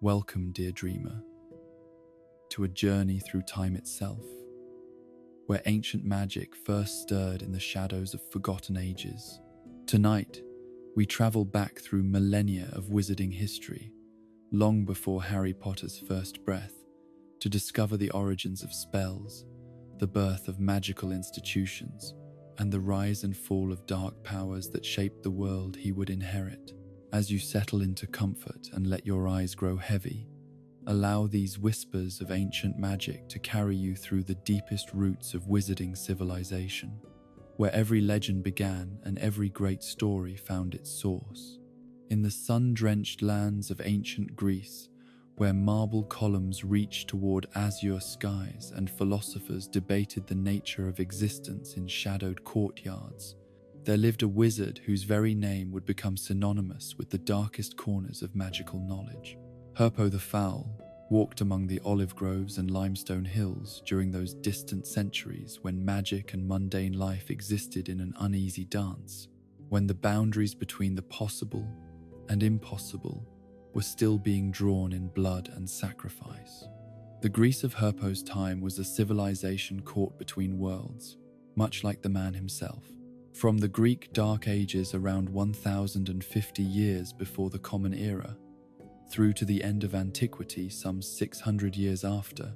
Welcome, dear dreamer, to a journey through time itself, where ancient magic first stirred in the shadows of forgotten ages. Tonight, we travel back through millennia of wizarding history, long before Harry Potter's first breath, to discover the origins of spells, the birth of magical institutions, and the rise and fall of dark powers that shaped the world he would inherit. As you settle into comfort and let your eyes grow heavy, allow these whispers of ancient magic to carry you through the deepest roots of wizarding civilization, where every legend began and every great story found its source. In the sun-drenched lands of ancient Greece, where marble columns reached toward azure skies and philosophers debated the nature of existence in shadowed courtyards, there lived a wizard whose very name would become synonymous with the darkest corners of magical knowledge. Herpo the Foul walked among the olive groves and limestone hills during those distant centuries when magic and mundane life existed in an uneasy dance, when the boundaries between the possible and impossible were still being drawn in blood and sacrifice. The Greece of Herpo's time was a civilization caught between worlds, much like the man himself. From the Greek Dark Ages around 1050 years before the Common Era, through to the end of antiquity some 600 years after,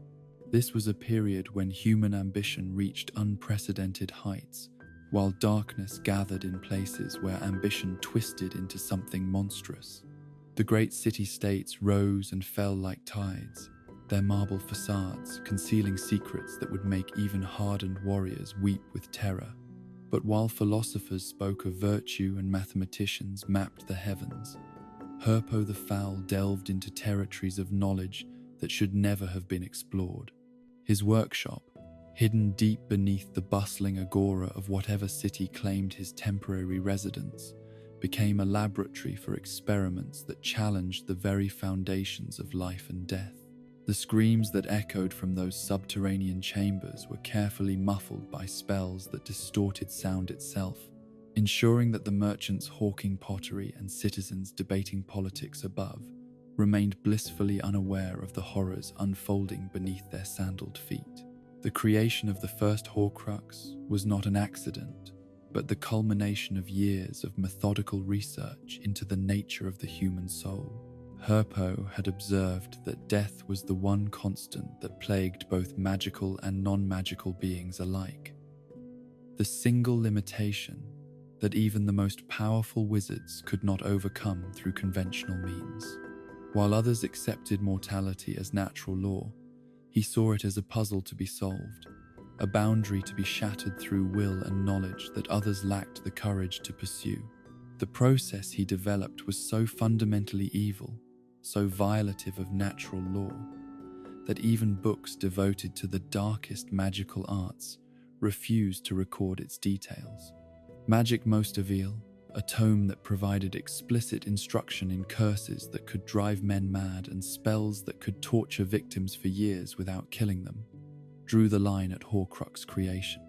this was a period when human ambition reached unprecedented heights, while darkness gathered in places where ambition twisted into something monstrous. The great city-states rose and fell like tides, their marble facades concealing secrets that would make even hardened warriors weep with terror. But while philosophers spoke of virtue and mathematicians mapped the heavens, Herpo the Foul delved into territories of knowledge that should never have been explored. His workshop, hidden deep beneath the bustling agora of whatever city claimed his temporary residence, became a laboratory for experiments that challenged the very foundations of life and death. The screams that echoed from those subterranean chambers were carefully muffled by spells that distorted sound itself, ensuring that the merchants hawking pottery and citizens debating politics above remained blissfully unaware of the horrors unfolding beneath their sandaled feet. The creation of the first Horcrux was not an accident, but the culmination of years of methodical research into the nature of the human soul. Herpo had observed that death was the one constant that plagued both magical and non-magical beings alike. The single limitation that even the most powerful wizards could not overcome through conventional means. While others accepted mortality as natural law, he saw it as a puzzle to be solved, a boundary to be shattered through will and knowledge that others lacked the courage to pursue. The process he developed was so fundamentally evil, so violative of natural law, that even books devoted to the darkest magical arts refused to record its details. Magic Most Evil, a tome that provided explicit instruction in curses that could drive men mad and spells that could torture victims for years without killing them, drew the line at Horcrux creation.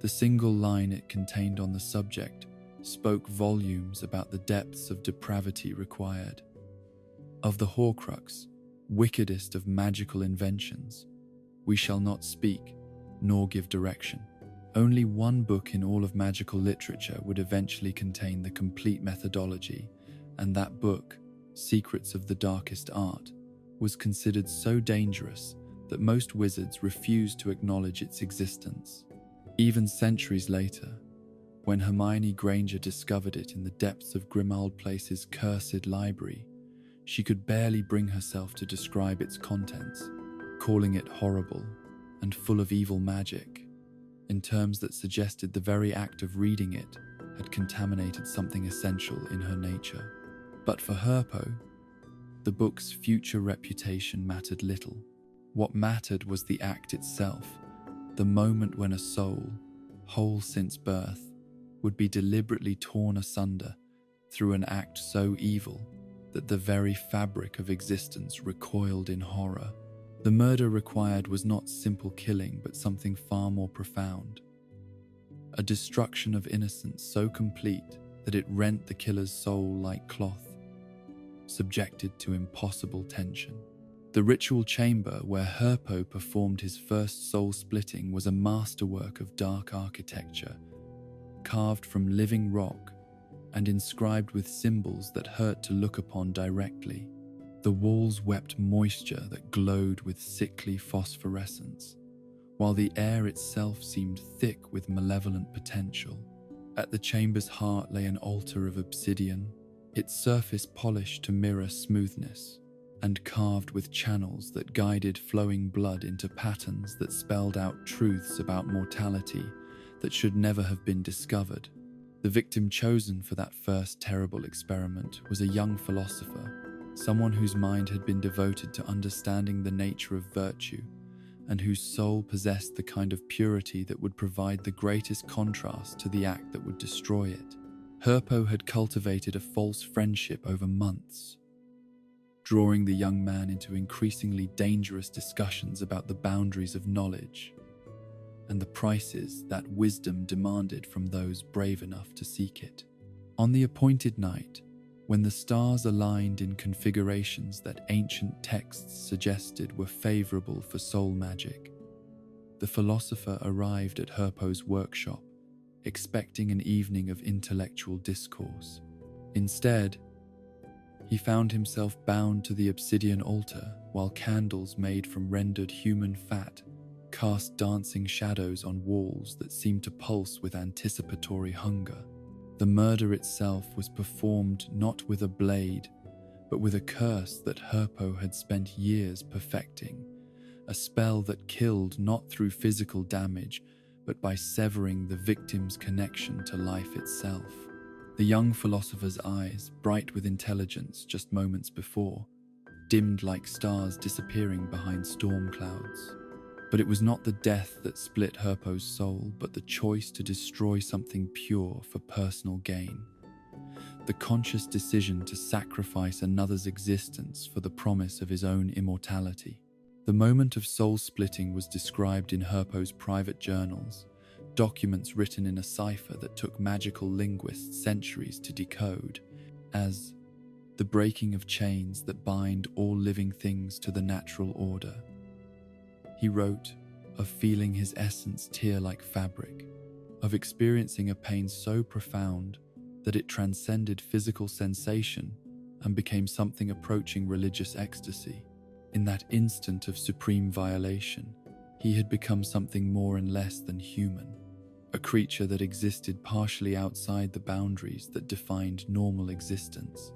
The single line it contained on the subject spoke volumes about the depths of depravity required. Of the Horcrux, wickedest of magical inventions, we shall not speak, nor give direction. Only one book in all of magical literature would eventually contain the complete methodology, and that book, Secrets of the Darkest Art, was considered so dangerous that most wizards refused to acknowledge its existence. Even centuries later, when Hermione Granger discovered it in the depths of Grimmauld Place's cursed library, she could barely bring herself to describe its contents, calling it horrible and full of evil magic, in terms that suggested the very act of reading it had contaminated something essential in her nature. But for Herpo, the book's future reputation mattered little. What mattered was the act itself, the moment when a soul, whole since birth, would be deliberately torn asunder through an act so evil that the very fabric of existence recoiled in horror. The murder required was not simple killing, but something far more profound. A destruction of innocence so complete that it rent the killer's soul like cloth, subjected to impossible tension. The ritual chamber where Herpo performed his first soul splitting was a masterwork of dark architecture, carved from living rock and inscribed with symbols that hurt to look upon directly. The walls wept moisture that glowed with sickly phosphorescence, while the air itself seemed thick with malevolent potential. At the chamber's heart lay an altar of obsidian, its surface polished to mirror smoothness, and carved with channels that guided flowing blood into patterns that spelled out truths about mortality that should never have been discovered. The victim chosen for that first terrible experiment was a young philosopher, someone whose mind had been devoted to understanding the nature of virtue, and whose soul possessed the kind of purity that would provide the greatest contrast to the act that would destroy it. Herpo had cultivated a false friendship over months, drawing the young man into increasingly dangerous discussions about the boundaries of knowledge and the prices that wisdom demanded from those brave enough to seek it. On the appointed night, when the stars aligned in configurations that ancient texts suggested were favorable for soul magic, the philosopher arrived at Herpo's workshop, expecting an evening of intellectual discourse. Instead, he found himself bound to the obsidian altar while candles made from rendered human fat cast dancing shadows on walls that seemed to pulse with anticipatory hunger. The murder itself was performed not with a blade, but with a curse that Herpo had spent years perfecting, a spell that killed not through physical damage, but by severing the victim's connection to life itself. The young philosopher's eyes, bright with intelligence just moments before, dimmed like stars disappearing behind storm clouds. But it was not the death that split Herpo's soul, but the choice to destroy something pure for personal gain. The conscious decision to sacrifice another's existence for the promise of his own immortality. The moment of soul splitting was described in Herpo's private journals, documents written in a cipher that took magical linguists centuries to decode, as the breaking of chains that bind all living things to the natural order. He wrote of feeling his essence tear like fabric, of experiencing a pain so profound that it transcended physical sensation and became something approaching religious ecstasy. In that instant of supreme violation, he had become something more and less than human, a creature that existed partially outside the boundaries that defined normal existence.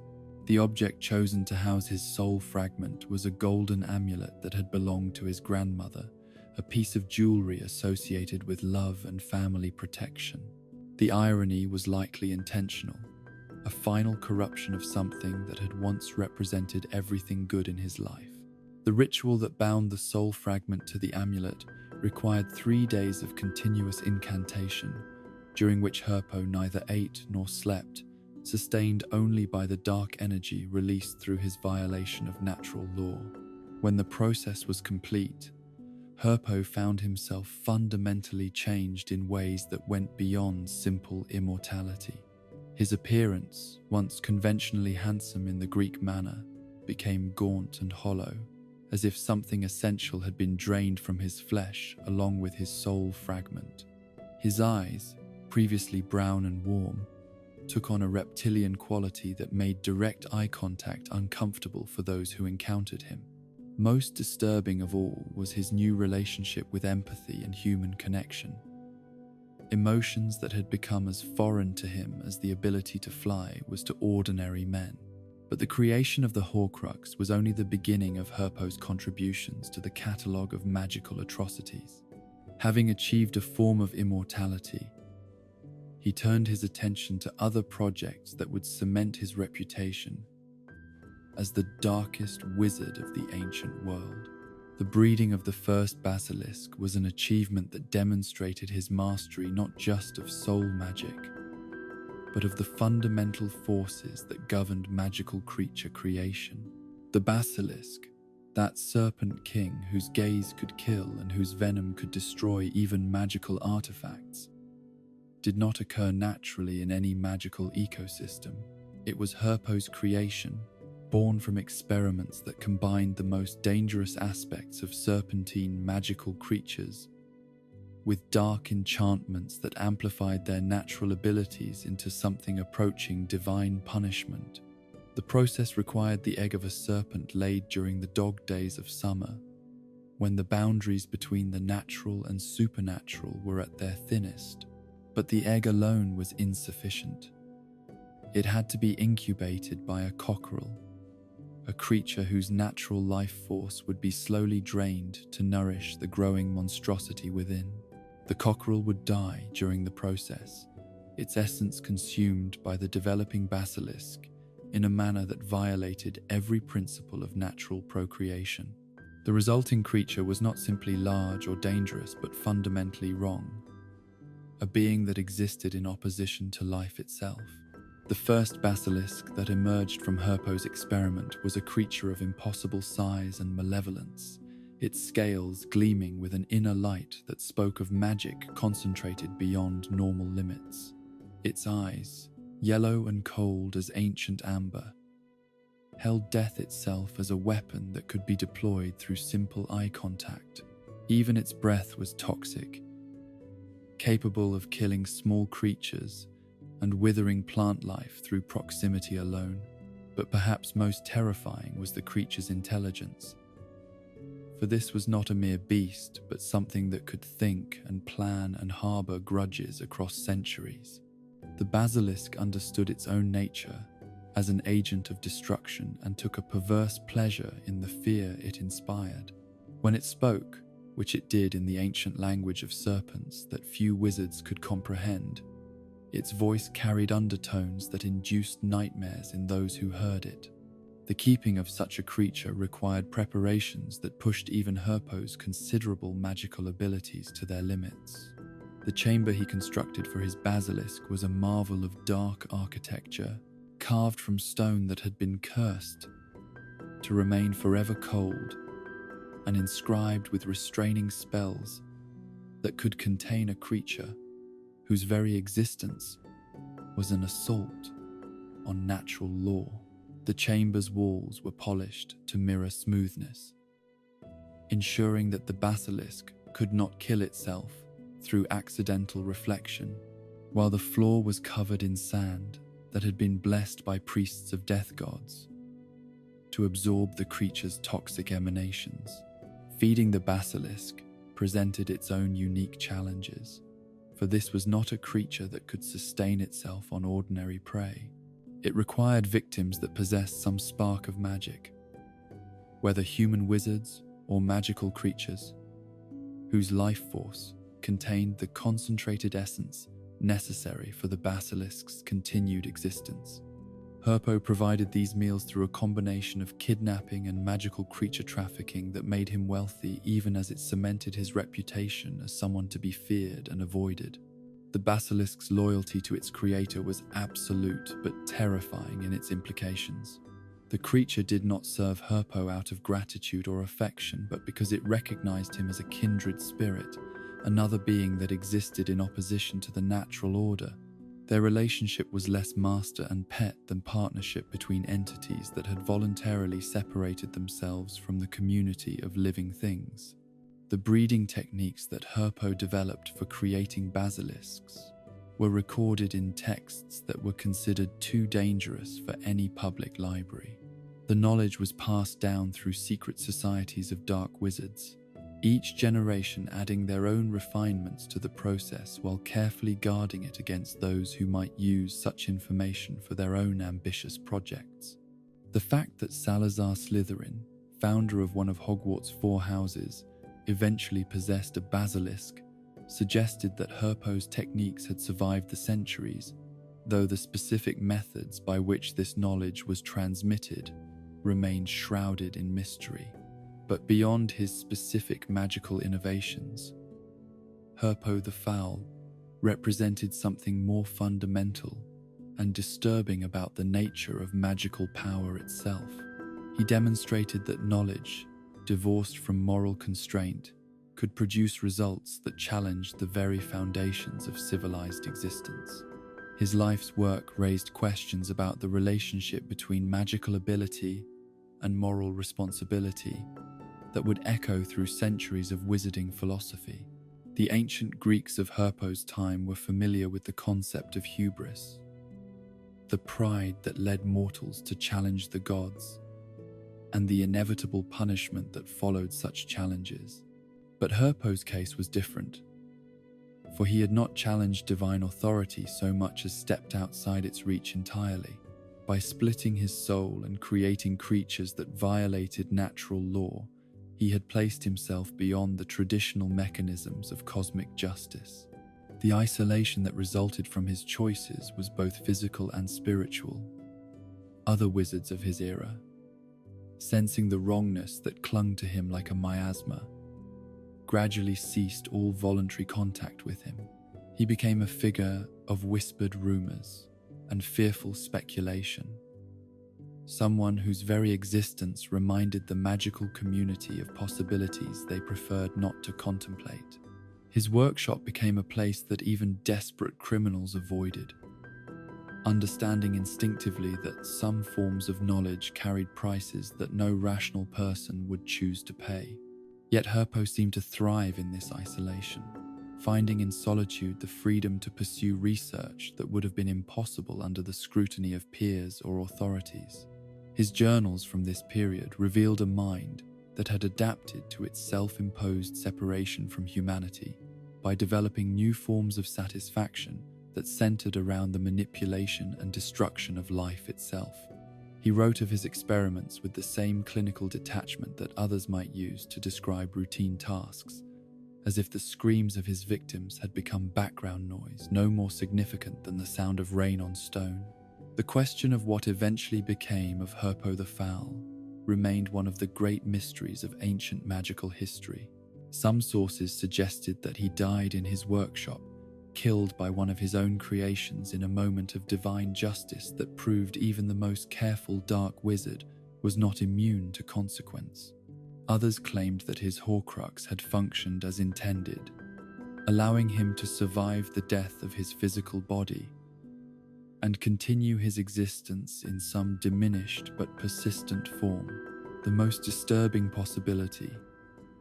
The object chosen to house his soul fragment was a golden amulet that had belonged to his grandmother, a piece of jewelry associated with love and family protection. The irony was likely intentional, a final corruption of something that had once represented everything good in his life. The ritual that bound the soul fragment to the amulet required 3 days of continuous incantation, during which Herpo neither ate nor slept, sustained only by the dark energy released through his violation of natural law. When the process was complete, Herpo found himself fundamentally changed in ways that went beyond simple immortality. His appearance, once conventionally handsome in the Greek manner, became gaunt and hollow, as if something essential had been drained from his flesh along with his soul fragment. His eyes, previously brown and warm, took on a reptilian quality that made direct eye contact uncomfortable for those who encountered him. Most disturbing of all was his new relationship with empathy and human connection. Emotions that had become as foreign to him as the ability to fly was to ordinary men. But the creation of the Horcrux was only the beginning of Herpo's contributions to the catalogue of magical atrocities. Having achieved a form of immortality, he turned his attention to other projects that would cement his reputation as the darkest wizard of the ancient world. The breeding of the first basilisk was an achievement that demonstrated his mastery not just of soul magic, but of the fundamental forces that governed magical creature creation. The basilisk, that serpent king whose gaze could kill and whose venom could destroy even magical artifacts, did not occur naturally in any magical ecosystem. It was Herpo's creation, born from experiments that combined the most dangerous aspects of serpentine magical creatures with dark enchantments that amplified their natural abilities into something approaching divine punishment. The process required the egg of a serpent laid during the dog days of summer, when the boundaries between the natural and supernatural were at their thinnest. But the egg alone was insufficient. It had to be incubated by a cockerel, a creature whose natural life force would be slowly drained to nourish the growing monstrosity within. The cockerel would die during the process, its essence consumed by the developing basilisk in a manner that violated every principle of natural procreation. The resulting creature was not simply large or dangerous, but fundamentally wrong, a being that existed in opposition to life itself. The first basilisk that emerged from Herpo's experiment was a creature of impossible size and malevolence, its scales gleaming with an inner light that spoke of magic concentrated beyond normal limits. Its eyes, yellow and cold as ancient amber, held death itself as a weapon that could be deployed through simple eye contact. Even its breath was toxic, capable of killing small creatures and withering plant life through proximity alone. But perhaps most terrifying was the creature's intelligence. For this was not a mere beast, but something that could think and plan and harbor grudges across centuries. The basilisk understood its own nature as an agent of destruction and took a perverse pleasure in the fear it inspired. When it spoke, which it did in the ancient language of serpents that few wizards could comprehend, its voice carried undertones that induced nightmares in those who heard it. The keeping of such a creature required preparations that pushed even Herpo's considerable magical abilities to their limits. The chamber he constructed for his basilisk was a marvel of dark architecture, carved from stone that had been cursed to remain forever cold, and inscribed with restraining spells that could contain a creature whose very existence was an assault on natural law. The chamber's walls were polished to mirror smoothness, ensuring that the basilisk could not kill itself through accidental reflection, while the floor was covered in sand that had been blessed by priests of death gods to absorb the creature's toxic emanations. Feeding the basilisk presented its own unique challenges, for this was not a creature that could sustain itself on ordinary prey. It required victims that possessed some spark of magic, whether human wizards or magical creatures, whose life force contained the concentrated essence necessary for the basilisk's continued existence. Herpo provided these meals through a combination of kidnapping and magical creature trafficking that made him wealthy, even as it cemented his reputation as someone to be feared and avoided. The basilisk's loyalty to its creator was absolute but terrifying in its implications. The creature did not serve Herpo out of gratitude or affection, but because it recognized him as a kindred spirit, another being that existed in opposition to the natural order. Their relationship was less master and pet than partnership between entities that had voluntarily separated themselves from the community of living things. The breeding techniques that Herpo developed for creating basilisks were recorded in texts that were considered too dangerous for any public library. The knowledge was passed down through secret societies of dark wizards, each generation adding their own refinements to the process while carefully guarding it against those who might use such information for their own ambitious projects. The fact that Salazar Slytherin, founder of one of Hogwarts' 4 houses, eventually possessed a basilisk suggested that Herpo's techniques had survived the centuries, though the specific methods by which this knowledge was transmitted remained shrouded in mystery. But beyond his specific magical innovations, Herpo the Foul represented something more fundamental and disturbing about the nature of magical power itself. He demonstrated that knowledge, divorced from moral constraint, could produce results that challenged the very foundations of civilized existence. His life's work raised questions about the relationship between magical ability and moral responsibility that would echo through centuries of wizarding philosophy. The ancient Greeks of Herpo's time were familiar with the concept of hubris, the pride that led mortals to challenge the gods, and the inevitable punishment that followed such challenges. But Herpo's case was different, for he had not challenged divine authority so much as stepped outside its reach entirely. By splitting his soul and creating creatures that violated natural law, he had placed himself beyond the traditional mechanisms of cosmic justice. The isolation that resulted from his choices was both physical and spiritual. Other wizards of his era, sensing the wrongness that clung to him like a miasma, gradually ceased all voluntary contact with him. He became a figure of whispered rumors and fearful speculation, someone whose very existence reminded the magical community of possibilities they preferred not to contemplate. His workshop became a place that even desperate criminals avoided, understanding instinctively that some forms of knowledge carried prices that no rational person would choose to pay. Yet Herpo seemed to thrive in this isolation, finding in solitude the freedom to pursue research that would have been impossible under the scrutiny of peers or authorities. His journals from this period revealed a mind that had adapted to its self-imposed separation from humanity by developing new forms of satisfaction that centered around the manipulation and destruction of life itself. He wrote of his experiments with the same clinical detachment that others might use to describe routine tasks, as if the screams of his victims had become background noise, no more significant than the sound of rain on stone. The question of what eventually became of Herpo the Foul remained one of the great mysteries of ancient magical history. Some sources suggested that he died in his workshop, killed by one of his own creations in a moment of divine justice that proved even the most careful dark wizard was not immune to consequence. Others claimed that his Horcrux had functioned as intended, allowing him to survive the death of his physical body and continue his existence in some diminished but persistent form. The most disturbing possibility,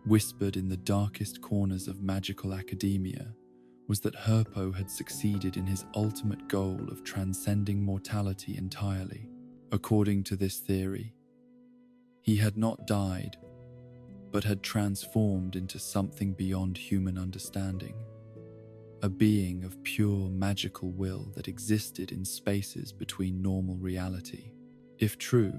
whispered in the darkest corners of magical academia, was that Herpo had succeeded in his ultimate goal of transcending mortality entirely. According to this theory, he had not died, but had transformed into something beyond human understanding, a being of pure magical will that existed in spaces between normal reality. If true,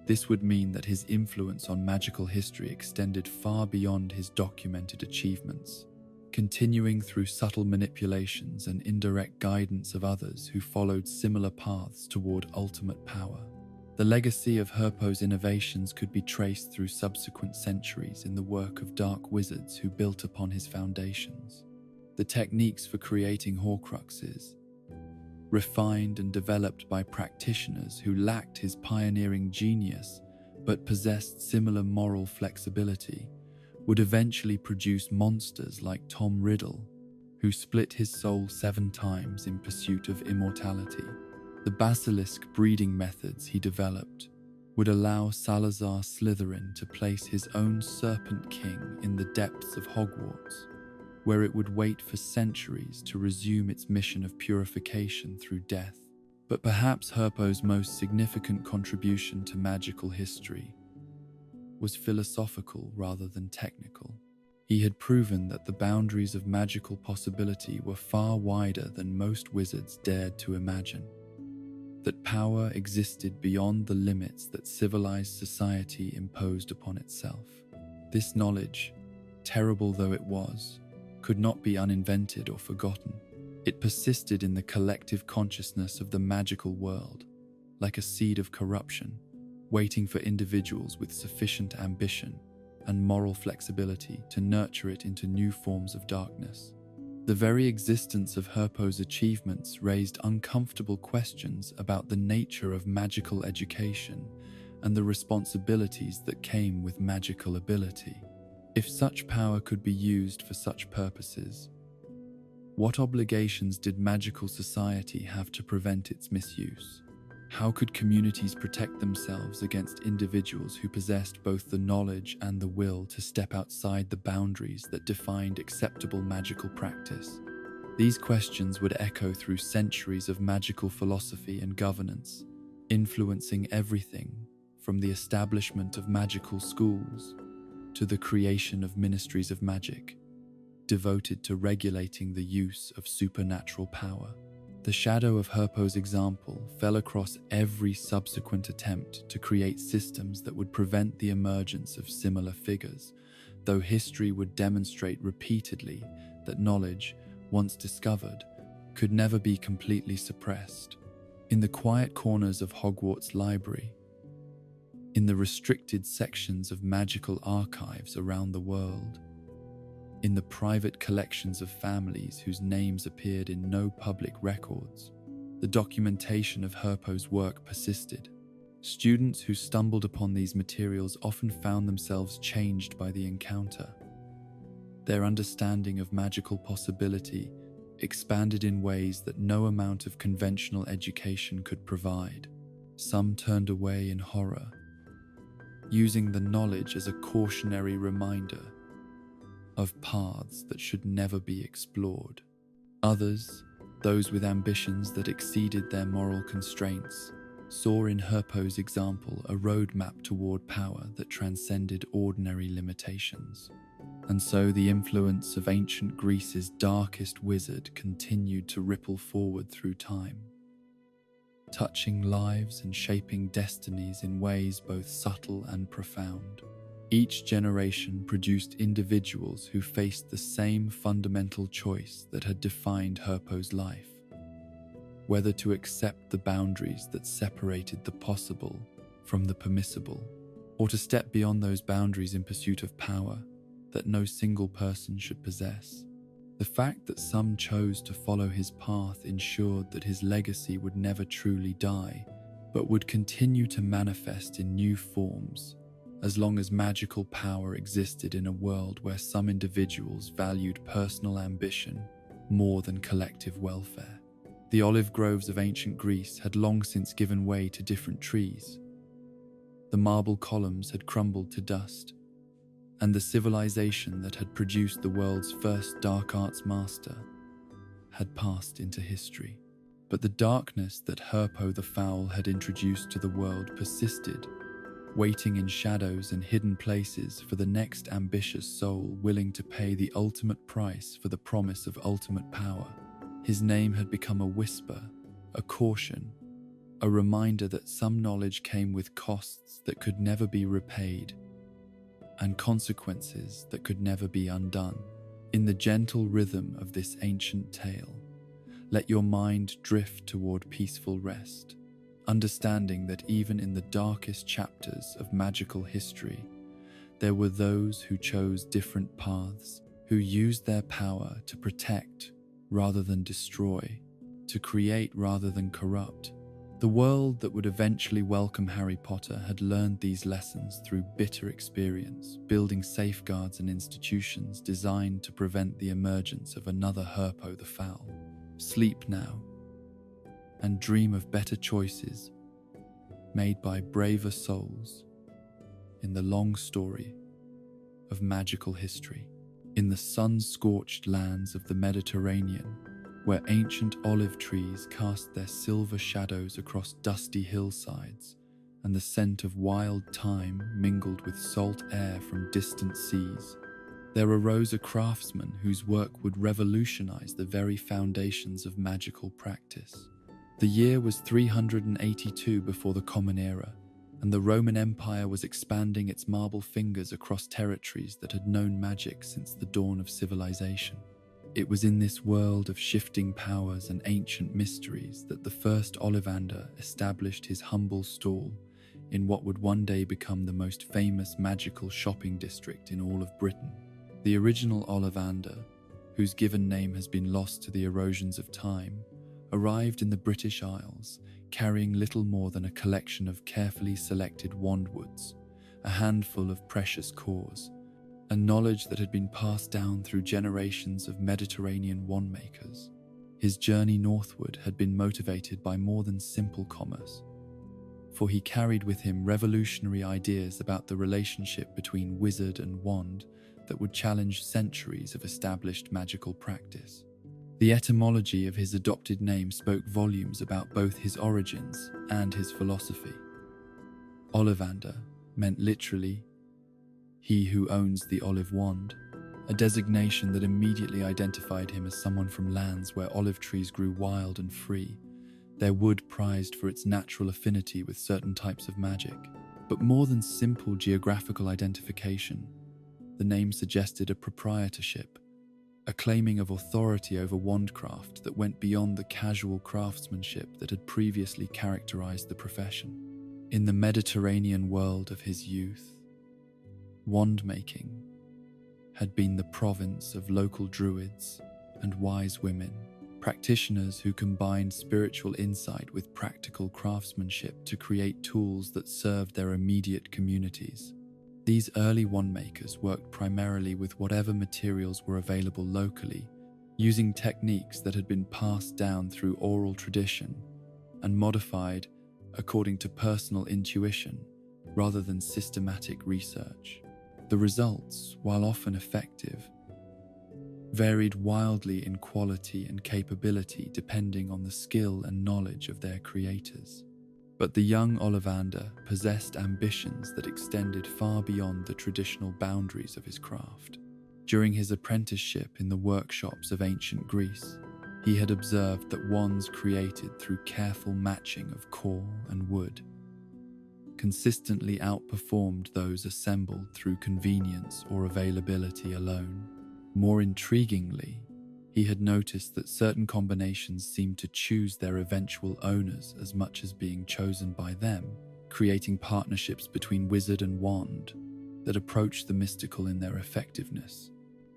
this would mean that his influence on magical history extended far beyond his documented achievements, continuing through subtle manipulations and indirect guidance of others who followed similar paths toward ultimate power. The legacy of Herpo's innovations could be traced through subsequent centuries in the work of dark wizards who built upon his foundations. The techniques for creating Horcruxes, refined and developed by practitioners who lacked his pioneering genius but possessed similar moral flexibility, would eventually produce monsters like Tom Riddle, who split his soul 7 times in pursuit of immortality. The basilisk breeding methods he developed would allow Salazar Slytherin to place his own Serpent King in the depths of Hogwarts, where it would wait for centuries to resume its mission of purification through death. But perhaps Herpo's most significant contribution to magical history was philosophical rather than technical. He had proven that the boundaries of magical possibility were far wider than most wizards dared to imagine, that power existed beyond the limits that civilized society imposed upon itself. This knowledge, terrible though it was, could not be uninvented or forgotten. It persisted in the collective consciousness of the magical world, like a seed of corruption, waiting for individuals with sufficient ambition and moral flexibility to nurture it into new forms of darkness. The very existence of Herpo's achievements raised uncomfortable questions about the nature of magical education and the responsibilities that came with magical ability. If such power could be used for such purposes, What obligations did magical society have to prevent its misuse? How could communities protect themselves against individuals who possessed both the knowledge and the will to step outside the boundaries that defined acceptable magical practice? These questions would echo through centuries of magical philosophy and governance, influencing everything from the establishment of magical schools to the creation of ministries of magic, devoted to regulating the use of supernatural power. The shadow of Herpo's example fell across every subsequent attempt to create systems that would prevent the emergence of similar figures, though history would demonstrate repeatedly that knowledge, once discovered, could never be completely suppressed. In the quiet corners of Hogwarts Library, in the restricted sections of magical archives around the world, in the private collections of families whose names appeared in no public records, the documentation of Herpo's work persisted. Students who stumbled upon these materials often found themselves changed by the encounter. Their understanding of magical possibility expanded in ways that no amount of conventional education could provide. Some turned away in horror, using the knowledge as a cautionary reminder of paths that should never be explored. Others, those with ambitions that exceeded their moral constraints, saw in Herpo's example a roadmap toward power that transcended ordinary limitations. And so the influence of ancient Greece's darkest wizard continued to ripple forward through time, touching lives and shaping destinies in ways both subtle and profound. Each generation produced individuals who faced the same fundamental choice that had defined Herpo's life: whether to accept the boundaries that separated the possible from the permissible, or to step beyond those boundaries in pursuit of power that no single person should possess. The fact that some chose to follow his path ensured that his legacy would never truly die, but would continue to manifest in new forms as long as magical power existed in a world where some individuals valued personal ambition more than collective welfare. The olive groves of ancient Greece had long since given way to different trees. The marble columns had crumbled to dust, and the civilization that had produced the world's first dark arts master had passed into history. But the darkness that Herpo the Foul had introduced to the world persisted, waiting in shadows and hidden places for the next ambitious soul willing to pay the ultimate price for the promise of ultimate power. His name had become a whisper, a caution, a reminder that some knowledge came with costs that could never be repaid, and consequences that could never be undone. In the gentle rhythm of this ancient tale, let your mind drift toward peaceful rest, understanding that even in the darkest chapters of magical history, there were those who chose different paths, who used their power to protect rather than destroy, to create rather than corrupt. The world that would eventually welcome Harry Potter had learned these lessons through bitter experience, building safeguards and institutions designed to prevent the emergence of another Herpo the Foul. Sleep now, and dream of better choices made by braver souls in the long story of magical history. In the sun-scorched lands of the Mediterranean, where ancient olive trees cast their silver shadows across dusty hillsides, and the scent of wild thyme mingled with salt air from distant seas, there arose a craftsman whose work would revolutionize the very foundations of magical practice. The year was 382 before the Common Era, and the Roman Empire was expanding its marble fingers across territories that had known magic since the dawn of civilization. It was in this world of shifting powers and ancient mysteries that the first Ollivander established his humble stall in what would one day become the most famous magical shopping district in all of Britain. The original Ollivander, whose given name has been lost to the erosions of time, arrived in the British Isles, carrying little more than a collection of carefully selected wandwoods, a handful of precious cores, a knowledge that had been passed down through generations of Mediterranean wand makers. His journey northward had been motivated by more than simple commerce, for he carried with him revolutionary ideas about the relationship between wizard and wand that would challenge centuries of established magical practice. The etymology of his adopted name spoke volumes about both his origins and his philosophy. Ollivander meant literally, "he who owns the olive wand," a designation that immediately identified him as someone from lands where olive trees grew wild and free, their wood prized for its natural affinity with certain types of magic. But more than simple geographical identification, the name suggested a proprietorship, a claiming of authority over wandcraft that went beyond the casual craftsmanship that had previously characterized the profession. In the Mediterranean world of his youth, wand-making had been the province of local druids and wise women, practitioners who combined spiritual insight with practical craftsmanship to create tools that served their immediate communities. These early wand makers worked primarily with whatever materials were available locally, using techniques that had been passed down through oral tradition and modified according to personal intuition rather than systematic research. The results, while often effective, varied wildly in quality and capability depending on the skill and knowledge of their creators. But the young Ollivander possessed ambitions that extended far beyond the traditional boundaries of his craft. During his apprenticeship in the workshops of ancient Greece, he had observed that wands created through careful matching of core and wood consistently outperformed those assembled through convenience or availability alone. More intriguingly, he had noticed that certain combinations seemed to choose their eventual owners as much as being chosen by them, creating partnerships between wizard and wand that approached the mystical in their effectiveness.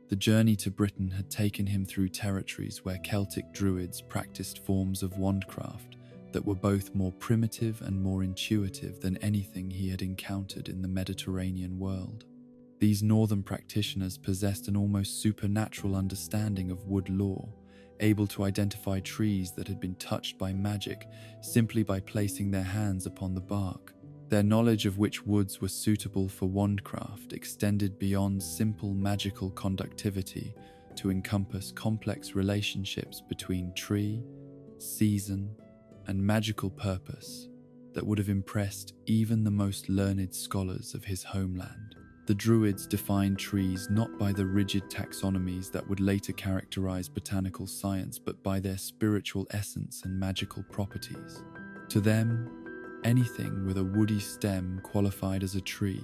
The journey to Britain had taken him through territories where Celtic druids practiced forms of wandcraft that were both more primitive and more intuitive than anything he had encountered in the Mediterranean world. These northern practitioners possessed an almost supernatural understanding of wood lore, able to identify trees that had been touched by magic simply by placing their hands upon the bark. Their knowledge of which woods were suitable for wandcraft extended beyond simple magical conductivity to encompass complex relationships between tree, season, and magical purpose that would have impressed even the most learned scholars of his homeland. The Druids defined trees not by the rigid taxonomies that would later characterize botanical science, but by their spiritual essence and magical properties. To them, anything with a woody stem qualified as a tree,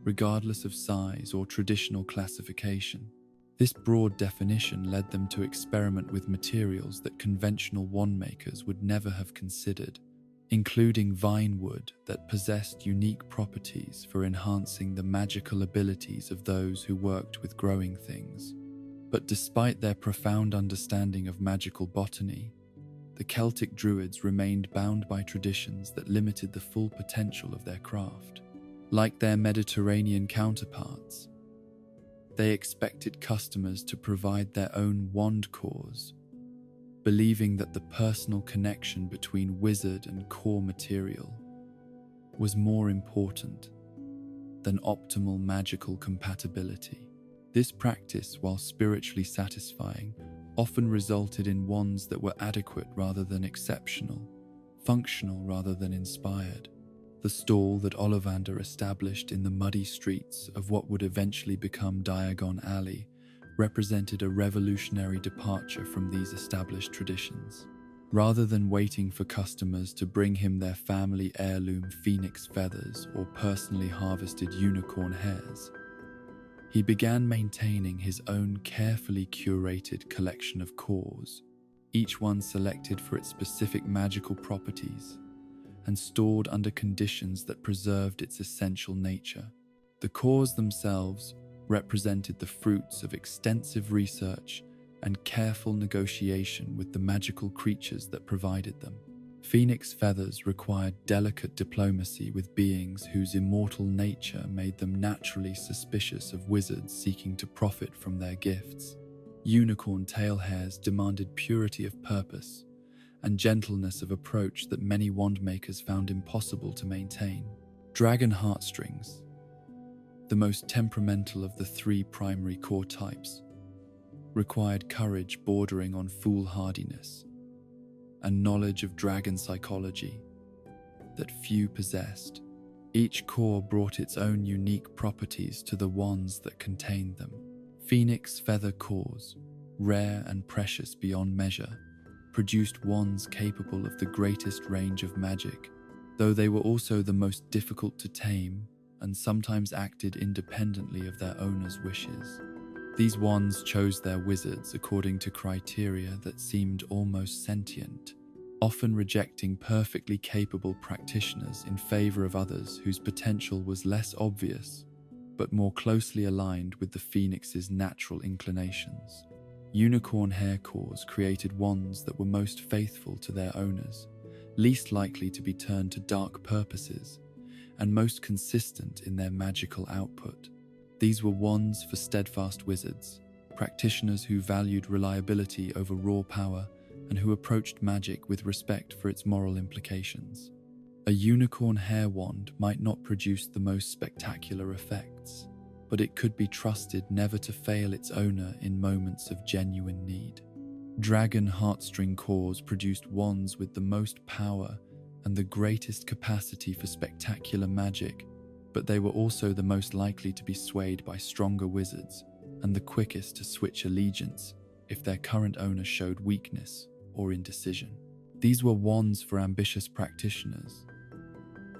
regardless of size or traditional classification. This broad definition led them to experiment with materials that conventional wand makers would never have considered, including vine wood that possessed unique properties for enhancing the magical abilities of those who worked with growing things. But despite their profound understanding of magical botany, the Celtic Druids remained bound by traditions that limited the full potential of their craft. Like their Mediterranean counterparts, they expected customers to provide their own wand cores, believing that the personal connection between wizard and core material was more important than optimal magical compatibility. This practice, while spiritually satisfying, often resulted in wands that were adequate rather than exceptional, functional rather than inspired. The stall that Ollivander established in the muddy streets of what would eventually become Diagon Alley represented a revolutionary departure from these established traditions. Rather than waiting for customers to bring him their family heirloom phoenix feathers or personally harvested unicorn hairs, he began maintaining his own carefully curated collection of cores, each one selected for its specific magical properties and stored under conditions that preserved its essential nature. The cores themselves represented the fruits of extensive research and careful negotiation with the magical creatures that provided them. Phoenix feathers required delicate diplomacy with beings whose immortal nature made them naturally suspicious of wizards seeking to profit from their gifts. Unicorn tail hairs demanded purity of purpose and gentleness of approach that many wand makers found impossible to maintain. Dragon heartstrings, the most temperamental of the three primary core types, required courage bordering on foolhardiness and knowledge of dragon psychology that few possessed. Each core brought its own unique properties to the wands that contained them. Phoenix feather cores, rare and precious beyond measure, produced wands capable of the greatest range of magic, though they were also the most difficult to tame and sometimes acted independently of their owner's wishes. These wands chose their wizards according to criteria that seemed almost sentient, often rejecting perfectly capable practitioners in favor of others whose potential was less obvious but more closely aligned with the Phoenix's natural inclinations. Unicorn hair cores created wands that were most faithful to their owners, least likely to be turned to dark purposes, and most consistent in their magical output. These were wands for steadfast wizards, practitioners who valued reliability over raw power and who approached magic with respect for its moral implications. A unicorn hair wand might not produce the most spectacular effects, but it could be trusted never to fail its owner in moments of genuine need. Dragon heartstring cores produced wands with the most power and the greatest capacity for spectacular magic, but they were also the most likely to be swayed by stronger wizards and the quickest to switch allegiance if their current owner showed weakness or indecision. These were wands for ambitious practitioners,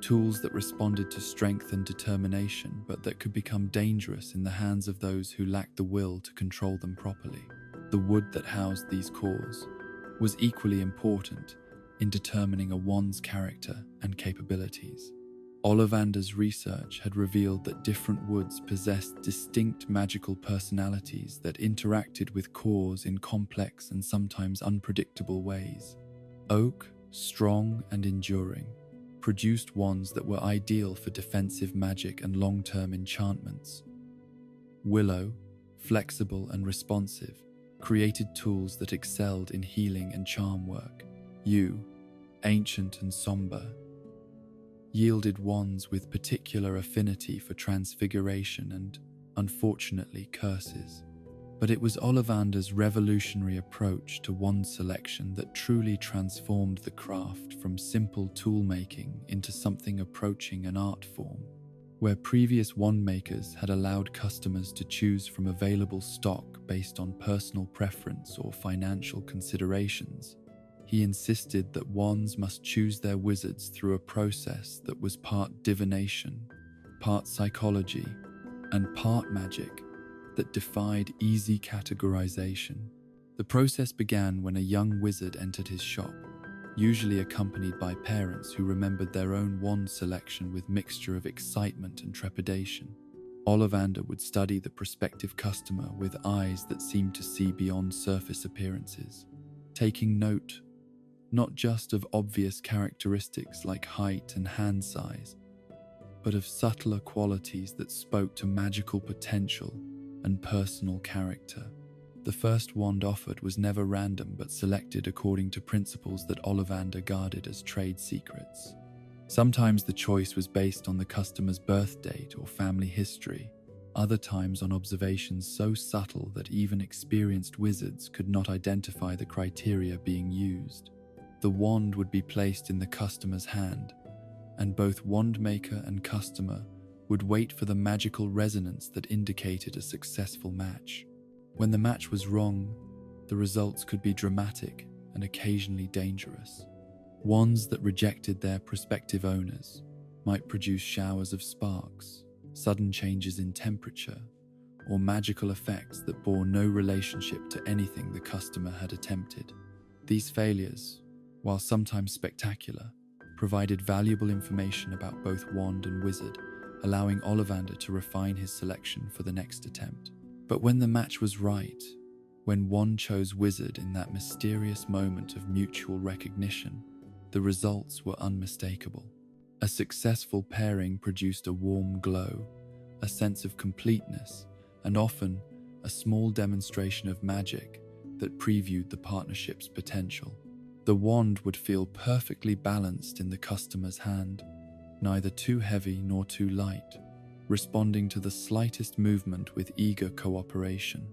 tools that responded to strength and determination, but that could become dangerous in the hands of those who lacked the will to control them properly. The wood that housed these cores was equally important in determining a wand's character and capabilities. Ollivander's research had revealed that different woods possessed distinct magical personalities that interacted with cores in complex and sometimes unpredictable ways. Oak, strong and enduring, produced wands that were ideal for defensive magic and long-term enchantments. Willow, flexible and responsive, created tools that excelled in healing and charm work. Yew, ancient and somber, yielded wands with particular affinity for transfiguration and, unfortunately, curses. But it was Ollivander's revolutionary approach to wand selection that truly transformed the craft from simple tool-making into something approaching an art form. Where previous wand makers had allowed customers to choose from available stock based on personal preference or financial considerations, he insisted that wands must choose their wizards through a process that was part divination, part psychology, and part magic that defied easy categorization. The process began when a young wizard entered his shop, usually accompanied by parents who remembered their own wand selection with mixture of excitement and trepidation. Ollivander would study the prospective customer with eyes that seemed to see beyond surface appearances, taking note not just of obvious characteristics like height and hand size, but of subtler qualities that spoke to magical potential and personal character. The first wand offered was never random but selected according to principles that Ollivander guarded as trade secrets. Sometimes the choice was based on the customer's birth date or family history, other times on observations so subtle that even experienced wizards could not identify the criteria being used. The wand would be placed in the customer's hand, and both wand maker and customer would wait for the magical resonance that indicated a successful match. When the match was wrong, the results could be dramatic and occasionally dangerous. Wands that rejected their prospective owners might produce showers of sparks, sudden changes in temperature, or magical effects that bore no relationship to anything the customer had attempted. These failures, while sometimes spectacular, provided valuable information about both wand and wizard, allowing Ollivander to refine his selection for the next attempt. But when the match was right, when wand chose wizard in that mysterious moment of mutual recognition, the results were unmistakable. A successful pairing produced a warm glow, a sense of completeness, and often a small demonstration of magic that previewed the partnership's potential. The wand would feel perfectly balanced in the customer's hand, neither too heavy nor too light, responding to the slightest movement with eager cooperation.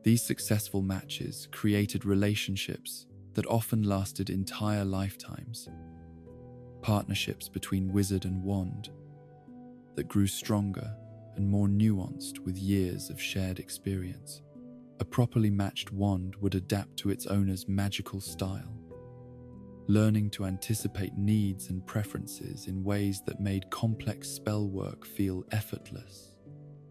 These successful matches created relationships that often lasted entire lifetimes, partnerships between wizard and wand that grew stronger and more nuanced with years of shared experience. A properly matched wand would adapt to its owner's magical style, learning to anticipate needs and preferences in ways that made complex spell work feel effortless.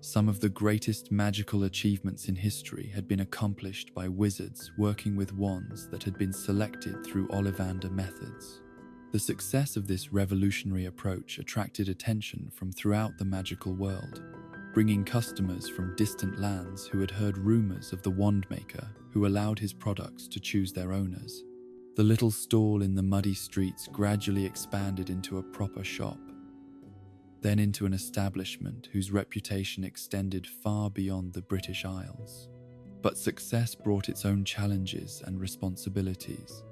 Some of the greatest magical achievements in history had been accomplished by wizards working with wands that had been selected through Ollivander methods. The success of this revolutionary approach attracted attention from throughout the magical world, bringing customers from distant lands who had heard rumors of the wand maker who allowed his products to choose their owners. The little stall in the muddy streets gradually expanded into a proper shop, then into an establishment whose reputation extended far beyond the British Isles. But success brought its own challenges and responsibilities.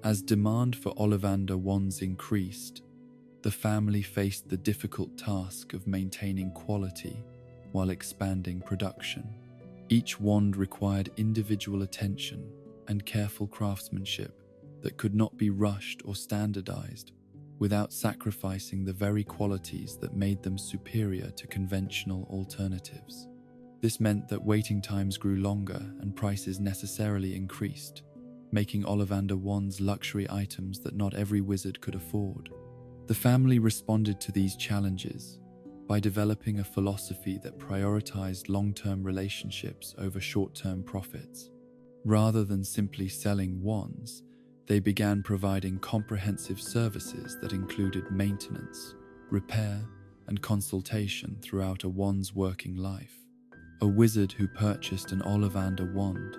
As demand for Ollivander wands increased, the family faced the difficult task of maintaining quality while expanding production. Each wand required individual attention and careful craftsmanship that could not be rushed or standardized without sacrificing the very qualities that made them superior to conventional alternatives. This meant that waiting times grew longer and prices necessarily increased, making Ollivander wands luxury items that not every wizard could afford. The family responded to these challenges by developing a philosophy that prioritized long-term relationships over short-term profits. Rather than simply selling wands, they began providing comprehensive services that included maintenance, repair, and consultation throughout a wand's working life. A wizard who purchased an Ollivander wand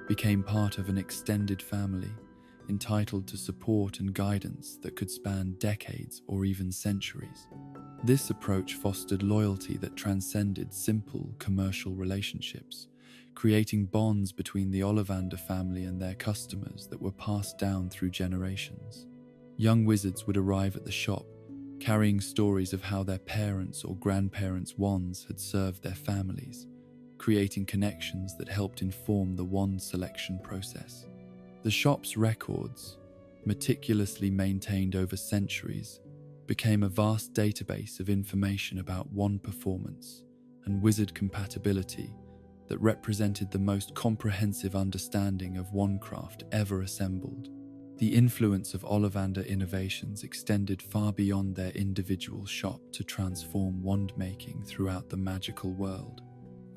became part of an extended family, entitled to support and guidance that could span decades or even centuries. This approach fostered loyalty that transcended simple commercial relationships, creating bonds between the Ollivander family and their customers that were passed down through generations. Young wizards would arrive at the shop, carrying stories of how their parents' or grandparents' wands had served their families, creating connections that helped inform the wand selection process. The shop's records, meticulously maintained over centuries, became a vast database of information about wand performance and wizard compatibility that represented the most comprehensive understanding of wandcraft ever assembled. The influence of Ollivander innovations extended far beyond their individual shop to transform wand-making throughout the magical world.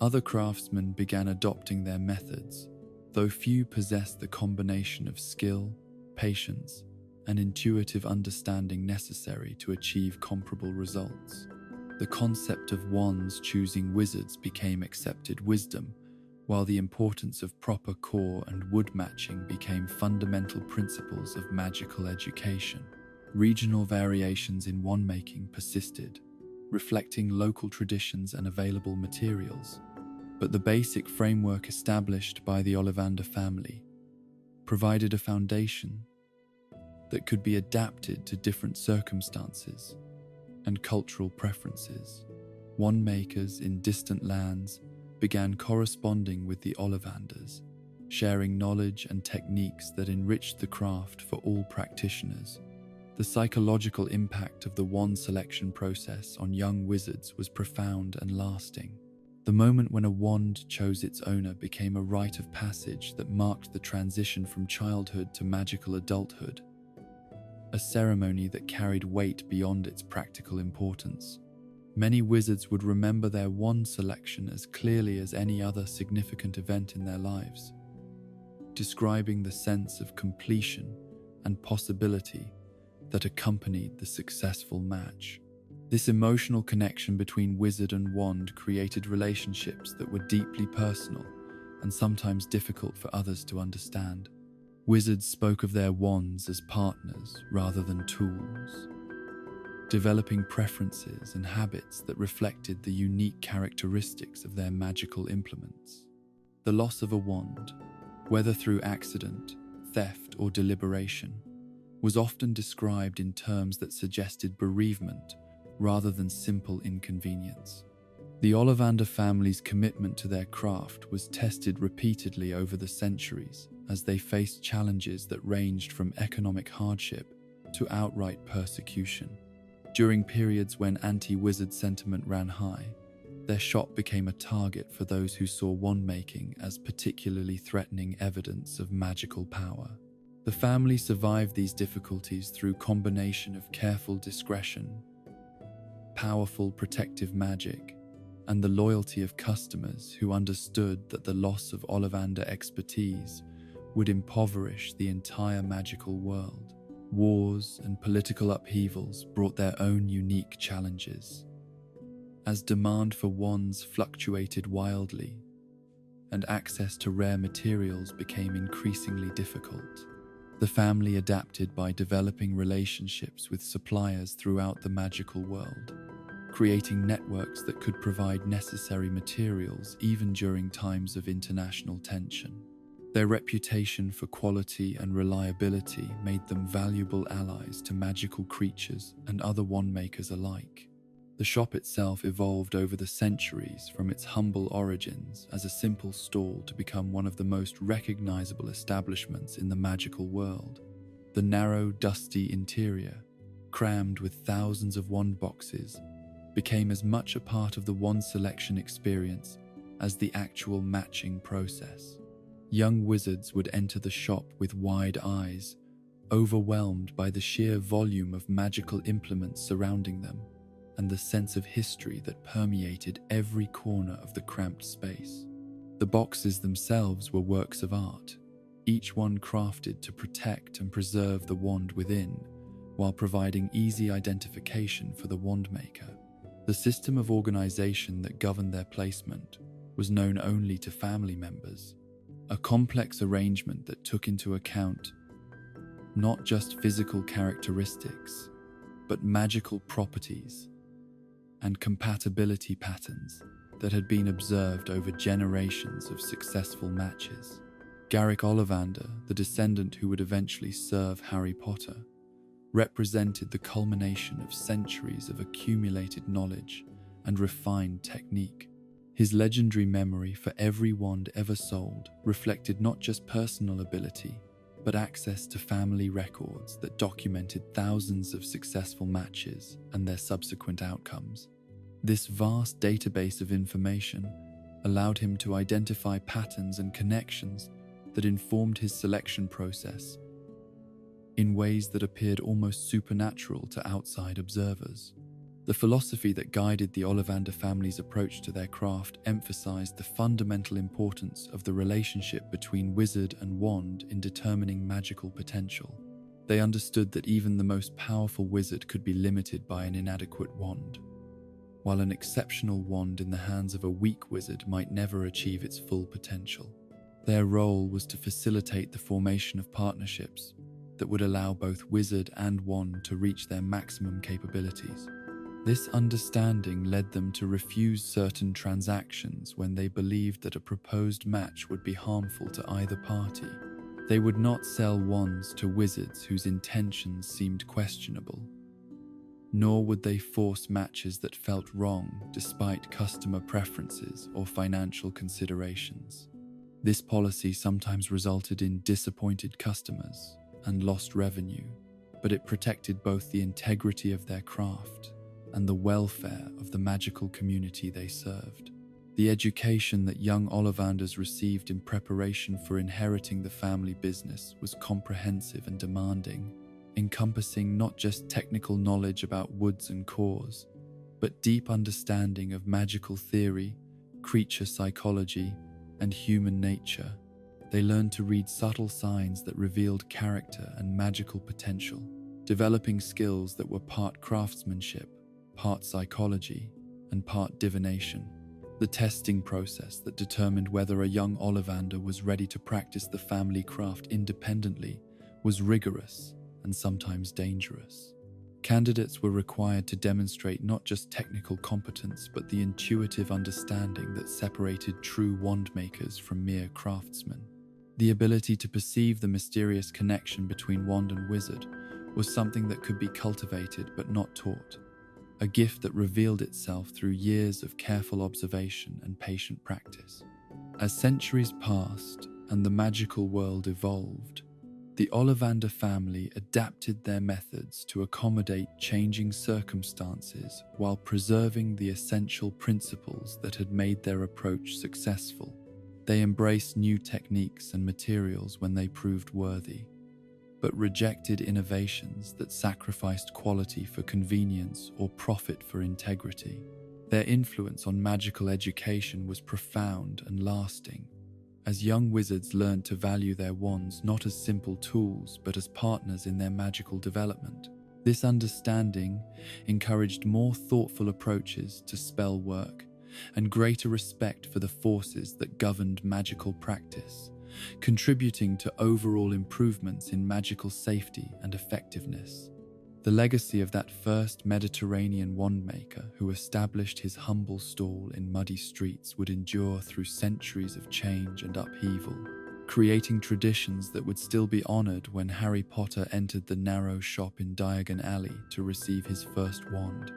Other craftsmen began adopting their methods, though few possessed the combination of skill, patience, and intuitive understanding necessary to achieve comparable results. The concept of wands choosing wizards became accepted wisdom, while the importance of proper core and wood matching became fundamental principles of magical education. Regional variations in wand-making persisted, reflecting local traditions and available materials, but the basic framework established by the Ollivander family provided a foundation that could be adapted to different circumstances and cultural preferences. Wand makers in distant lands began corresponding with the Ollivanders, sharing knowledge and techniques that enriched the craft for all practitioners. The psychological impact of the wand selection process on young wizards was profound and lasting. The moment when a wand chose its owner became a rite of passage that marked the transition from childhood to magical adulthood, a ceremony that carried weight beyond its practical importance. Many wizards would remember their wand selection as clearly as any other significant event in their lives, describing the sense of completion and possibility that accompanied the successful match. This emotional connection between wizard and wand created relationships that were deeply personal and sometimes difficult for others to understand. Wizards spoke of their wands as partners rather than tools, developing preferences and habits that reflected the unique characteristics of their magical implements. The loss of a wand, whether through accident, theft, or deliberation, was often described in terms that suggested bereavement rather than simple inconvenience. The Ollivander family's commitment to their craft was tested repeatedly over the centuries as they faced challenges that ranged from economic hardship to outright persecution. During periods when anti-wizard sentiment ran high, their shop became a target for those who saw wand-making as particularly threatening evidence of magical power. The family survived these difficulties through a combination of careful discretion, powerful protective magic, and the loyalty of customers who understood that the loss of Ollivander expertise would impoverish the entire magical world. Wars and political upheavals brought their own unique challenges. As demand for wands fluctuated wildly, and access to rare materials became increasingly difficult, the family adapted by developing relationships with suppliers throughout the magical world, creating networks that could provide necessary materials even during times of international tension. Their reputation for quality and reliability made them valuable allies to magical creatures and other wand-makers alike. The shop itself evolved over the centuries from its humble origins as a simple stall to become one of the most recognizable establishments in the magical world. The narrow, dusty interior, crammed with thousands of wand boxes, became as much a part of the wand selection experience as the actual matching process. Young wizards would enter the shop with wide eyes, overwhelmed by the sheer volume of magical implements surrounding them and the sense of history that permeated every corner of the cramped space. The boxes themselves were works of art, each one crafted to protect and preserve the wand within, while providing easy identification for the wand maker. The system of organization that governed their placement was known only to family members, a complex arrangement that took into account not just physical characteristics, but magical properties and compatibility patterns that had been observed over generations of successful matches. Garrick Ollivander, the descendant who would eventually serve Harry Potter, represented the culmination of centuries of accumulated knowledge and refined technique. His legendary memory for every wand ever sold reflected not just personal ability, but access to family records that documented thousands of successful matches and their subsequent outcomes. This vast database of information allowed him to identify patterns and connections that informed his selection process in ways that appeared almost supernatural to outside observers. The philosophy that guided the Ollivander family's approach to their craft emphasized the fundamental importance of the relationship between wizard and wand in determining magical potential. They understood that even the most powerful wizard could be limited by an inadequate wand, while an exceptional wand in the hands of a weak wizard might never achieve its full potential. Their role was to facilitate the formation of partnerships that would allow both wizard and wand to reach their maximum capabilities. This understanding led them to refuse certain transactions when they believed that a proposed match would be harmful to either party. They would not sell wands to wizards whose intentions seemed questionable, nor would they force matches that felt wrong despite customer preferences or financial considerations. This policy sometimes resulted in disappointed customers and lost revenue, but it protected both the integrity of their craft and the welfare of the magical community they served. The education that young Ollivanders received in preparation for inheriting the family business was comprehensive and demanding, encompassing not just technical knowledge about woods and cores, but deep understanding of magical theory, creature psychology, and human nature. They learned to read subtle signs that revealed character and magical potential, developing skills that were part craftsmanship, part psychology, and part divination. The testing process that determined whether a young Ollivander was ready to practice the family craft independently was rigorous and sometimes dangerous. Candidates were required to demonstrate not just technical competence but the intuitive understanding that separated true wand makers from mere craftsmen. The ability to perceive the mysterious connection between wand and wizard was something that could be cultivated but not taught, a gift that revealed itself through years of careful observation and patient practice. As centuries passed and the magical world evolved, the Ollivander family adapted their methods to accommodate changing circumstances while preserving the essential principles that had made their approach successful. They embraced new techniques and materials when they proved worthy, but rejected innovations that sacrificed quality for convenience or profit for integrity. Their influence on magical education was profound and lasting, as young wizards learned to value their wands not as simple tools but as partners in their magical development. This understanding encouraged more thoughtful approaches to spell work and greater respect for the forces that governed magical practice, contributing to overall improvements in magical safety and effectiveness. The legacy of that first Mediterranean wandmaker who established his humble stall in muddy streets would endure through centuries of change and upheaval, creating traditions that would still be honored when Harry Potter entered the narrow shop in Diagon Alley to receive his first wand.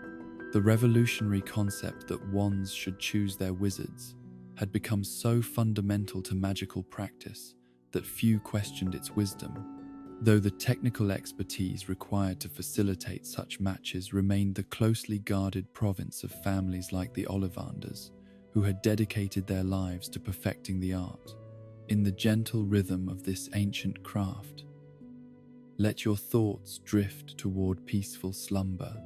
The revolutionary concept that wands should choose their wizards had become so fundamental to magical practice that few questioned its wisdom, though the technical expertise required to facilitate such matches remained the closely guarded province of families like the Ollivanders, who had dedicated their lives to perfecting the art. In the gentle rhythm of this ancient craft, let your thoughts drift toward peaceful slumber,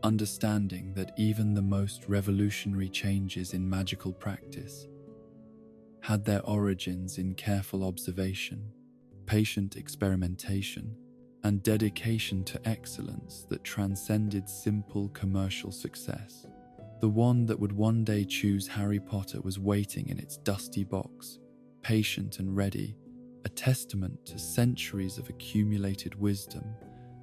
understanding that even the most revolutionary changes in magical practice had their origins in careful observation, patient experimentation, and dedication to excellence that transcended simple commercial success. The wand that would one day choose Harry Potter was waiting in its dusty box, patient and ready, a testament to centuries of accumulated wisdom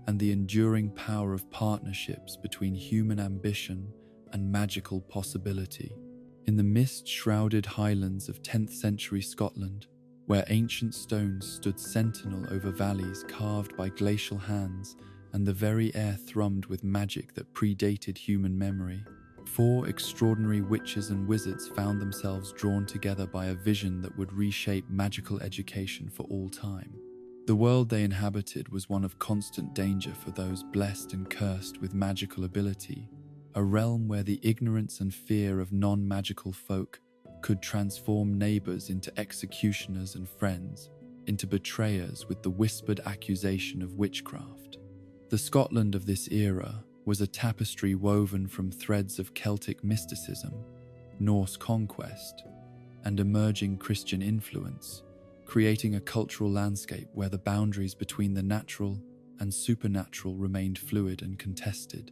and the enduring power of partnerships between human ambition and magical possibility. In the mist-shrouded highlands of 10th century Scotland, where ancient stones stood sentinel over valleys carved by glacial hands and the very air thrummed with magic that predated human memory, 4 extraordinary witches and wizards found themselves drawn together by a vision that would reshape magical education for all time. The world they inhabited was one of constant danger for those blessed and cursed with magical ability, a realm where the ignorance and fear of non-magical folk could transform neighbors into executioners and friends, into betrayers with the whispered accusation of witchcraft. The Scotland of this era was a tapestry woven from threads of Celtic mysticism, Norse conquest, and emerging Christian influence, creating a cultural landscape where the boundaries between the natural and supernatural remained fluid and contested.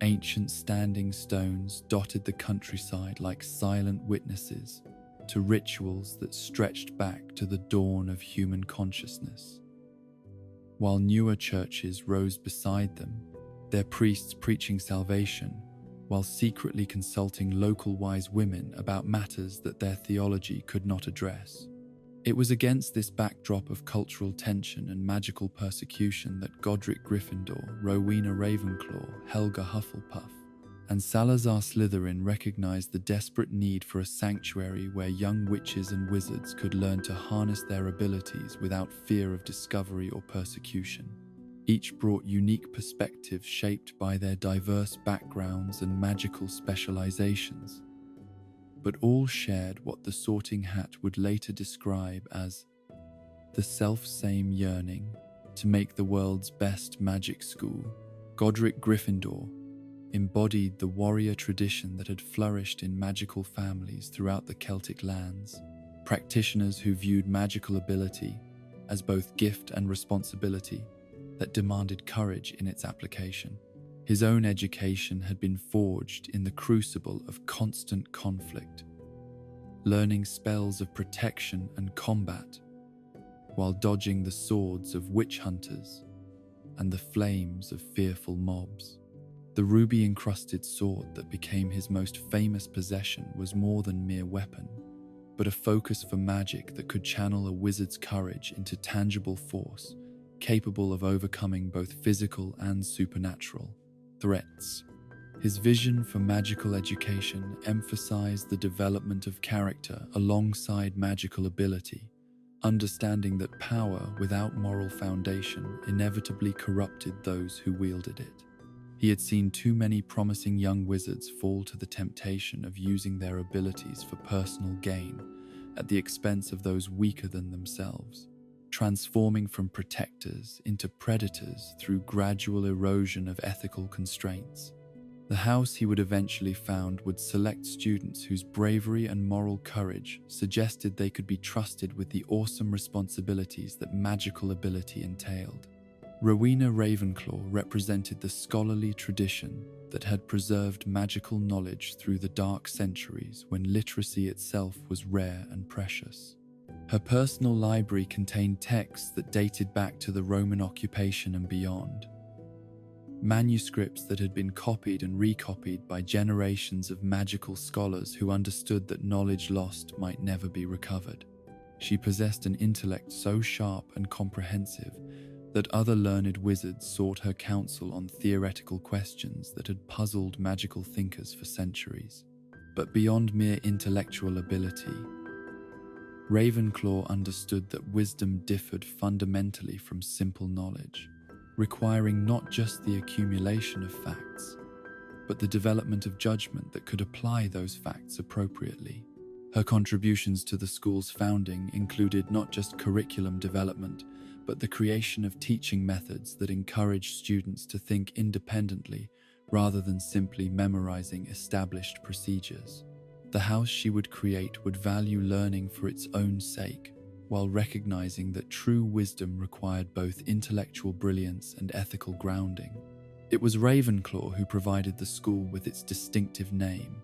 Ancient standing stones dotted the countryside like silent witnesses to rituals that stretched back to the dawn of human consciousness, while newer churches rose beside them, their priests preaching salvation while secretly consulting local wise women about matters that their theology could not address. It was against this backdrop of cultural tension and magical persecution that Godric Gryffindor, Rowena Ravenclaw, Helga Hufflepuff, and Salazar Slytherin recognized the desperate need for a sanctuary where young witches and wizards could learn to harness their abilities without fear of discovery or persecution. Each brought unique perspectives shaped by their diverse backgrounds and magical specializations, but all shared what the Sorting Hat would later describe as the self-same yearning to make the world's best magic school. Godric Gryffindor embodied the warrior tradition that had flourished in magical families throughout the Celtic lands, practitioners who viewed magical ability as both gift and responsibility that demanded courage in its application. His own education had been forged in the crucible of constant conflict, learning spells of protection and combat, while dodging the swords of witch hunters and the flames of fearful mobs. The ruby-encrusted sword that became his most famous possession was more than mere weapon, but a focus for magic that could channel a wizard's courage into tangible force, capable of overcoming both physical and supernatural threats. His vision for magical education emphasized the development of character alongside magical ability, understanding that power without moral foundation inevitably corrupted those who wielded it. He had seen too many promising young wizards fall to the temptation of using their abilities for personal gain at the expense of those weaker than themselves, transforming from protectors into predators through gradual erosion of ethical constraints. The house he would eventually found would select students whose bravery and moral courage suggested they could be trusted with the awesome responsibilities that magical ability entailed. Rowena Ravenclaw represented the scholarly tradition that had preserved magical knowledge through the dark centuries when literacy itself was rare and precious. Her personal library contained texts that dated back to the Roman occupation and beyond, manuscripts that had been copied and recopied by generations of magical scholars who understood that knowledge lost might never be recovered. She possessed an intellect so sharp and comprehensive that other learned wizards sought her counsel on theoretical questions that had puzzled magical thinkers for centuries. But beyond mere intellectual ability, Ravenclaw understood that wisdom differed fundamentally from simple knowledge, requiring not just the accumulation of facts, but the development of judgment that could apply those facts appropriately. Her contributions to the school's founding included not just curriculum development, but the creation of teaching methods that encouraged students to think independently rather than simply memorizing established procedures. The house she would create would value learning for its own sake, while recognizing that true wisdom required both intellectual brilliance and ethical grounding. It was Ravenclaw who provided the school with its distinctive name,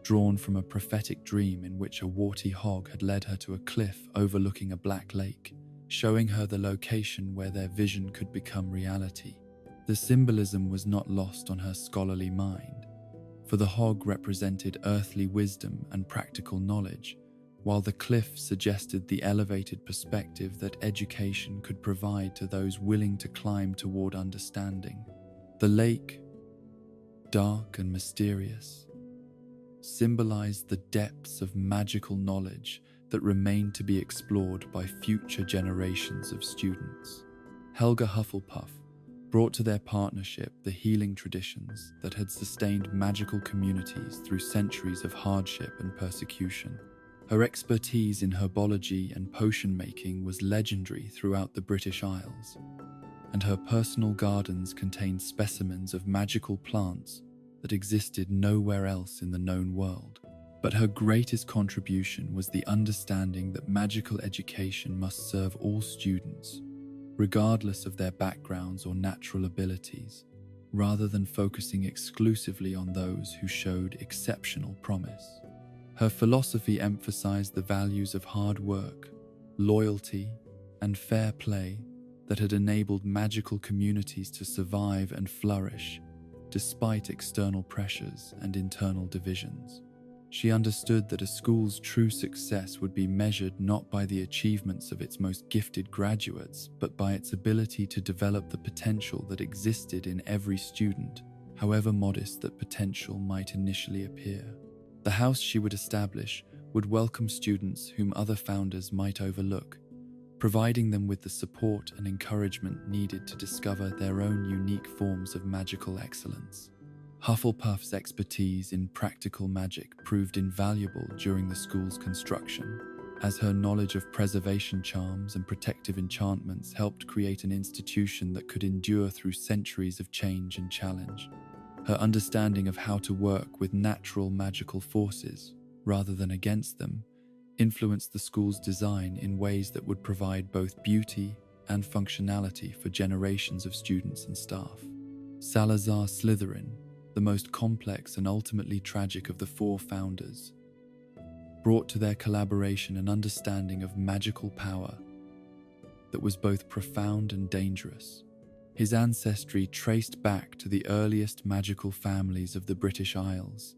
drawn from a prophetic dream in which a warty hog had led her to a cliff overlooking a black lake, showing her the location where their vision could become reality. The symbolism was not lost on her scholarly mind, for the hog represented earthly wisdom and practical knowledge, while the cliff suggested the elevated perspective that education could provide to those willing to climb toward understanding. The lake, dark and mysterious, symbolized the depths of magical knowledge that remained to be explored by future generations of students. Helga Hufflepuff brought to their partnership the healing traditions that had sustained magical communities through centuries of hardship and persecution. Her expertise in herbology and potion making was legendary throughout the British Isles, and her personal gardens contained specimens of magical plants that existed nowhere else in the known world. But her greatest contribution was the understanding that magical education must serve all students, regardless of their backgrounds or natural abilities, rather than focusing exclusively on those who showed exceptional promise. Her philosophy emphasized the values of hard work, loyalty, and fair play that had enabled magical communities to survive and flourish despite external pressures and internal divisions. She understood that a school's true success would be measured not by the achievements of its most gifted graduates, but by its ability to develop the potential that existed in every student, however modest that potential might initially appear. The house she would establish would welcome students whom other founders might overlook, providing them with the support and encouragement needed to discover their own unique forms of magical excellence. Hufflepuff's expertise in practical magic proved invaluable during the school's construction, as her knowledge of preservation charms and protective enchantments helped create an institution that could endure through centuries of change and challenge. Her understanding of how to work with natural magical forces, rather than against them, influenced the school's design in ways that would provide both beauty and functionality for generations of students and staff. Salazar Slytherin, the most complex and ultimately tragic of the four founders, brought to their collaboration an understanding of magical power that was both profound and dangerous. His ancestry traced back to the earliest magical families of the British Isles,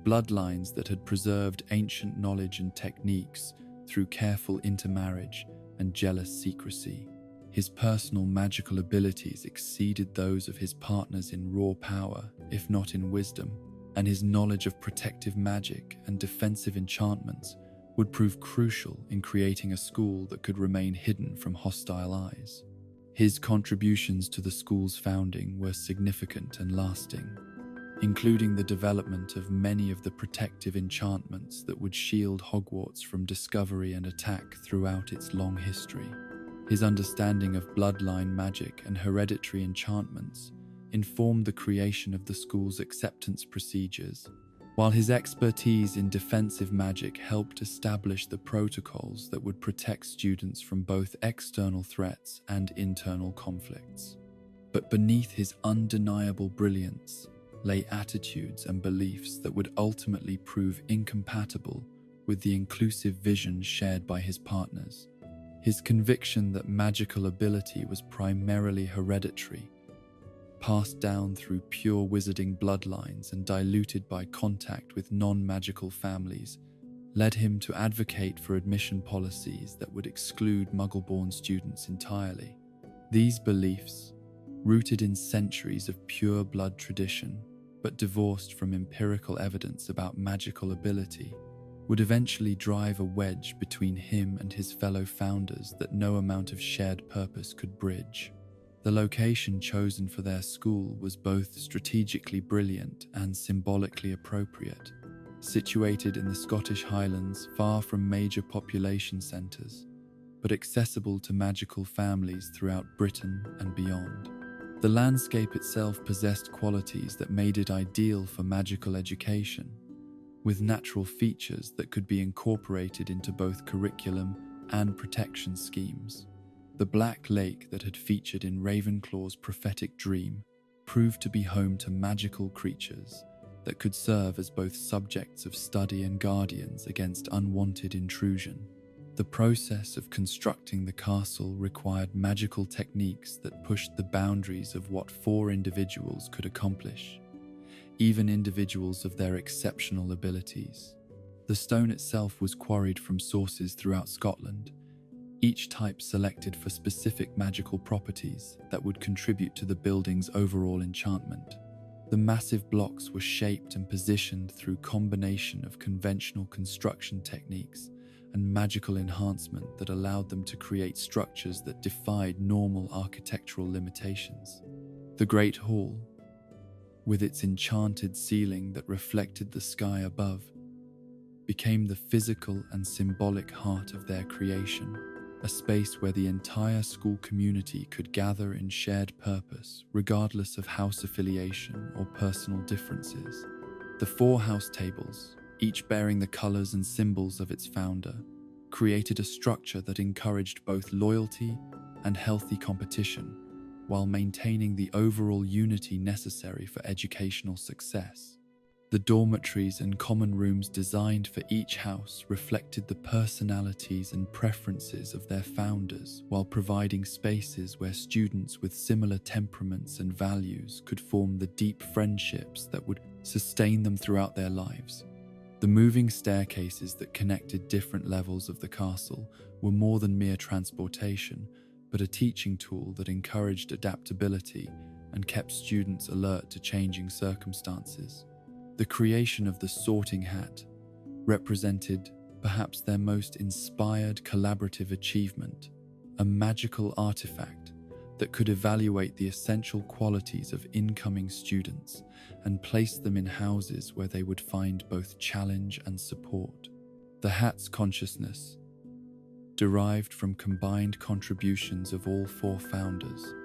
bloodlines that had preserved ancient knowledge and techniques through careful intermarriage and jealous secrecy. His personal magical abilities exceeded those of his partners in raw power, if not in wisdom, and his knowledge of protective magic and defensive enchantments would prove crucial in creating a school that could remain hidden from hostile eyes. His contributions to the school's founding were significant and lasting, including the development of many of the protective enchantments that would shield Hogwarts from discovery and attack throughout its long history. His understanding of bloodline magic and hereditary enchantments informed the creation of the school's acceptance procedures, while his expertise in defensive magic helped establish the protocols that would protect students from both external threats and internal conflicts. But beneath his undeniable brilliance lay attitudes and beliefs that would ultimately prove incompatible with the inclusive vision shared by his partners. His conviction that magical ability was primarily hereditary, passed down through pure wizarding bloodlines and diluted by contact with non-magical families, led him to advocate for admission policies that would exclude Muggle-born students entirely. These beliefs, rooted in centuries of pure blood tradition, but divorced from empirical evidence about magical ability, would eventually drive a wedge between him and his fellow founders that no amount of shared purpose could bridge. The location chosen for their school was both strategically brilliant and symbolically appropriate, situated in the Scottish Highlands far from major population centres, but accessible to magical families throughout Britain and beyond. The landscape itself possessed qualities that made it ideal for magical education, with natural features that could be incorporated into both curriculum and protection schemes. The Black Lake that had featured in Ravenclaw's prophetic dream proved to be home to magical creatures that could serve as both subjects of study and guardians against unwanted intrusion. The process of constructing the castle required magical techniques that pushed the boundaries of what four individuals could accomplish, even individuals of their exceptional abilities. The stone itself was quarried from sources throughout Scotland, each type selected for specific magical properties that would contribute to the building's overall enchantment. The massive blocks were shaped and positioned through combination of conventional construction techniques and magical enhancement that allowed them to create structures that defied normal architectural limitations. The Great Hall, with its enchanted ceiling that reflected the sky above, became the physical and symbolic heart of their creation, a space where the entire school community could gather in shared purpose, regardless of house affiliation or personal differences. The four house tables, each bearing the colors and symbols of its founder, created a structure that encouraged both loyalty and healthy competition, while maintaining the overall unity necessary for educational success. The dormitories and common rooms designed for each house reflected the personalities and preferences of their founders, while providing spaces where students with similar temperaments and values could form the deep friendships that would sustain them throughout their lives. The moving staircases that connected different levels of the castle were more than mere transportation, but a teaching tool that encouraged adaptability and kept students alert to changing circumstances. The creation of the sorting hat represented perhaps their most inspired collaborative achievement, a magical artifact that could evaluate the essential qualities of incoming students and place them in houses where they would find both challenge and support. The hat's consciousness, derived from combined contributions of all four founders,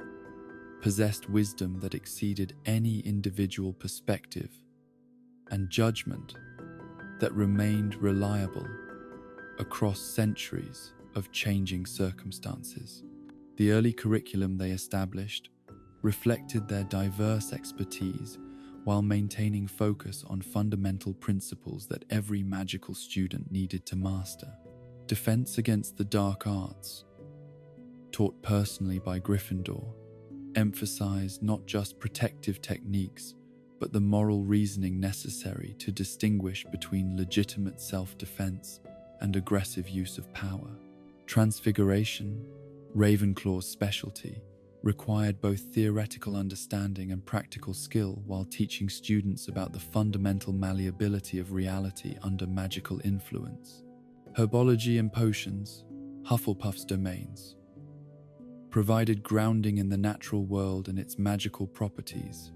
possessed wisdom that exceeded any individual perspective and judgment that remained reliable across centuries of changing circumstances. The early curriculum they established reflected their diverse expertise while maintaining focus on fundamental principles that every magical student needed to master. Defense against the dark arts, taught personally by Gryffindor, emphasized not just protective techniques, but the moral reasoning necessary to distinguish between legitimate self-defense and aggressive use of power. Transfiguration, Ravenclaw's specialty, required both theoretical understanding and practical skill while teaching students about the fundamental malleability of reality under magical influence. Herbology and potions, Hufflepuff's domains, provided grounding in the natural world and its magical properties,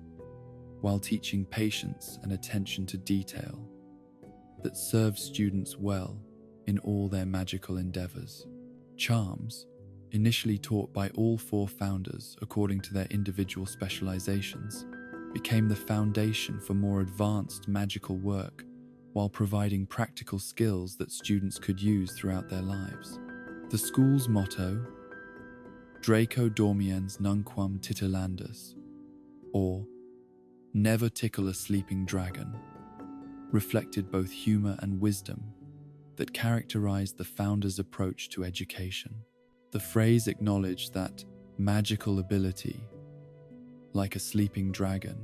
while teaching patience and attention to detail that served students well in all their magical endeavors. Charms, initially taught by all four founders according to their individual specializations, became the foundation for more advanced magical work while providing practical skills that students could use throughout their lives. The school's motto, Draco dormiens nunquam titilandus, or never tickle a sleeping dragon, reflected both humor and wisdom that characterized the founders' approach to education. The phrase acknowledged that magical ability, like a sleeping dragon,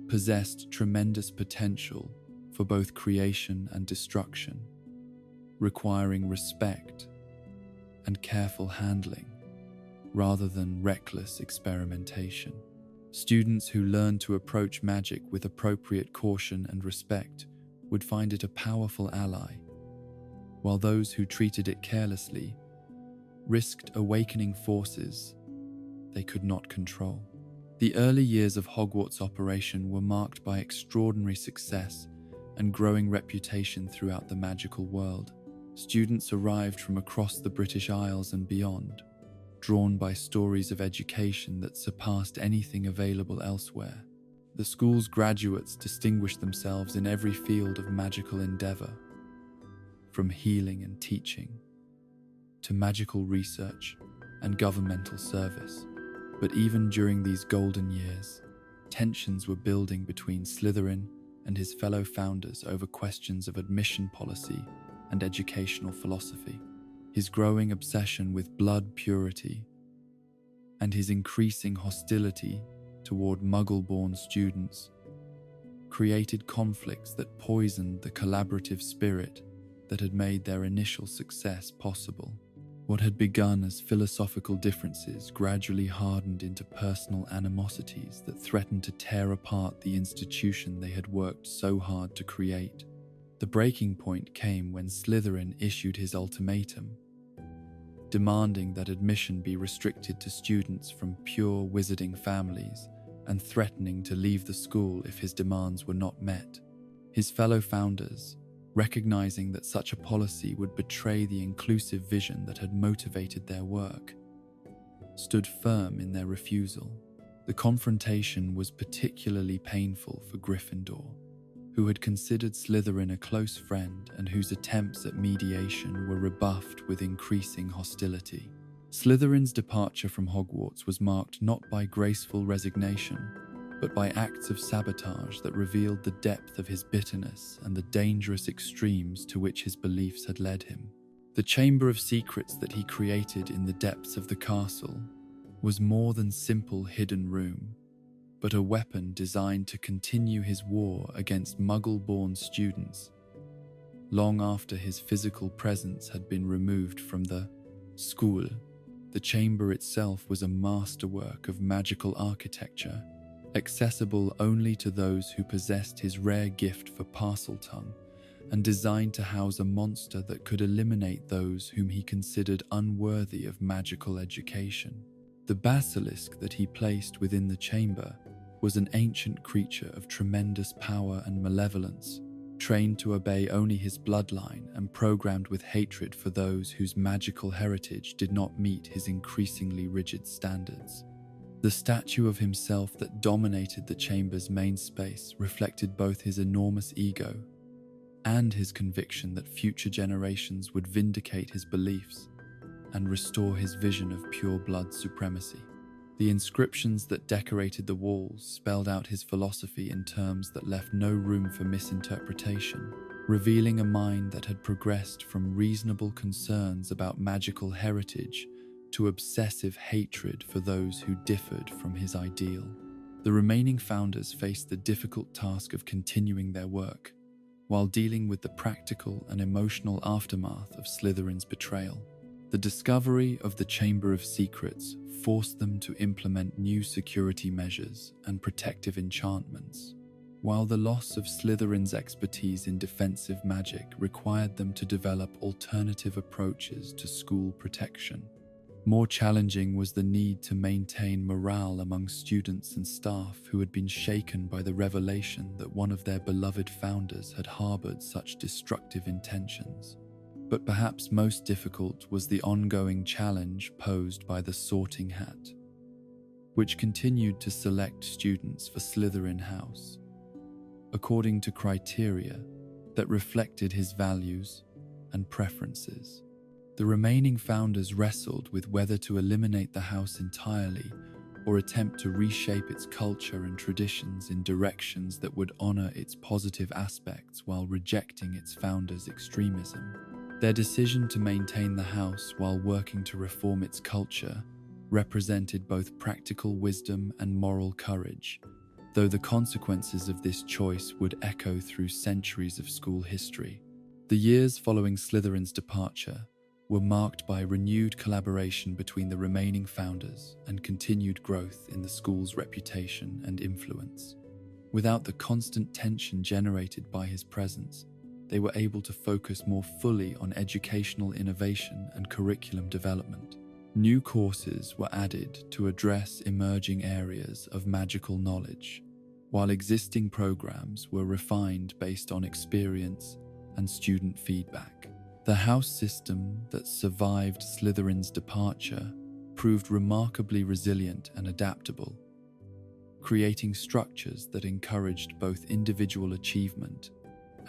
possessed tremendous potential for both creation and destruction, requiring respect and careful handling rather than reckless experimentation. Students who learned to approach magic with appropriate caution and respect would find it a powerful ally, while those who treated it carelessly risked awakening forces they could not control. The early years of Hogwarts' operation were marked by extraordinary success and growing reputation throughout the magical world. Students arrived from across the British Isles and beyond, drawn by stories of education that surpassed anything available elsewhere. The school's graduates distinguished themselves in every field of magical endeavor, from healing and teaching to magical research and governmental service. But even during these golden years, tensions were building between Slytherin and his fellow founders over questions of admission policy and educational philosophy. His growing obsession with blood purity and his increasing hostility toward Muggle-born students created conflicts that poisoned the collaborative spirit that had made their initial success possible. What had begun as philosophical differences gradually hardened into personal animosities that threatened to tear apart the institution they had worked so hard to create. The breaking point came when Slytherin issued his ultimatum, demanding that admission be restricted to students from pure wizarding families and threatening to leave the school if his demands were not met. His fellow founders, recognizing that such a policy would betray the inclusive vision that had motivated their work, stood firm in their refusal. The confrontation was particularly painful for Gryffindor, who had considered Slytherin a close friend and whose attempts at mediation were rebuffed with increasing hostility. Slytherin's departure from Hogwarts was marked not by graceful resignation, but by acts of sabotage that revealed the depth of his bitterness and the dangerous extremes to which his beliefs had led him. The Chamber of Secrets that he created in the depths of the castle was more than simple hidden room, but a weapon designed to continue his war against Muggle-born students long after his physical presence had been removed from the school. The chamber itself was a masterwork of magical architecture, accessible only to those who possessed his rare gift for Parseltongue, and designed to house a monster that could eliminate those whom he considered unworthy of magical education. The basilisk that he placed within the chamber was an ancient creature of tremendous power and malevolence, trained to obey only his bloodline and programmed with hatred for those whose magical heritage did not meet his increasingly rigid standards. The statue of himself that dominated the chamber's main space reflected both his enormous ego and his conviction that future generations would vindicate his beliefs and restore his vision of pure blood supremacy. The inscriptions that decorated the walls spelled out his philosophy in terms that left no room for misinterpretation, revealing a mind that had progressed from reasonable concerns about magical heritage to obsessive hatred for those who differed from his ideal. The remaining founders faced the difficult task of continuing their work, while dealing with the practical and emotional aftermath of Slytherin's betrayal. The discovery of the Chamber of Secrets forced them to implement new security measures and protective enchantments, while the loss of Slytherin's expertise in defensive magic required them to develop alternative approaches to school protection. More challenging was the need to maintain morale among students and staff who had been shaken by the revelation that one of their beloved founders had harbored such destructive intentions. But perhaps most difficult was the ongoing challenge posed by the Sorting Hat, which continued to select students for Slytherin House, according to criteria that reflected his values and preferences. The remaining founders wrestled with whether to eliminate the house entirely or attempt to reshape its culture and traditions in directions that would honor its positive aspects while rejecting its founders' extremism. Their decision to maintain the house while working to reform its culture represented both practical wisdom and moral courage, though the consequences of this choice would echo through centuries of school history. The years following Slytherin's departure were marked by renewed collaboration between the remaining founders and continued growth in the school's reputation and influence. Without the constant tension generated by his presence, they were able to focus more fully on educational innovation and curriculum development. New courses were added to address emerging areas of magical knowledge, while existing programs were refined based on experience and student feedback. The house system that survived Slytherin's departure proved remarkably resilient and adaptable, creating structures that encouraged both individual achievement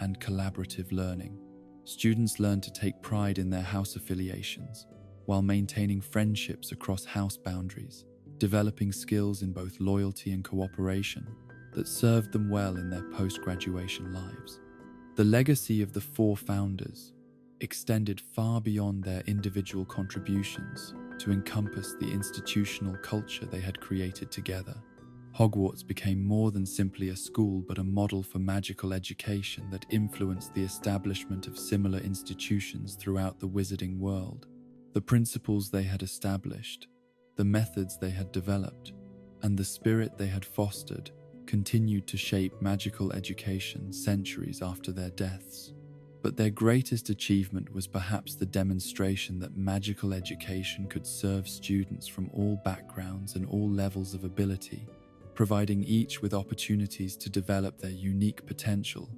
and collaborative learning. Students learned to take pride in their house affiliations, while maintaining friendships across house boundaries, developing skills in both loyalty and cooperation that served them well in their post-graduation lives. The legacy of the four founders extended far beyond their individual contributions to encompass the institutional culture they had created together. Hogwarts became more than simply a school, but a model for magical education that influenced the establishment of similar institutions throughout the wizarding world. The principles they had established, the methods they had developed, and the spirit they had fostered continued to shape magical education centuries after their deaths. But their greatest achievement was perhaps the demonstration that magical education could serve students from all backgrounds and all levels of ability, providing each with opportunities to develop their unique potential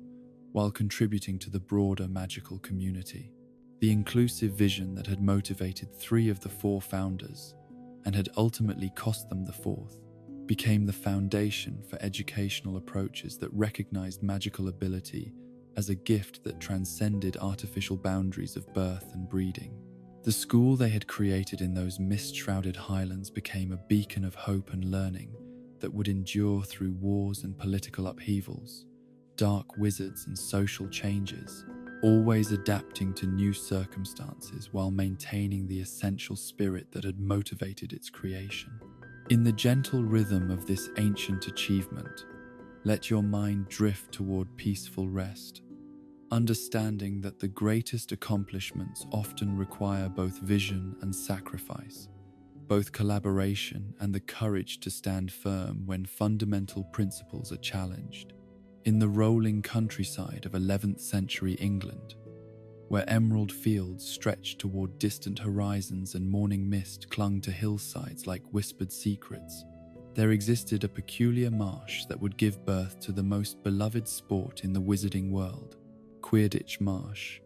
while contributing to the broader magical community. The inclusive vision that had motivated 3 of the 4 founders, and had ultimately cost them the 4th, became the foundation for educational approaches that recognized magical ability as a gift that transcended artificial boundaries of birth and breeding. The school they had created in those mist-shrouded highlands became a beacon of hope and learning that would endure through wars and political upheavals, dark wizards and social changes, always adapting to new circumstances while maintaining the essential spirit that had motivated its creation. In the gentle rhythm of this ancient achievement, let your mind drift toward peaceful rest, understanding that the greatest accomplishments often require both vision and sacrifice, both collaboration and the courage to stand firm when fundamental principles are challenged. In the rolling countryside of 11th century England, where emerald fields stretched toward distant horizons and morning mist clung to hillsides like whispered secrets, there existed a peculiar marsh that would give birth to the most beloved sport in the wizarding world, Quidditch Marsh.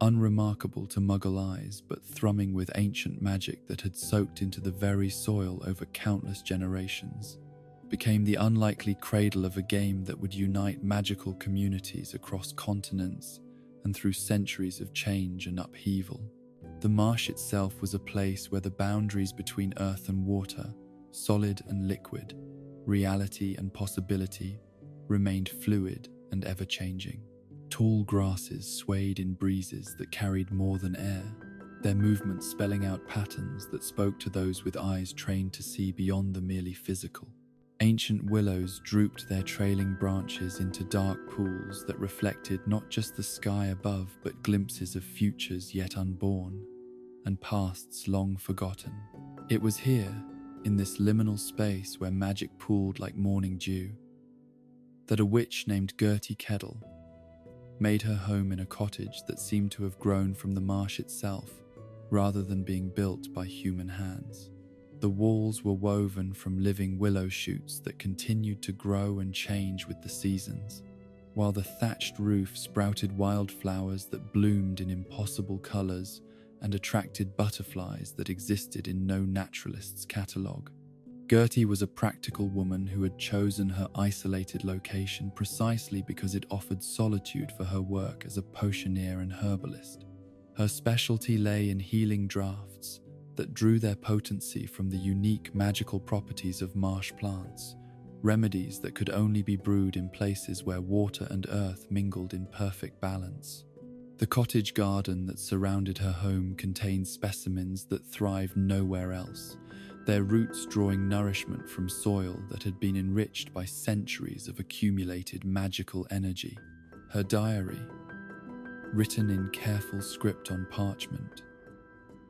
Unremarkable to Muggle eyes, but thrumming with ancient magic that had soaked into the very soil over countless generations, became the unlikely cradle of a game that would unite magical communities across continents and through centuries of change and upheaval. The marsh itself was a place where the boundaries between earth and water solid and liquid, reality and possibility remained fluid and ever-changing. Tall grasses swayed in breezes that carried more than air, their movements spelling out patterns that spoke to those with eyes trained to see beyond the merely physical. Ancient willows drooped their trailing branches into dark pools that reflected not just the sky above, but glimpses of futures yet unborn and pasts long forgotten. It was here, in this liminal space where magic pooled like morning dew, that a witch named Gertie Kettle made her home in a cottage that seemed to have grown from the marsh itself rather than being built by human hands. The walls were woven from living willow shoots that continued to grow and change with the seasons, while the thatched roof sprouted wildflowers that bloomed in impossible colors and attracted butterflies that existed in no naturalist's catalogue. Gertie was a practical woman who had chosen her isolated location precisely because it offered solitude for her work as a potioneer and herbalist. Her specialty lay in healing draughts that drew their potency from the unique magical properties of marsh plants, remedies that could only be brewed in places where water and earth mingled in perfect balance. The cottage garden that surrounded her home contained specimens that thrived nowhere else, their roots drawing nourishment from soil that had been enriched by centuries of accumulated magical energy. Her diary, written in careful script on parchment,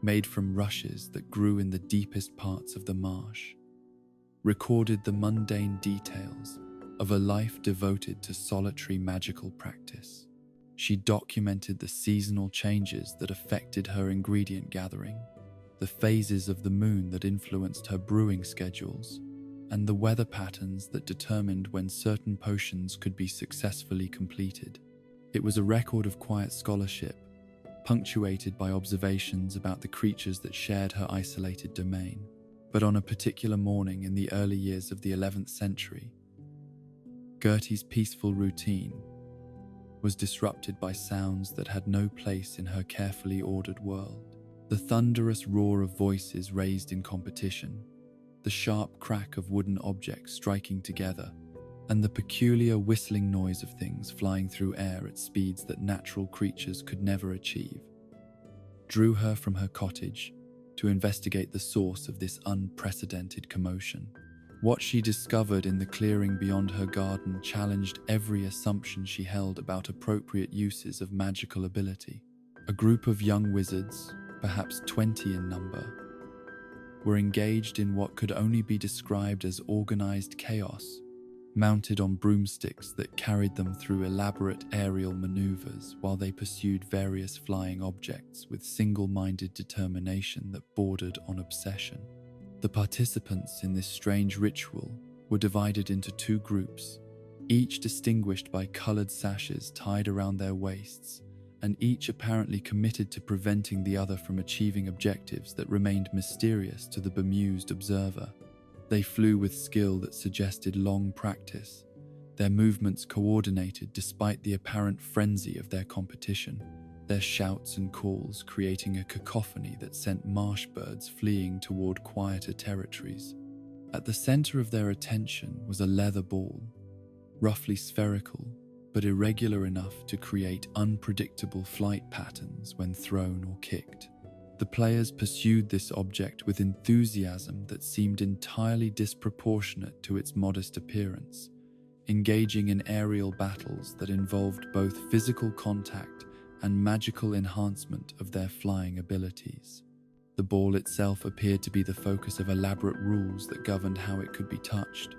made from rushes that grew in the deepest parts of the marsh, recorded the mundane details of a life devoted to solitary magical practice. She documented the seasonal changes that affected her ingredient gathering, the phases of the moon that influenced her brewing schedules, and the weather patterns that determined when certain potions could be successfully completed. It was a record of quiet scholarship, punctuated by observations about the creatures that shared her isolated domain. But on a particular morning in the early years of the 11th century, Gertie's peaceful routine was disrupted by sounds that had no place in her carefully ordered world. The thunderous roar of voices raised in competition, the sharp crack of wooden objects striking together, and the peculiar whistling noise of things flying through air at speeds that natural creatures could never achieve, drew her from her cottage to investigate the source of this unprecedented commotion. What she discovered in the clearing beyond her garden challenged every assumption she held about appropriate uses of magical ability. A group of young wizards, perhaps 20 in number, were engaged in what could only be described as organized chaos, mounted on broomsticks that carried them through elaborate aerial maneuvers while they pursued various flying objects with single-minded determination that bordered on obsession. The participants in this strange ritual were divided into two groups, each distinguished by colored sashes tied around their waists, and each apparently committed to preventing the other from achieving objectives that remained mysterious to the bemused observer. They flew with skill that suggested long practice, their movements coordinated despite the apparent frenzy of their competition, their shouts and calls creating a cacophony that sent marsh birds fleeing toward quieter territories. At the center of their attention was a leather ball, roughly spherical, but irregular enough to create unpredictable flight patterns when thrown or kicked. The players pursued this object with enthusiasm that seemed entirely disproportionate to its modest appearance, engaging in aerial battles that involved both physical contact and magical enhancement of their flying abilities. The ball itself appeared to be the focus of elaborate rules that governed how it could be touched,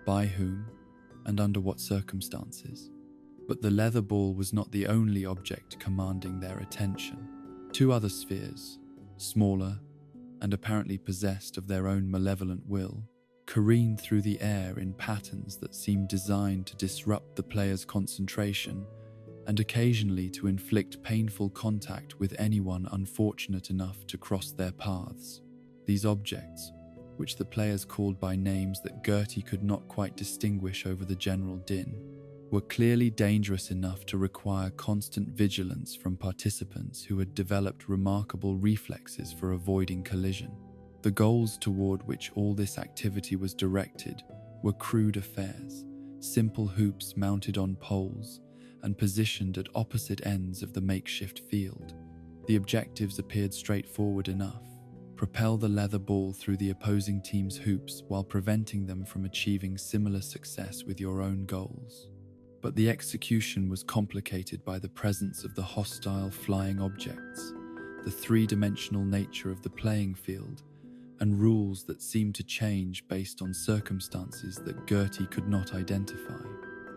by whom, and under what circumstances. But the leather ball was not the only object commanding their attention. Two other spheres, smaller and apparently possessed of their own malevolent will, careened through the air in patterns that seemed designed to disrupt the player's concentration and occasionally to inflict painful contact with anyone unfortunate enough to cross their paths. These objects, which the players called by names that Gertie could not quite distinguish over the general din, were clearly dangerous enough to require constant vigilance from participants who had developed remarkable reflexes for avoiding collision. The goals toward which all this activity was directed were crude affairs, simple hoops mounted on poles and positioned at opposite ends of the makeshift field. The objectives appeared straightforward enough: propel the leather ball through the opposing team's hoops while preventing them from achieving similar success with your own goals. But the execution was complicated by the presence of the hostile flying objects, the three-dimensional nature of the playing field, and rules that seemed to change based on circumstances that Gertie could not identify.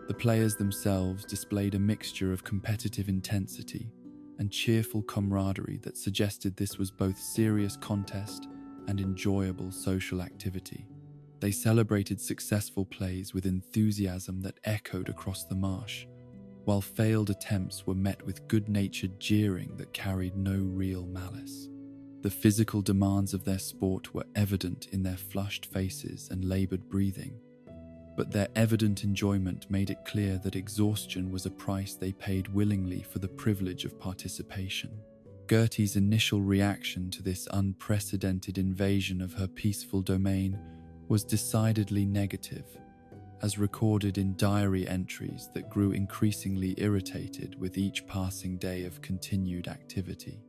The players themselves displayed a mixture of competitive intensity and cheerful camaraderie that suggested this was both serious contest and enjoyable social activity. They celebrated successful plays with enthusiasm that echoed across the marsh, while failed attempts were met with good-natured jeering that carried no real malice. The physical demands of their sport were evident in their flushed faces and labored breathing, but their evident enjoyment made it clear that exhaustion was a price they paid willingly for the privilege of participation. Gertie's initial reaction to this unprecedented invasion of her peaceful domain was decidedly negative, as recorded in diary entries that grew increasingly irritated with each passing day of continued activity.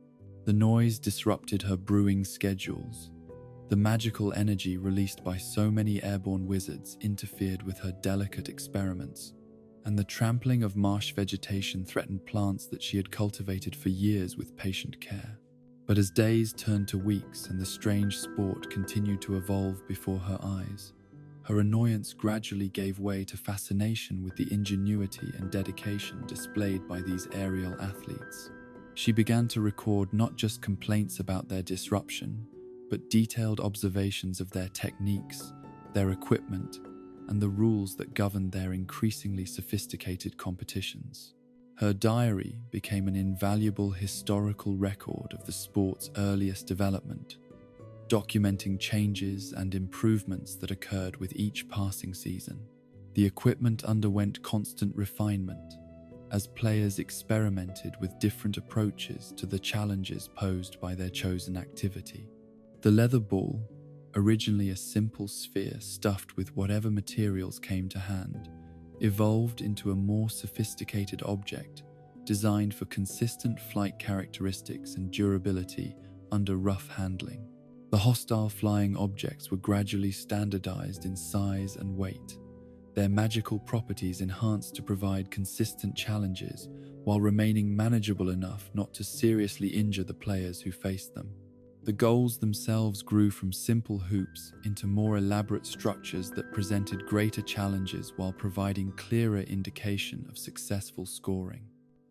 The noise disrupted her brewing schedules. The magical energy released by so many airborne wizards interfered with her delicate experiments, and the trampling of marsh vegetation threatened plants that she had cultivated for years with patient care. But as days turned to weeks and the strange sport continued to evolve before her eyes, her annoyance gradually gave way to fascination with the ingenuity and dedication displayed by these aerial athletes. She began to record not just complaints about their disruption, but detailed observations of their techniques, their equipment, and the rules that governed their increasingly sophisticated competitions. Her diary became an invaluable historical record of the sport's earliest development, documenting changes and improvements that occurred with each passing season. The equipment underwent constant refinement as players experimented with different approaches to the challenges posed by their chosen activity. The leather ball, originally a simple sphere stuffed with whatever materials came to hand, evolved into a more sophisticated object designed for consistent flight characteristics and durability under rough handling. The hostile flying objects were gradually standardized in size and weight, their magical properties enhanced to provide consistent challenges while remaining manageable enough not to seriously injure the players who faced them. The goals themselves grew from simple hoops into more elaborate structures that presented greater challenges while providing clearer indication of successful scoring.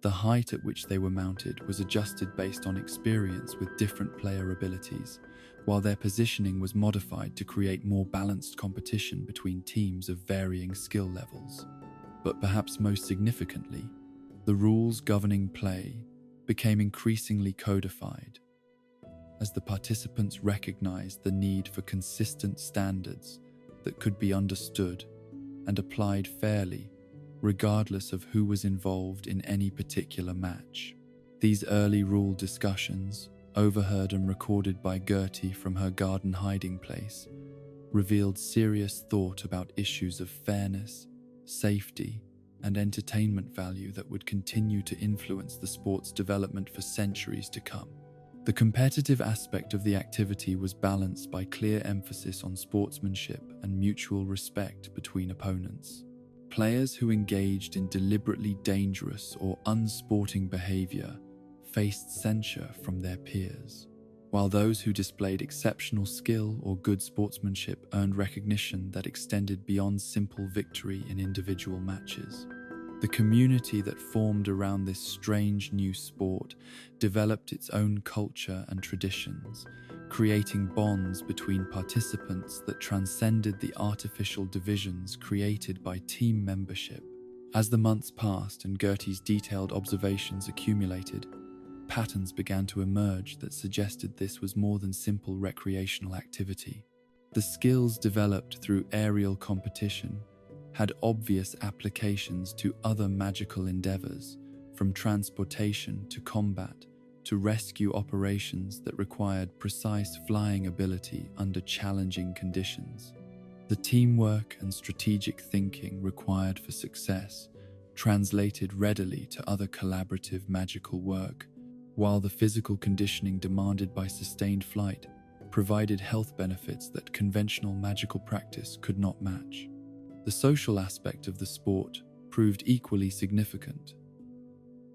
The height at which they were mounted was adjusted based on experience with different player abilities, while their positioning was modified to create more balanced competition between teams of varying skill levels. But perhaps most significantly, the rules governing play became increasingly codified, as the participants recognized the need for consistent standards that could be understood and applied fairly, regardless of who was involved in any particular match. These early rule discussions, overheard and recorded by Gertie from her garden hiding place, revealed serious thought about issues of fairness, safety, and entertainment value that would continue to influence the sport's development for centuries to come. The competitive aspect of the activity was balanced by clear emphasis on sportsmanship and mutual respect between opponents. Players who engaged in deliberately dangerous or unsporting behavior faced censure from their peers, while those who displayed exceptional skill or good sportsmanship earned recognition that extended beyond simple victory in individual matches. The community that formed around this strange new sport developed its own culture and traditions, creating bonds between participants that transcended the artificial divisions created by team membership. As the months passed and Gertie's detailed observations accumulated, patterns began to emerge that suggested this was more than simple recreational activity. The skills developed through aerial competition had obvious applications to other magical endeavors, from transportation to combat to rescue operations that required precise flying ability under challenging conditions. The teamwork and strategic thinking required for success translated readily to other collaborative magical work, while the physical conditioning demanded by sustained flight provided health benefits that conventional magical practice could not match. The social aspect of the sport proved equally significant,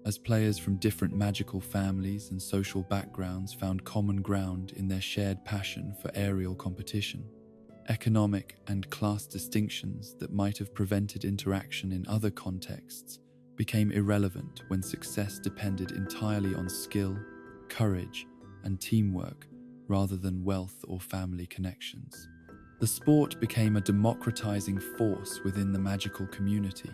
as players from different magical families and social backgrounds found common ground in their shared passion for aerial competition. Economic and class distinctions that might have prevented interaction in other contexts became irrelevant when success depended entirely on skill, courage, and teamwork rather than wealth or family connections. The sport became a democratizing force within the magical community,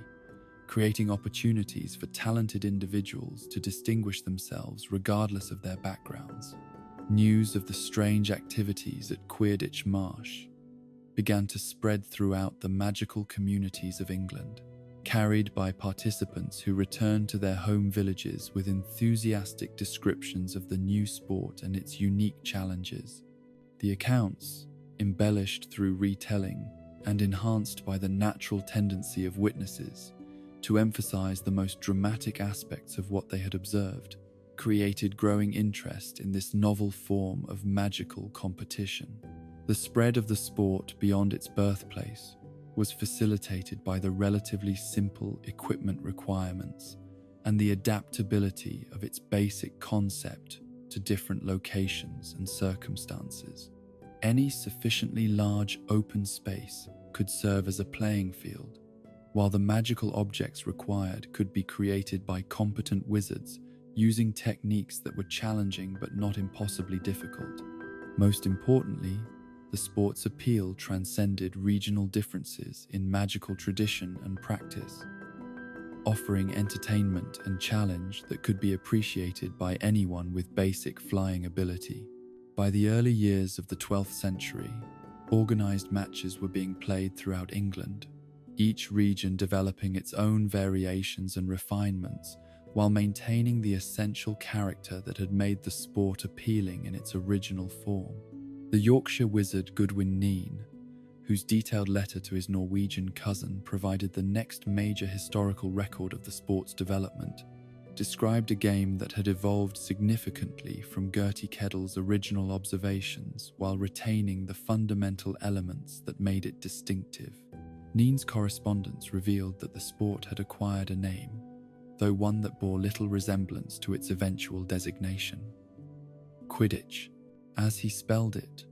creating opportunities for talented individuals to distinguish themselves regardless of their backgrounds. News of the strange activities at Quidditch Marsh began to spread throughout the magical communities of England, carried by participants who returned to their home villages with enthusiastic descriptions of the new sport and its unique challenges. The accounts, embellished through retelling and enhanced by the natural tendency of witnesses to emphasize the most dramatic aspects of what they had observed, created growing interest in this novel form of magical competition. The spread of the sport beyond its birthplace was facilitated by the relatively simple equipment requirements and the adaptability of its basic concept to different locations and circumstances. Any sufficiently large open space could serve as a playing field, while the magical objects required could be created by competent wizards using techniques that were challenging but not impossibly difficult. Most importantly, the sport's appeal transcended regional differences in magical tradition and practice, offering entertainment and challenge that could be appreciated by anyone with basic flying ability. By the early years of the 12th century, organized matches were being played throughout England, each region developing its own variations and refinements while maintaining the essential character that had made the sport appealing in its original form. The Yorkshire wizard Goodwin Neen, whose detailed letter to his Norwegian cousin provided the next major historical record of the sport's development, described a game that had evolved significantly from Gertie Keddle's original observations while retaining the fundamental elements that made it distinctive. Neen's correspondence revealed that the sport had acquired a name, though one that bore little resemblance to its eventual designation. Quidditch, as he spelled it,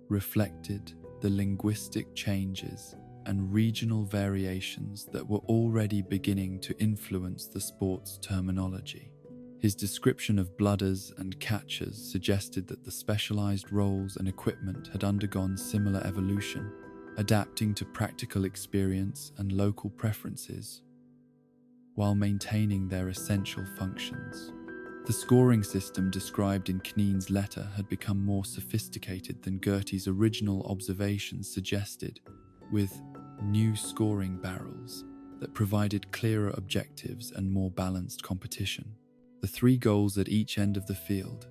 reflected the linguistic changes and regional variations that were already beginning to influence the sport's terminology. His description of blooders and catchers suggested that the specialized roles and equipment had undergone similar evolution, adapting to practical experience and local preferences, while maintaining their essential functions. The scoring system described in Kneen's letter had become more sophisticated than Gertie's original observations suggested, with new scoring barrels that provided clearer objectives and more balanced competition. The 3 goals at each end of the field,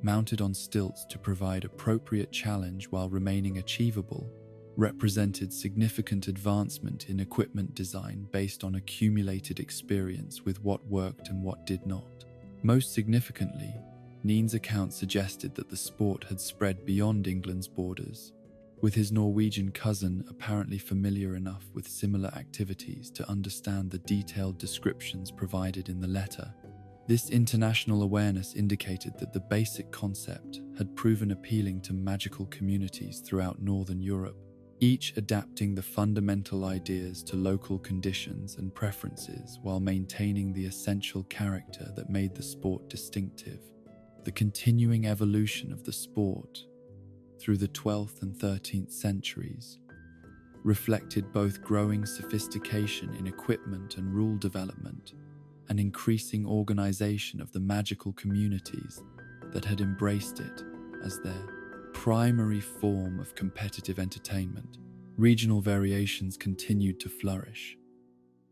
mounted on stilts to provide appropriate challenge while remaining achievable, represented significant advancement in equipment design based on accumulated experience with what worked and what did not. Most significantly, Neen's account suggested that the sport had spread beyond England's borders, with his Norwegian cousin apparently familiar enough with similar activities to understand the detailed descriptions provided in the letter. This international awareness indicated that the basic concept had proven appealing to magical communities throughout Northern Europe, each adapting the fundamental ideas to local conditions and preferences while maintaining the essential character that made the sport distinctive. The continuing evolution of the sport through the 12th and 13th centuries reflected both growing sophistication in equipment and rule development and increasing organization of the magical communities that had embraced it as their primary form of competitive entertainment. Regional variations continued to flourish,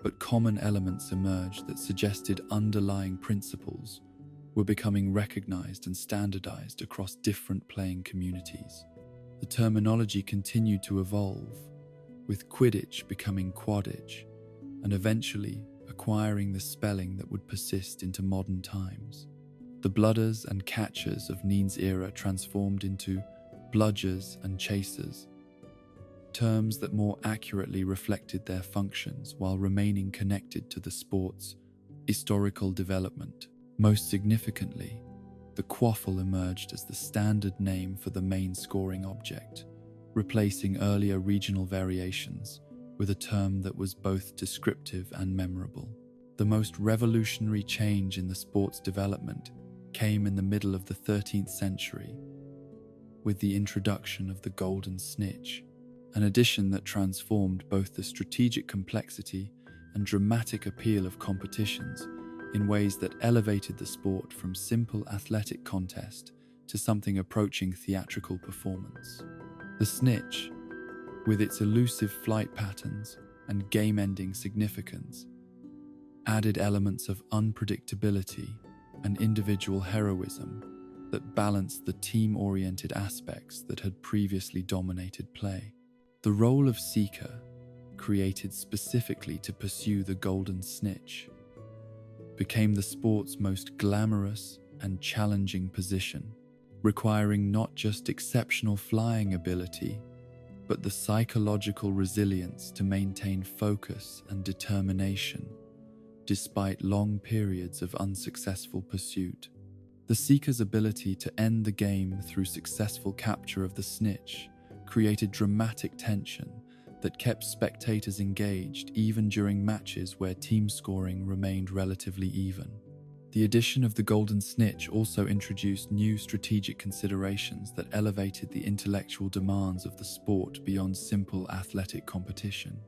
but common elements emerged that suggested underlying principles were becoming recognized and standardized across different playing communities. The terminology continued to evolve, with Quidditch becoming Quadditch, and eventually acquiring the spelling that would persist into modern times. The blooders and catchers of Neen's era transformed into bludgers and chasers, terms that more accurately reflected their functions while remaining connected to the sport's historical development. Most significantly, the quaffle emerged as the standard name for the main scoring object, replacing earlier regional variations with a term that was both descriptive and memorable. The most revolutionary change in the sport's development came in the middle of the 13th century, with the introduction of the golden snitch, an addition that transformed both the strategic complexity and dramatic appeal of competitions in ways that elevated the sport from simple athletic contest to something approaching theatrical performance. The snitch, with its elusive flight patterns and game-ending significance, added elements of unpredictability and individual heroism that balanced the team-oriented aspects that had previously dominated play. The role of Seeker, created specifically to pursue the golden snitch, became the sport's most glamorous and challenging position, requiring not just exceptional flying ability, but the psychological resilience to maintain focus and determination despite long periods of unsuccessful pursuit. The Seeker's ability to end the game through successful capture of the snitch created dramatic tension that kept spectators engaged even during matches where team scoring remained relatively even. The addition of the golden snitch also introduced new strategic considerations that elevated the intellectual demands of the sport beyond simple athletic competition.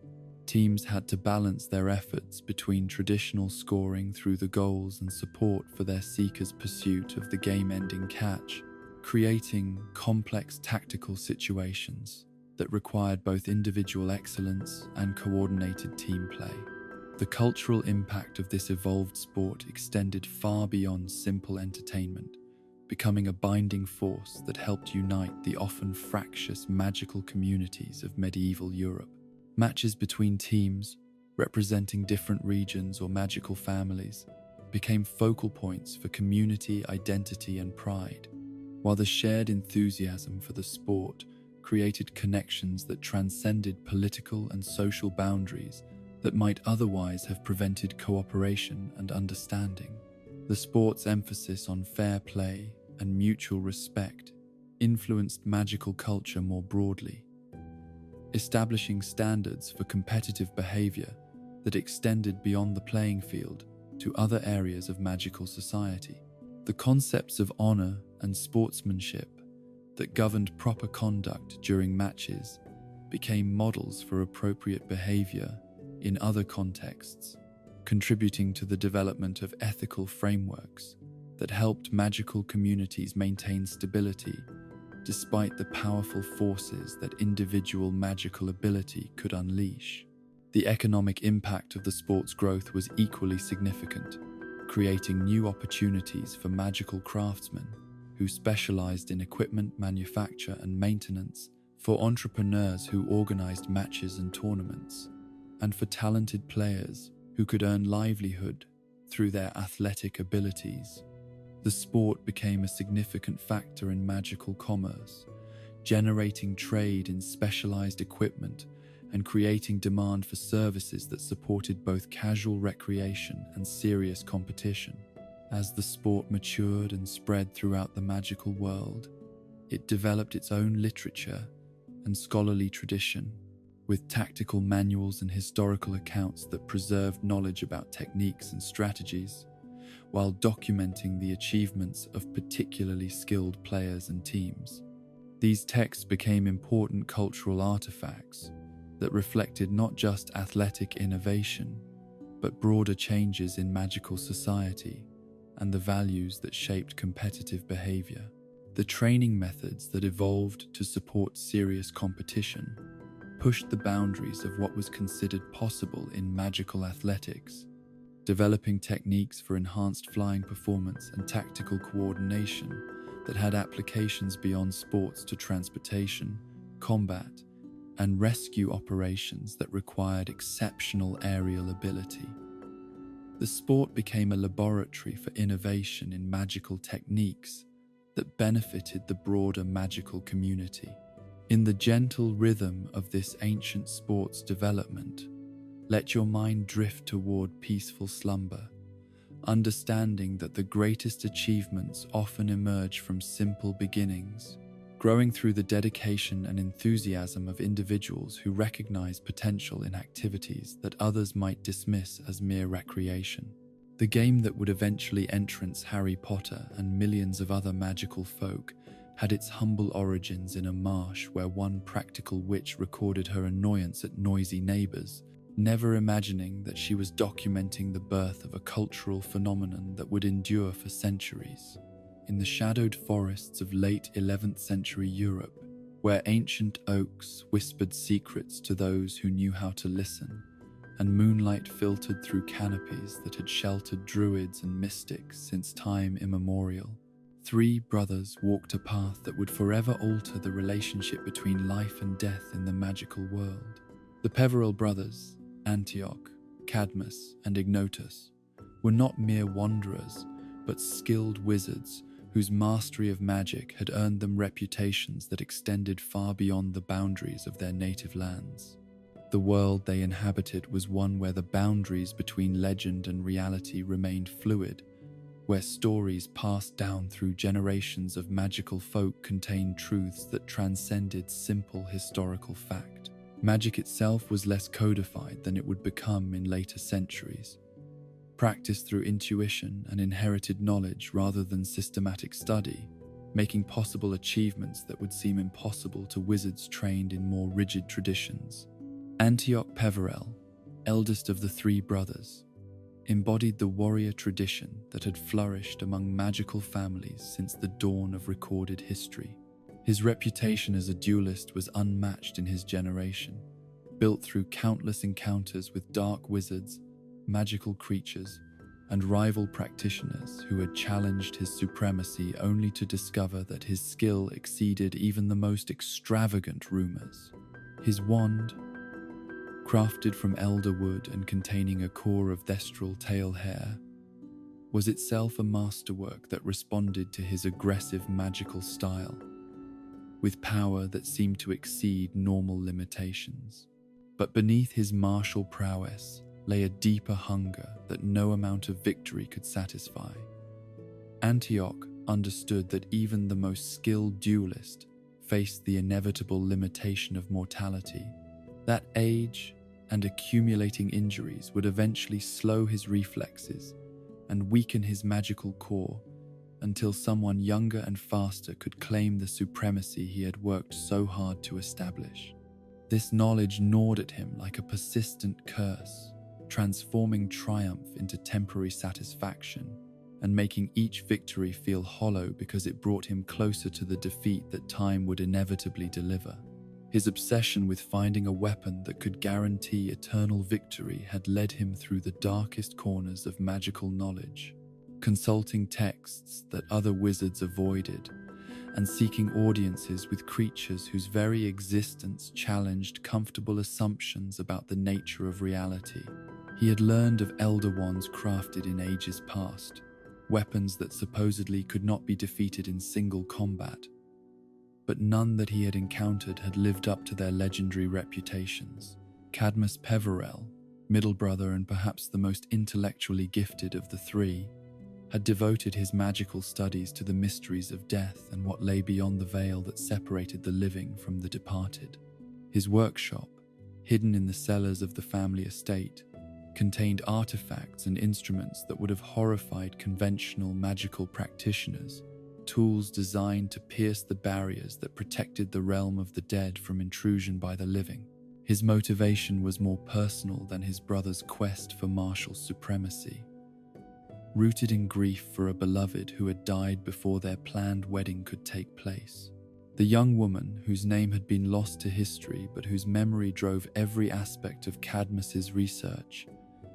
Teams had to balance their efforts between traditional scoring through the goals and support for their seekers' pursuit of the game-ending catch, creating complex tactical situations that required both individual excellence and coordinated team play. The cultural impact of this evolved sport extended far beyond simple entertainment, becoming a binding force that helped unite the often fractious magical communities of medieval Europe. Matches between teams, representing different regions or magical families, became focal points for community identity and pride, while the shared enthusiasm for the sport created connections that transcended political and social boundaries that might otherwise have prevented cooperation and understanding. The sport's emphasis on fair play and mutual respect influenced magical culture more broadly, establishing standards for competitive behavior that extended beyond the playing field to other areas of magical society. The concepts of honor and sportsmanship that governed proper conduct during matches became models for appropriate behavior in other contexts, contributing to the development of ethical frameworks that helped magical communities maintain stability despite the powerful forces that individual magical ability could unleash. The economic impact of the sport's growth was equally significant, creating new opportunities for magical craftsmen who specialized in equipment manufacture and maintenance, for entrepreneurs who organized matches and tournaments, and for talented players who could earn livelihood through their athletic abilities. The sport became a significant factor in magical commerce, generating trade in specialized equipment and creating demand for services that supported both casual recreation and serious competition. As the sport matured and spread throughout the magical world, it developed its own literature and scholarly tradition, with tactical manuals and historical accounts that preserved knowledge about techniques and strategies, while documenting the achievements of particularly skilled players and teams. These texts became important cultural artifacts that reflected not just athletic innovation, but broader changes in magical society and the values that shaped competitive behavior. The training methods that evolved to support serious competition pushed the boundaries of what was considered possible in magical athletics, developing techniques for enhanced flying performance and tactical coordination that had applications beyond sports to transportation, combat, and rescue operations that required exceptional aerial ability. The sport became a laboratory for innovation in magical techniques that benefited the broader magical community. In the gentle rhythm of this ancient sport's development, let your mind drift toward peaceful slumber, understanding that the greatest achievements often emerge from simple beginnings, growing through the dedication and enthusiasm of individuals who recognize potential in activities that others might dismiss as mere recreation. The game that would eventually entrance Harry Potter and millions of other magical folk had its humble origins in a marsh where one practical witch recorded her annoyance at noisy neighbors, never imagining that she was documenting the birth of a cultural phenomenon that would endure for centuries. In the shadowed forests of late 11th century Europe, where ancient oaks whispered secrets to those who knew how to listen, and moonlight filtered through canopies that had sheltered druids and mystics since time immemorial, three brothers walked a path that would forever alter the relationship between life and death in the magical world. The Peverell brothers, Antioch, Cadmus, and Ignotus, were not mere wanderers, but skilled wizards whose mastery of magic had earned them reputations that extended far beyond the boundaries of their native lands. The world they inhabited was one where the boundaries between legend and reality remained fluid, where stories passed down through generations of magical folk contained truths that transcended simple historical fact. Magic itself was less codified than it would become in later centuries, practiced through intuition and inherited knowledge rather than systematic study, making possible achievements that would seem impossible to wizards trained in more rigid traditions. Antioch Peverell, eldest of the three brothers, embodied the warrior tradition that had flourished among magical families since the dawn of recorded history. His reputation as a duelist was unmatched in his generation, built through countless encounters with dark wizards, magical creatures, and rival practitioners who had challenged his supremacy only to discover that his skill exceeded even the most extravagant rumors. His wand, crafted from elder wood and containing a core of thestral tail hair, was itself a masterwork that responded to his aggressive magical style, with power that seemed to exceed normal limitations. But beneath his martial prowess lay a deeper hunger that no amount of victory could satisfy. Antioch understood that even the most skilled duelist faced the inevitable limitation of mortality, that age and accumulating injuries would eventually slow his reflexes and weaken his magical core until someone younger and faster could claim the supremacy he had worked so hard to establish. This knowledge gnawed at him like a persistent curse, transforming triumph into temporary satisfaction and making each victory feel hollow because it brought him closer to the defeat that time would inevitably deliver. His obsession with finding a weapon that could guarantee eternal victory had led him through the darkest corners of magical knowledge, consulting texts that other wizards avoided, and seeking audiences with creatures whose very existence challenged comfortable assumptions about the nature of reality. He had learned of elder wands crafted in ages past, weapons that supposedly could not be defeated in single combat, but none that he had encountered had lived up to their legendary reputations. Cadmus Peverell, middle brother and perhaps the most intellectually gifted of the three, had devoted his magical studies to the mysteries of death and what lay beyond the veil that separated the living from the departed. His workshop, hidden in the cellars of the family estate, contained artifacts and instruments that would have horrified conventional magical practitioners, tools designed to pierce the barriers that protected the realm of the dead from intrusion by the living. His motivation was more personal than his brother's quest for martial supremacy. Rooted in grief for a beloved who had died before their planned wedding could take place, the young woman, whose name had been lost to history but whose memory drove every aspect of Cadmus's research,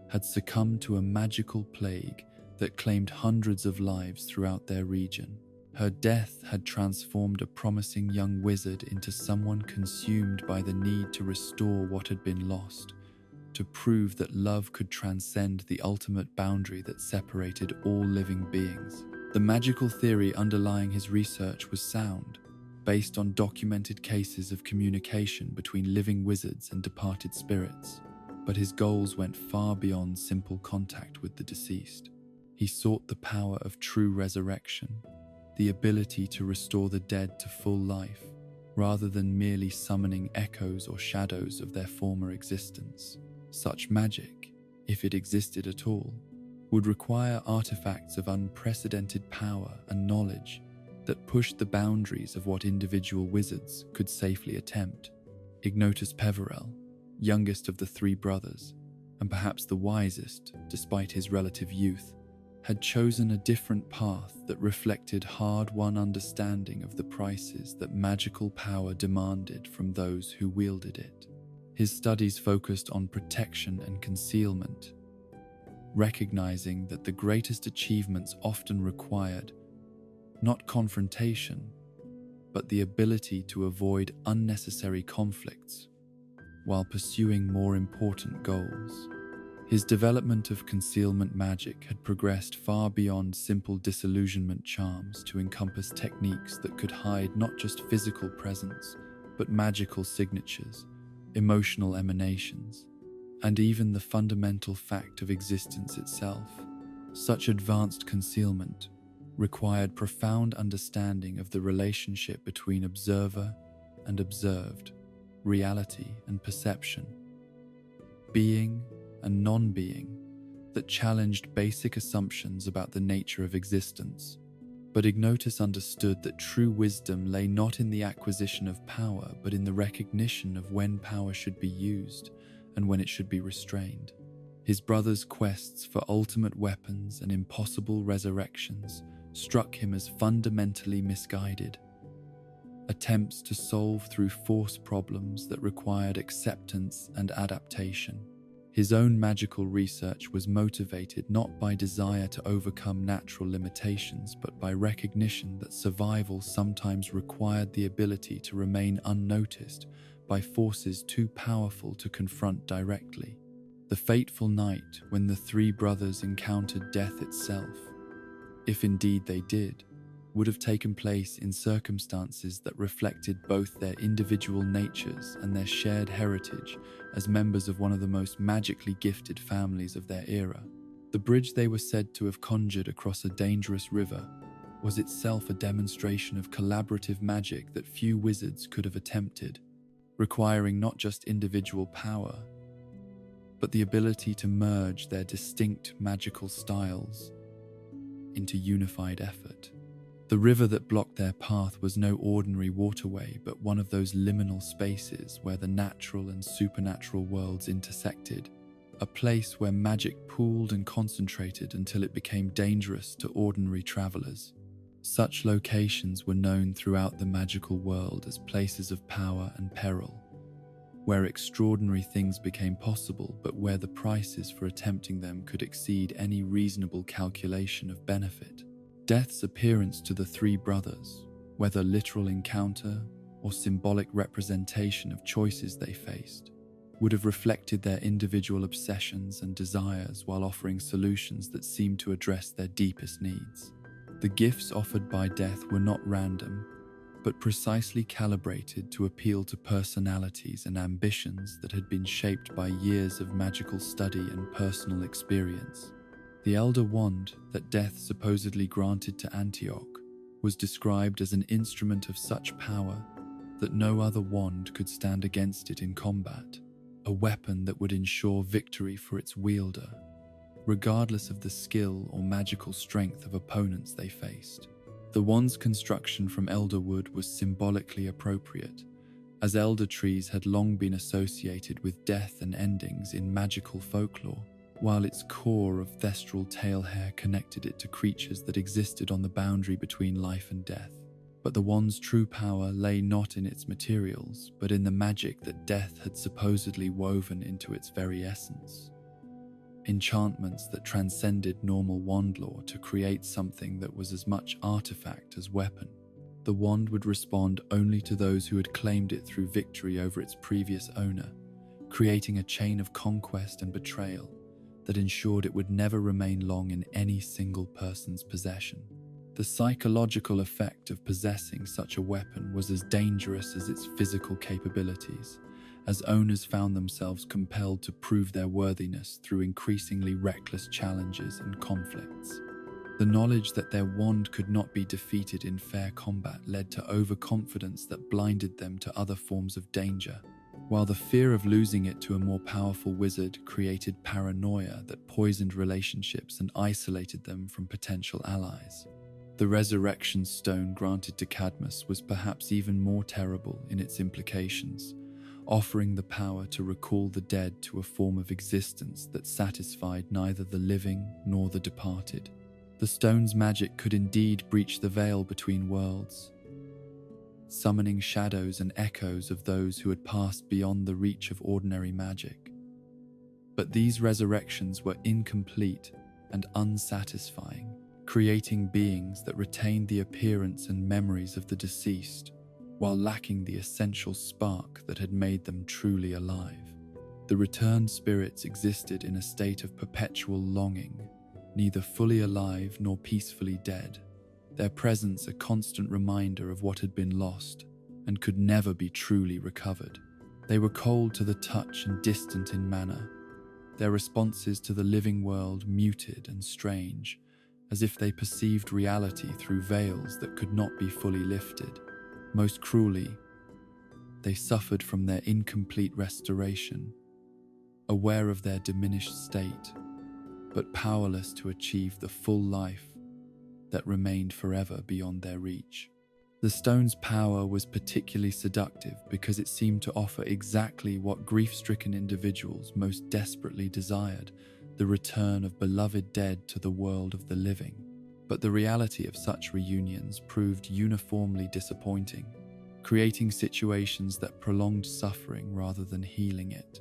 had succumbed to a magical plague that claimed hundreds of lives throughout their region. Her death had transformed a promising young wizard into someone consumed by the need to restore what had been lost, to prove that love could transcend the ultimate boundary that separated all living beings. The magical theory underlying his research was sound, based on documented cases of communication between living wizards and departed spirits, but his goals went far beyond simple contact with the deceased. He sought the power of true resurrection, the ability to restore the dead to full life, rather than merely summoning echoes or shadows of their former existence. Such magic, if it existed at all, would require artifacts of unprecedented power and knowledge that pushed the boundaries of what individual wizards could safely attempt. Ignotus Peverell, youngest of the three brothers, and perhaps the wisest despite his relative youth, had chosen a different path that reflected hard-won understanding of the prices that magical power demanded from those who wielded it. His studies focused on protection and concealment, recognizing that the greatest achievements often required not confrontation, but the ability to avoid unnecessary conflicts while pursuing more important goals. His development of concealment magic had progressed far beyond simple disillusionment charms to encompass techniques that could hide not just physical presence, but magical signatures, emotional emanations, and even the fundamental fact of existence itself. Such advanced concealment required profound understanding of the relationship between observer and observed, reality and perception, being and non-being, that challenged basic assumptions about the nature of existence. But Ignotus understood that true wisdom lay not in the acquisition of power, but in the recognition of when power should be used and when it should be restrained. His brother's quests for ultimate weapons and impossible resurrections struck him as fundamentally misguided. Attempts to solve through force problems that required acceptance and adaptation. His own magical research was motivated not by desire to overcome natural limitations, but by recognition that survival sometimes required the ability to remain unnoticed by forces too powerful to confront directly. The fateful night when the three brothers encountered death itself, if indeed they did, would have taken place in circumstances that reflected both their individual natures and their shared heritage as members of one of the most magically gifted families of their era. The bridge they were said to have conjured across a dangerous river was itself a demonstration of collaborative magic that few wizards could have attempted, requiring not just individual power, but the ability to merge their distinct magical styles into unified effort. The river that blocked their path was no ordinary waterway, but one of those liminal spaces where the natural and supernatural worlds intersected, a place where magic pooled and concentrated until it became dangerous to ordinary travelers. Such locations were known throughout the magical world as places of power and peril, where extraordinary things became possible, but where the prices for attempting them could exceed any reasonable calculation of benefit. Death's appearance to the three brothers, whether literal encounter or symbolic representation of choices they faced, would have reflected their individual obsessions and desires while offering solutions that seemed to address their deepest needs. The gifts offered by death were not random, but precisely calibrated to appeal to personalities and ambitions that had been shaped by years of magical study and personal experience. The Elder Wand that Death supposedly granted to Antioch was described as an instrument of such power that no other wand could stand against it in combat, a weapon that would ensure victory for its wielder, regardless of the skill or magical strength of opponents they faced. The wand's construction from elder wood was symbolically appropriate, as elder trees had long been associated with death and endings in magical folklore, while its core of thestral tail hair connected it to creatures that existed on the boundary between life and death. But the wand's true power lay not in its materials, but in the magic that death had supposedly woven into its very essence. enchantments that transcended normal wand lore to create something that was as much artifact as weapon. The wand would respond only to those who had claimed it through victory over its previous owner, creating a chain of conquest and betrayal that ensured it would never remain long in any single person's possession. The psychological effect of possessing such a weapon was as dangerous as its physical capabilities, as owners found themselves compelled to prove their worthiness through increasingly reckless challenges and conflicts. The knowledge that their wand could not be defeated in fair combat led to overconfidence that blinded them to other forms of danger, while the fear of losing it to a more powerful wizard created paranoia that poisoned relationships and isolated them from potential allies. The resurrection stone granted to Cadmus was perhaps even more terrible in its implications, offering the power to recall the dead to a form of existence that satisfied neither the living nor the departed. The stone's magic could indeed breach the veil between worlds, summoning shadows and echoes of those who had passed beyond the reach of ordinary magic. But these resurrections were incomplete and unsatisfying, creating beings that retained the appearance and memories of the deceased, while lacking the essential spark that had made them truly alive. The returned spirits existed in a state of perpetual longing, neither fully alive nor peacefully dead, their presence a constant reminder of what had been lost and could never be truly recovered. They were cold to the touch and distant in manner, their responses to the living world muted and strange, as if they perceived reality through veils that could not be fully lifted. Most cruelly, they suffered from their incomplete restoration, aware of their diminished state, but powerless to achieve the full life that remained forever beyond their reach. The stone's power was particularly seductive because it seemed to offer exactly what grief-stricken individuals most desperately desired: the return of beloved dead to the world of the living. But the reality of such reunions proved uniformly disappointing, creating situations that prolonged suffering rather than healing it,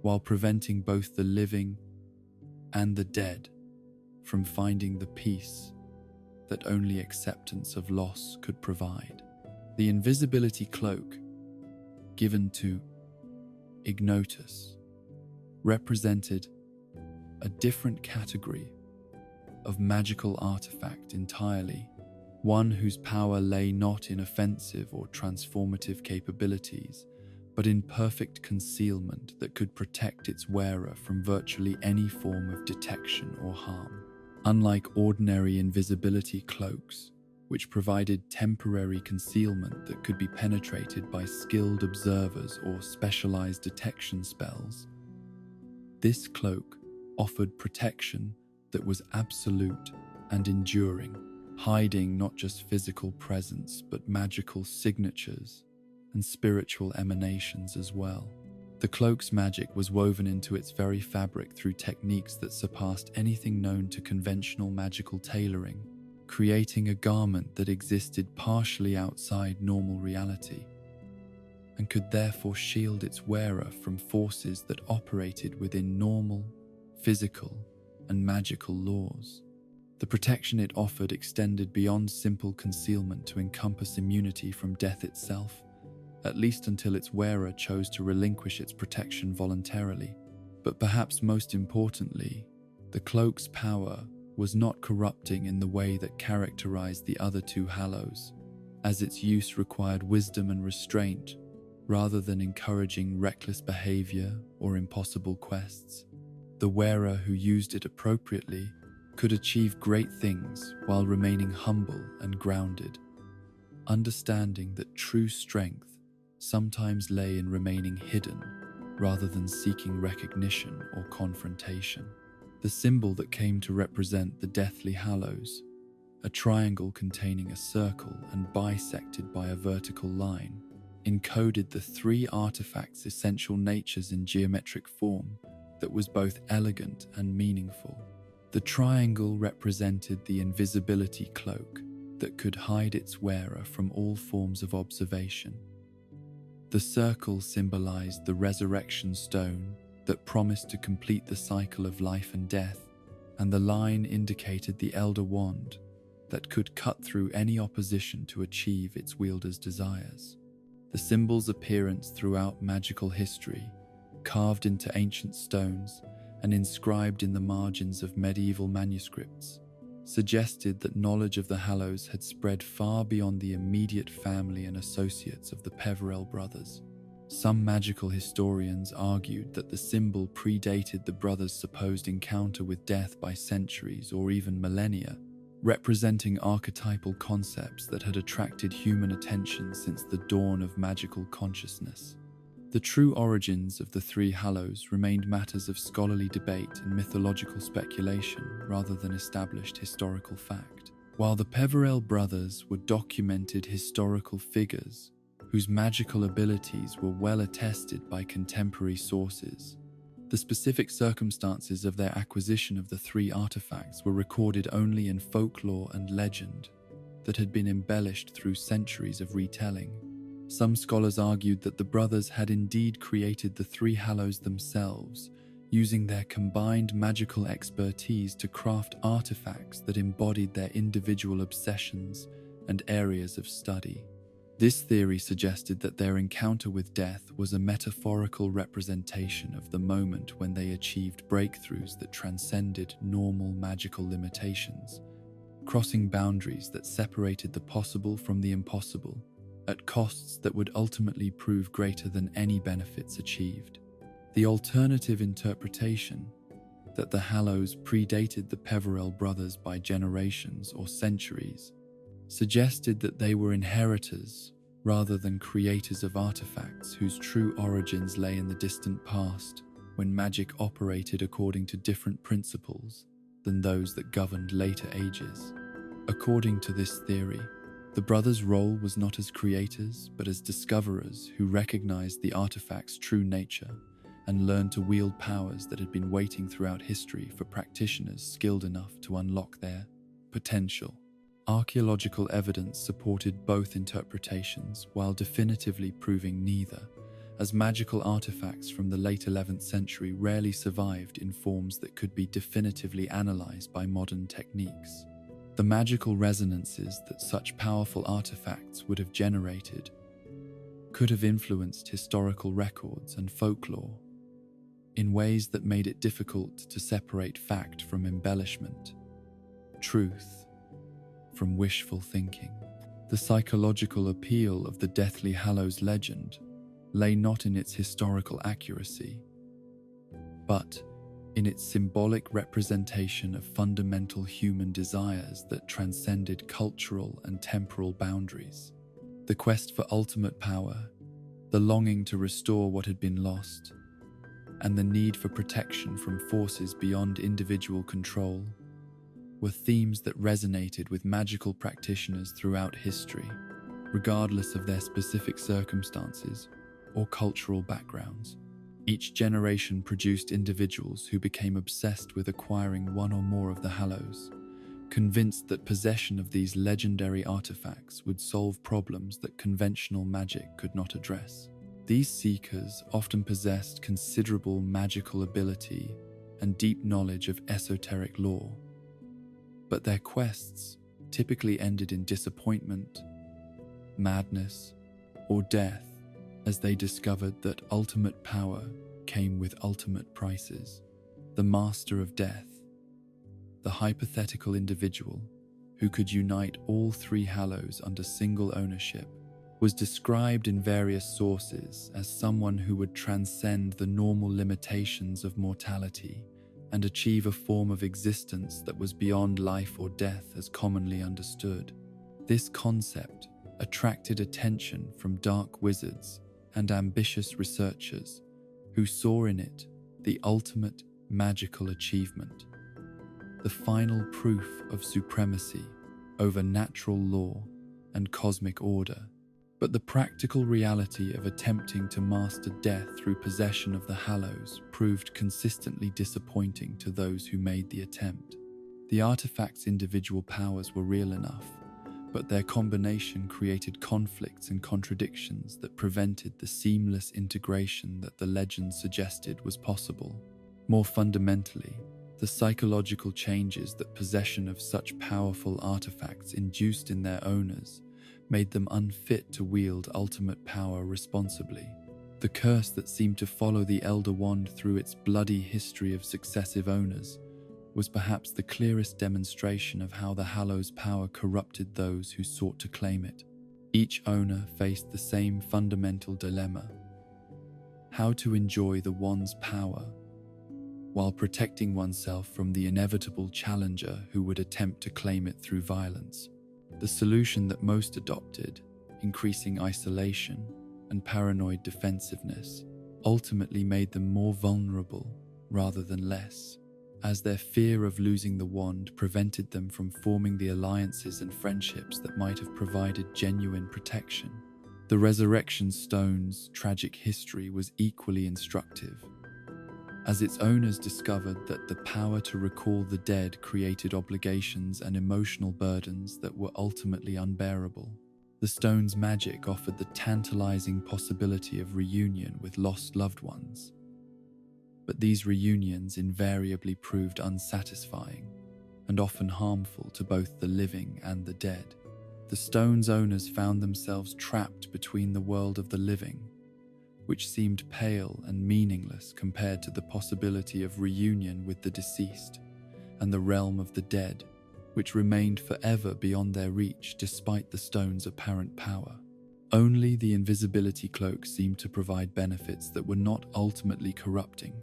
while preventing both the living and the dead from finding the peace that only acceptance of loss could provide. The invisibility cloak, given to Ignotus, represented a different category of magical artifact entirely, one whose power lay not in offensive or transformative capabilities, but in perfect concealment that could protect its wearer from virtually any form of detection or harm. Unlike ordinary invisibility cloaks, which provided temporary concealment that could be penetrated by skilled observers or specialized detection spells, this cloak offered protection that was absolute and enduring, hiding not just physical presence but magical signatures and spiritual emanations as well. The cloak's magic was woven into its very fabric through techniques that surpassed anything known to conventional magical tailoring, creating a garment that existed partially outside normal reality, and could therefore shield its wearer from forces that operated within normal, physical, and magical laws. The protection it offered extended beyond simple concealment to encompass immunity from death itself, at least until its wearer chose to relinquish its protection voluntarily. But perhaps most importantly, the cloak's power was not corrupting in the way that characterized the other two hallows, as its use required wisdom and restraint rather than encouraging reckless behavior or impossible quests. The wearer who used it appropriately could achieve great things while remaining humble and grounded, understanding that true strength sometimes lay in remaining hidden rather than seeking recognition or confrontation. The symbol that came to represent the Deathly Hallows, a triangle containing a circle and bisected by a vertical line, encoded the three artifacts' essential natures in geometric form that was both elegant and meaningful. The triangle represented the invisibility cloak that could hide its wearer from all forms of observation. The circle symbolized the resurrection stone that promised to complete the cycle of life and death, and the line indicated the Elder Wand that could cut through any opposition to achieve its wielder's desires. The symbol's appearance throughout magical history, carved into ancient stones and inscribed in the margins of medieval manuscripts, suggested that knowledge of the Hallows had spread far beyond the immediate family and associates of the Peverell brothers. Some magical historians argued that the symbol predated the brothers' supposed encounter with death by centuries or even millennia, representing archetypal concepts that had attracted human attention since the dawn of magical consciousness. The true origins of the three Hallows remained matters of scholarly debate and mythological speculation rather than established historical fact. While the Peverell brothers were documented historical figures whose magical abilities were well attested by contemporary sources, the specific circumstances of their acquisition of the three artifacts were recorded only in folklore and legend that had been embellished through centuries of retelling. Some scholars argued that the brothers had indeed created the three Hallows themselves, using their combined magical expertise to craft artifacts that embodied their individual obsessions and areas of study. This theory suggested that their encounter with death was a metaphorical representation of the moment when they achieved breakthroughs that transcended normal magical limitations, crossing boundaries that separated the possible from the impossible, at costs that would ultimately prove greater than any benefits achieved. The alternative interpretation, that the Hallows predated the Peverell brothers by generations or centuries, suggested that they were inheritors rather than creators of artifacts whose true origins lay in the distant past, when magic operated according to different principles than those that governed later ages. According to this theory, the brothers' role was not as creators, but as discoverers who recognized the artifact's true nature and learned to wield powers that had been waiting throughout history for practitioners skilled enough to unlock their potential. Archaeological evidence supported both interpretations while definitively proving neither, as magical artifacts from the late 11th century rarely survived in forms that could be definitively analyzed by modern techniques. The magical resonances that such powerful artifacts would have generated could have influenced historical records and folklore in ways that made it difficult to separate fact from embellishment, truth from wishful thinking. The psychological appeal of the Deathly Hallows legend lay not in its historical accuracy, but in its symbolic representation of fundamental human desires that transcended cultural and temporal boundaries. The quest for ultimate power, the longing to restore what had been lost, and the need for protection from forces beyond individual control were themes that resonated with magical practitioners throughout history, regardless of their specific circumstances or cultural backgrounds. Each generation produced individuals who became obsessed with acquiring one or more of the Hallows, convinced that possession of these legendary artifacts would solve problems that conventional magic could not address. These seekers often possessed considerable magical ability and deep knowledge of esoteric lore, but their quests typically ended in disappointment, madness, or death, as they discovered that ultimate power came with ultimate prices. The Master of Death, the hypothetical individual who could unite all three Hallows under single ownership, was described in various sources as someone who would transcend the normal limitations of mortality and achieve a form of existence that was beyond life or death as commonly understood. This concept attracted attention from dark wizards and ambitious researchers who saw in it the ultimate magical achievement, the final proof of supremacy over natural law and cosmic order. But the practical reality of attempting to master death through possession of the Hallows proved consistently disappointing to those who made the attempt. The artifact's individual powers were real enough, but their combination created conflicts and contradictions that prevented the seamless integration that the legend suggested was possible. More fundamentally, the psychological changes that possession of such powerful artifacts induced in their owners made them unfit to wield ultimate power responsibly. The curse that seemed to follow the Elder Wand through its bloody history of successive owners was perhaps the clearest demonstration of how the Hallow's power corrupted those who sought to claim it. Each owner faced the same fundamental dilemma: how to enjoy the wand's power while protecting oneself from the inevitable challenger who would attempt to claim it through violence. The solution that most adopted, increasing isolation and paranoid defensiveness, ultimately made them more vulnerable rather than less, as their fear of losing the wand prevented them from forming the alliances and friendships that might have provided genuine protection. The Resurrection Stone's tragic history was equally instructive, as its owners discovered that the power to recall the dead created obligations and emotional burdens that were ultimately unbearable. The stone's magic offered the tantalizing possibility of reunion with lost loved ones, but these reunions invariably proved unsatisfying and often harmful to both the living and the dead. The stone's owners found themselves trapped between the world of the living, which seemed pale and meaningless compared to the possibility of reunion with the deceased, and the realm of the dead, which remained forever beyond their reach despite the stone's apparent power. Only the invisibility cloak seemed to provide benefits that were not ultimately corrupting,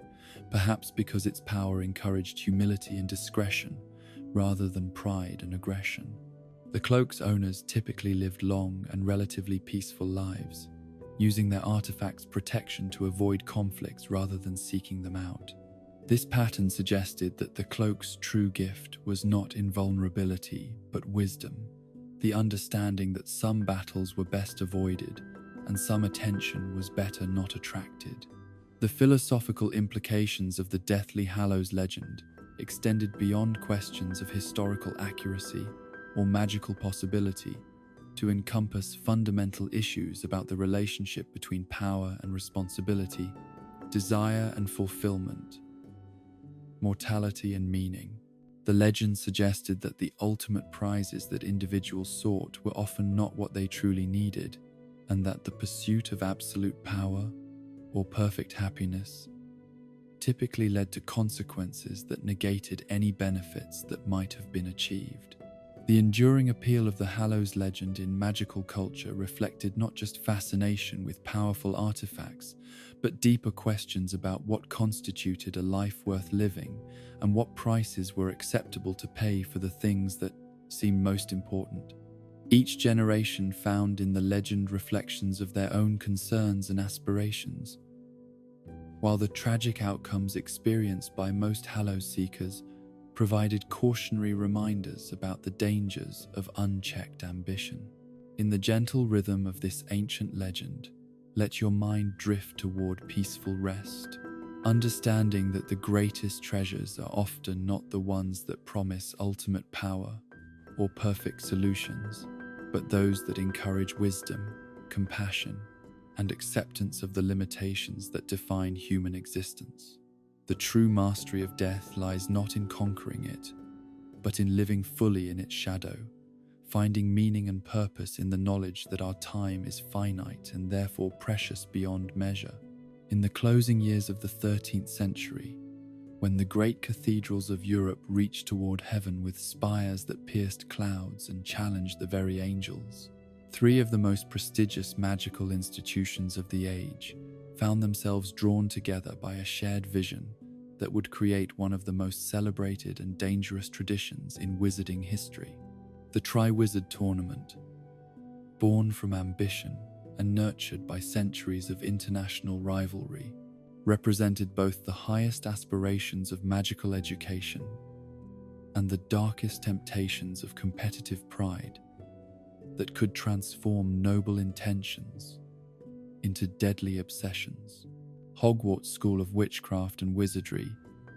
perhaps because its power encouraged humility and discretion rather than pride and aggression. The cloak's owners typically lived long and relatively peaceful lives, using their artifacts' protection to avoid conflicts rather than seeking them out. This pattern suggested that the cloak's true gift was not invulnerability, but wisdom, the understanding that some battles were best avoided and some attention was better not attracted. The philosophical implications of the Deathly Hallows legend extended beyond questions of historical accuracy or magical possibility to encompass fundamental issues about the relationship between power and responsibility, desire and fulfillment, mortality and meaning. The legend suggested that the ultimate prizes that individuals sought were often not what they truly needed, and that the pursuit of absolute power or perfect happiness typically led to consequences that negated any benefits that might have been achieved. The enduring appeal of the Hallows legend in magical culture reflected not just fascination with powerful artifacts, but deeper questions about what constituted a life worth living and what prices were acceptable to pay for the things that seemed most important. Each generation found in the legend reflections of their own concerns and aspirations. While the tragic outcomes experienced by most Hallows seekers provided cautionary reminders about the dangers of unchecked ambition. In the gentle rhythm of this ancient legend, let your mind drift toward peaceful rest, understanding that the greatest treasures are often not the ones that promise ultimate power or perfect solutions, but those that encourage wisdom, compassion, and acceptance of the limitations that define human existence. The true mastery of death lies not in conquering it, but in living fully in its shadow, finding meaning and purpose in the knowledge that our time is finite and therefore precious beyond measure. In the closing years of the 13th century, when the great cathedrals of Europe reached toward heaven with spires that pierced clouds and challenged the very angels, three of the most prestigious magical institutions of the age found themselves drawn together by a shared vision that would create one of the most celebrated and dangerous traditions in wizarding history. The Triwizard Tournament, born from ambition and nurtured by centuries of international rivalry, represented both the highest aspirations of magical education and the darkest temptations of competitive pride that could transform noble intentions into deadly obsessions. Hogwarts School of Witchcraft and Wizardry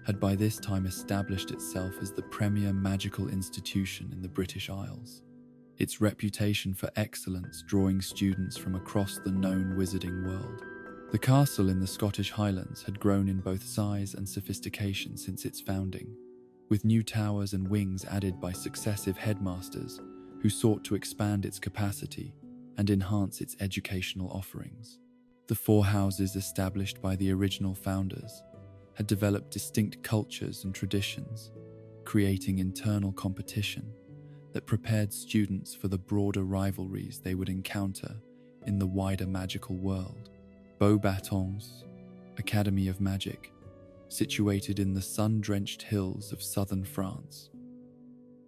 had by this time established itself as the premier magical institution in the British Isles. its reputation for excellence drawing students from across the known wizarding world. The castle in the Scottish Highlands had grown in both size and sophistication since its founding, with new towers and wings added by successive headmasters who sought to expand its capacity and enhance its educational offerings. The four houses established by the original founders had developed distinct cultures and traditions, creating internal competition that prepared students for the broader rivalries they would encounter in the wider magical world. Beauxbatons, Academy of Magic, situated in the sun-drenched hills of southern France,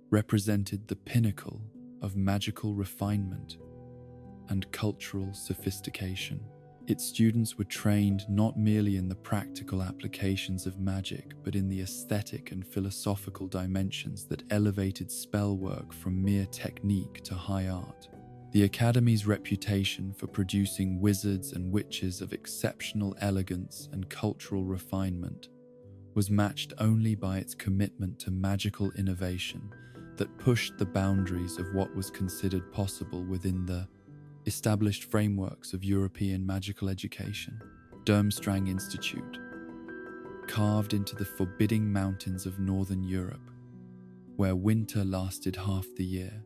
represented the pinnacle of magical refinement and cultural sophistication. Its students were trained not merely in the practical applications of magic, but in the aesthetic and philosophical dimensions that elevated spellwork from mere technique to high art. The Academy's reputation for producing wizards and witches of exceptional elegance and cultural refinement was matched only by its commitment to magical innovation that pushed the boundaries of what was considered possible within the established frameworks of European magical education. Durmstrang Institute, carved into the forbidding mountains of northern Europe, where winter lasted half the year,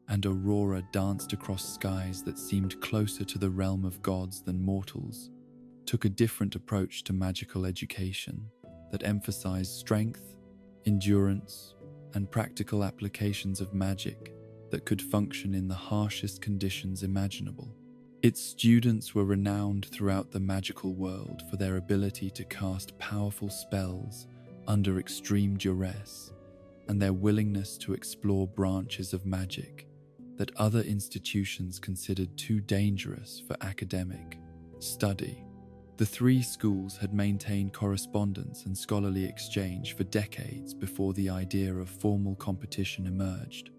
and aurora danced across skies that seemed closer to the realm of gods than mortals, took a different approach to magical education that emphasized strength, endurance, and practical applications of magic that could function in the harshest conditions imaginable. Its students were renowned throughout the magical world for their ability to cast powerful spells under extreme duress, and their willingness to explore branches of magic that other institutions considered too dangerous for academic study. The three schools had maintained correspondence and scholarly exchange for decades before the idea of formal competition emerged,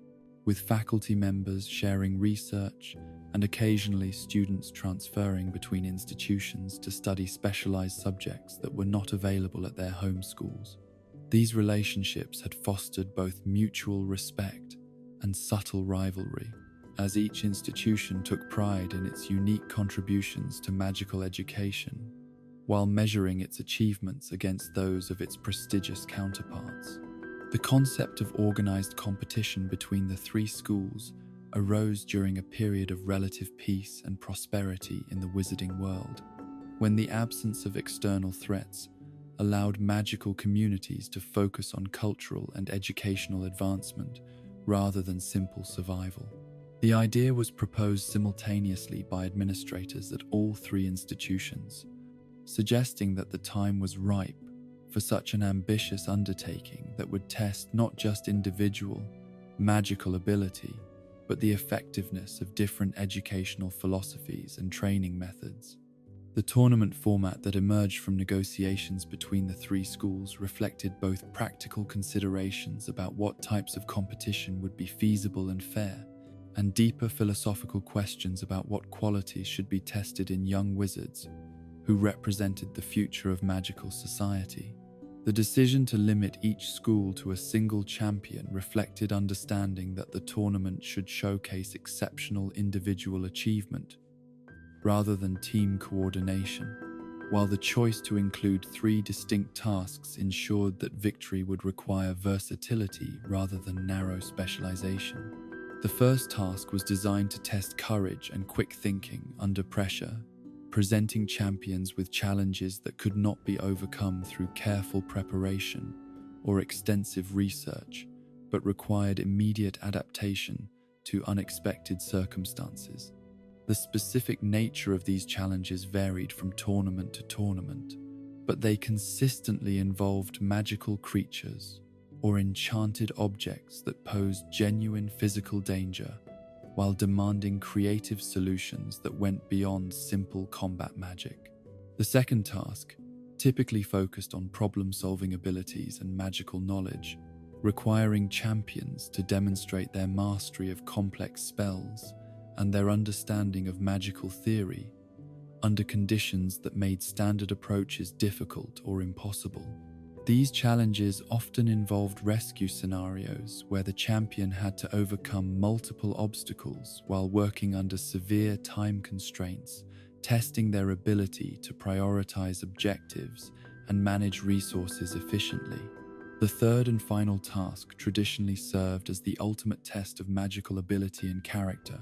with faculty members sharing research and occasionally students transferring between institutions to study specialized subjects that were not available at their home schools. These relationships had fostered both mutual respect and subtle rivalry, as each institution took pride in its unique contributions to magical education, while measuring its achievements against those of its prestigious counterparts. The concept of organized competition between the three schools arose during a period of relative peace and prosperity in the wizarding world, when the absence of external threats allowed magical communities to focus on cultural and educational advancement rather than simple survival. The idea was proposed simultaneously by administrators at all three institutions, suggesting that the time was ripe for such an ambitious undertaking that would test not just individual magical ability, but the effectiveness of different educational philosophies and training methods. The tournament format that emerged from negotiations between the three schools reflected both practical considerations about what types of competition would be feasible and fair, and deeper philosophical questions about what qualities should be tested in young wizards who represented the future of magical society. The decision to limit each school to a single champion reflected understanding that the tournament should showcase exceptional individual achievement rather than team coordination, while the choice to include three distinct tasks ensured that victory would require versatility rather than narrow specialization. The first task was designed to test courage and quick thinking under pressure, presenting champions with challenges that could not be overcome through careful preparation or extensive research, but required immediate adaptation to unexpected circumstances. The specific nature of these challenges varied from tournament to tournament, but they consistently involved magical creatures or enchanted objects that posed genuine physical danger while demanding creative solutions that went beyond simple combat magic. The second task, typically focused on problem-solving abilities and magical knowledge, requiring champions to demonstrate their mastery of complex spells and their understanding of magical theory under conditions that made standard approaches difficult or impossible. These challenges often involved rescue scenarios where the champion had to overcome multiple obstacles while working under severe time constraints, testing their ability to prioritize objectives and manage resources efficiently. The third and final task traditionally served as the ultimate test of magical ability and character,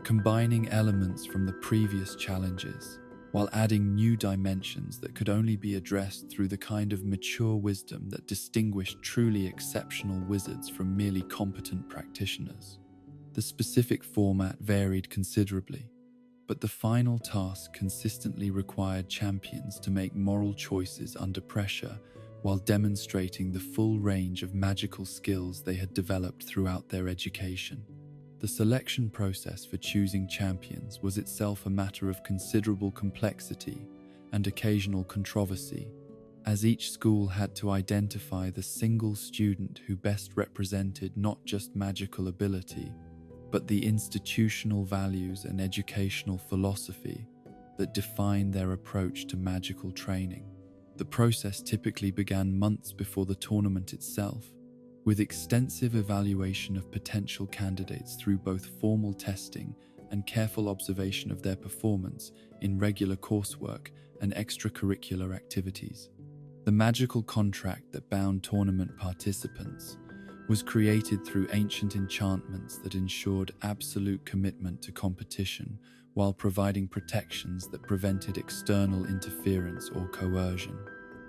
combining elements from the previous challenges, while adding new dimensions that could only be addressed through the kind of mature wisdom that distinguished truly exceptional wizards from merely competent practitioners. The specific format varied considerably, but the final task consistently required champions to make moral choices under pressure while demonstrating the full range of magical skills they had developed throughout their education. The selection process for choosing champions was itself a matter of considerable complexity and occasional controversy, as each school had to identify the single student who best represented not just magical ability, but the institutional values and educational philosophy that defined their approach to magical training. The process typically began months before the tournament itself, with extensive evaluation of potential candidates through both formal testing and careful observation of their performance in regular coursework and extracurricular activities. The magical contract that bound tournament participants was created through ancient enchantments that ensured absolute commitment to competition while providing protections that prevented external interference or coercion.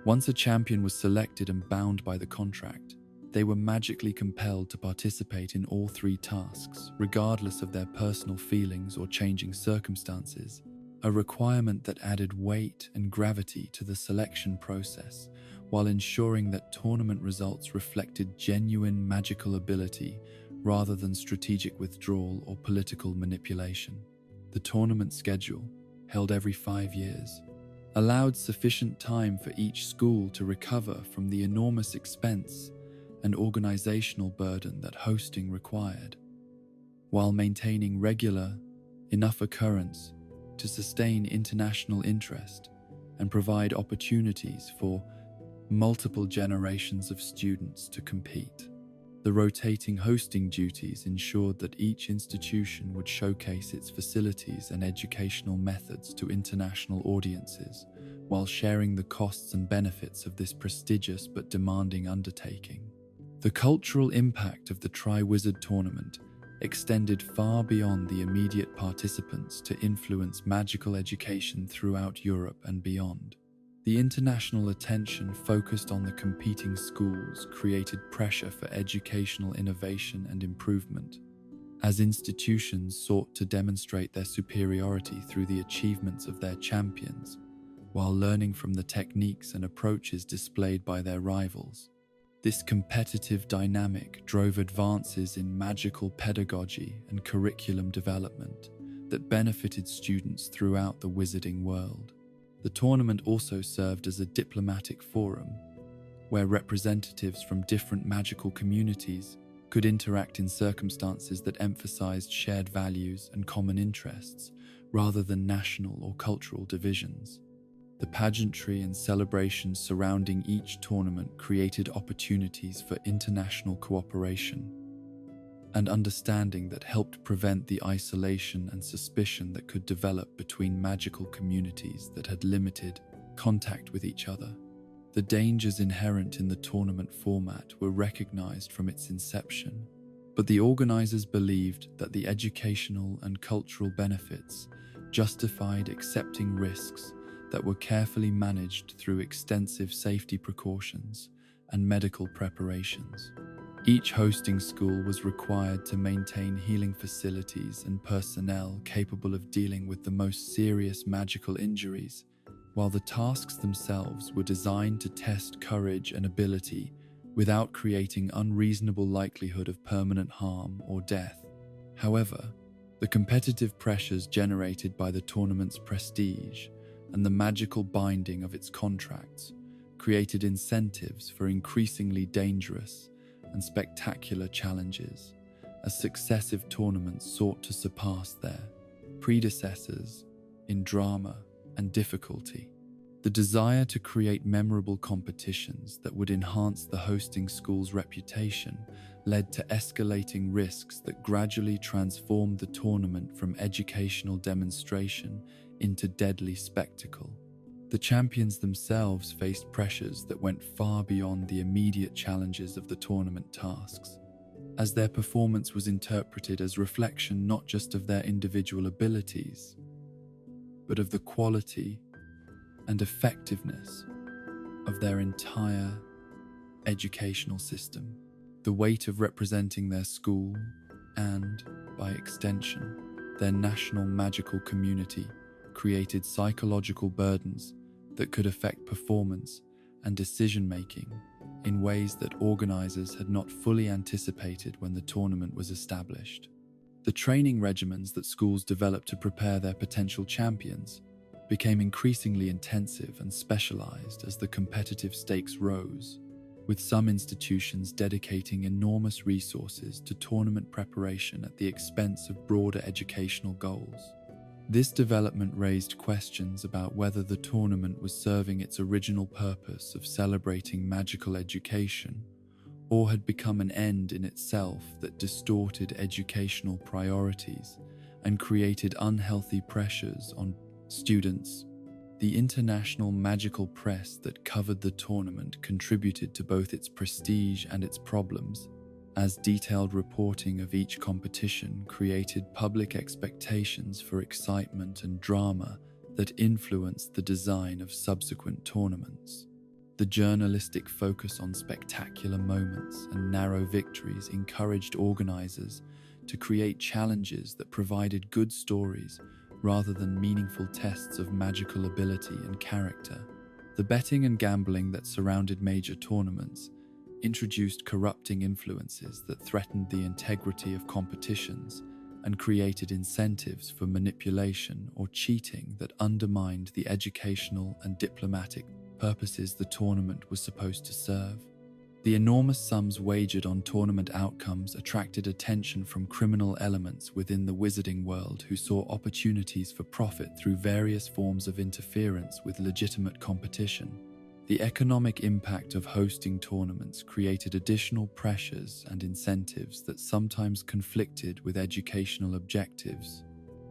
Once a champion was selected and bound by the contract, they were magically compelled to participate in all three tasks, regardless of their personal feelings or changing circumstances, a requirement that added weight and gravity to the selection process, while ensuring that tournament results reflected genuine magical ability rather than strategic withdrawal or political manipulation. The tournament schedule, held every 5 years, allowed sufficient time for each school to recover from the enormous expense and organizational burden that hosting required, while maintaining regular, enough occurrence to sustain international interest and provide opportunities for multiple generations of students to compete. The rotating hosting duties ensured that each institution would showcase its facilities and educational methods to international audiences, while sharing the costs and benefits of this prestigious but demanding undertaking. The cultural impact of the Tri-Wizard tournament extended far beyond the immediate participants to influence magical education throughout Europe and beyond. The international attention focused on the competing schools created pressure for educational innovation and improvement, as institutions sought to demonstrate their superiority through the achievements of their champions, while learning from the techniques and approaches displayed by their rivals. This competitive dynamic drove advances in magical pedagogy and curriculum development that benefited students throughout the wizarding world. The tournament also served as a diplomatic forum, where representatives from different magical communities could interact in circumstances that emphasized shared values and common interests, rather than national or cultural divisions. The pageantry and celebrations surrounding each tournament created opportunities for international cooperation and understanding that helped prevent the isolation and suspicion that could develop between magical communities that had limited contact with each other. The dangers inherent in the tournament format were recognized from its inception, but the organizers believed that the educational and cultural benefits justified accepting risks that were carefully managed through extensive safety precautions and medical preparations. Each hosting school was required to maintain healing facilities and personnel capable of dealing with the most serious magical injuries, while the tasks themselves were designed to test courage and ability without creating unreasonable likelihood of permanent harm or death. However, the competitive pressures generated by the tournament's prestige and the magical binding of its contracts created incentives for increasingly dangerous and spectacular challenges, as successive tournaments sought to surpass their predecessors in drama and difficulty. The desire to create memorable competitions that would enhance the hosting school's reputation led to escalating risks that gradually transformed the tournament from educational demonstration into deadly spectacle. The champions themselves faced pressures that went far beyond the immediate challenges of the tournament tasks, as their performance was interpreted as reflection not just of their individual abilities, but of the quality and effectiveness of their entire educational system. The weight of representing their school and, by extension, their national magical community created psychological burdens that could affect performance and decision-making in ways that organizers had not fully anticipated when the tournament was established. The training regimens that schools developed to prepare their potential champions became increasingly intensive and specialized as the competitive stakes rose, with some institutions dedicating enormous resources to tournament preparation at the expense of broader educational goals. This development raised questions about whether the tournament was serving its original purpose of celebrating magical education, or had become an end in itself that distorted educational priorities and created unhealthy pressures on students. The international magical press that covered the tournament contributed to both its prestige and its problems, as detailed reporting of each competition created public expectations for excitement and drama that influenced the design of subsequent tournaments. The journalistic focus on spectacular moments and narrow victories encouraged organizers to create challenges that provided good stories rather than meaningful tests of magical ability and character. The betting and gambling that surrounded major tournaments introduced corrupting influences that threatened the integrity of competitions and created incentives for manipulation or cheating that undermined the educational and diplomatic purposes the tournament was supposed to serve. The enormous sums wagered on tournament outcomes attracted attention from criminal elements within the wizarding world who saw opportunities for profit through various forms of interference with legitimate competition. The economic impact of hosting tournaments created additional pressures and incentives that sometimes conflicted with educational objectives,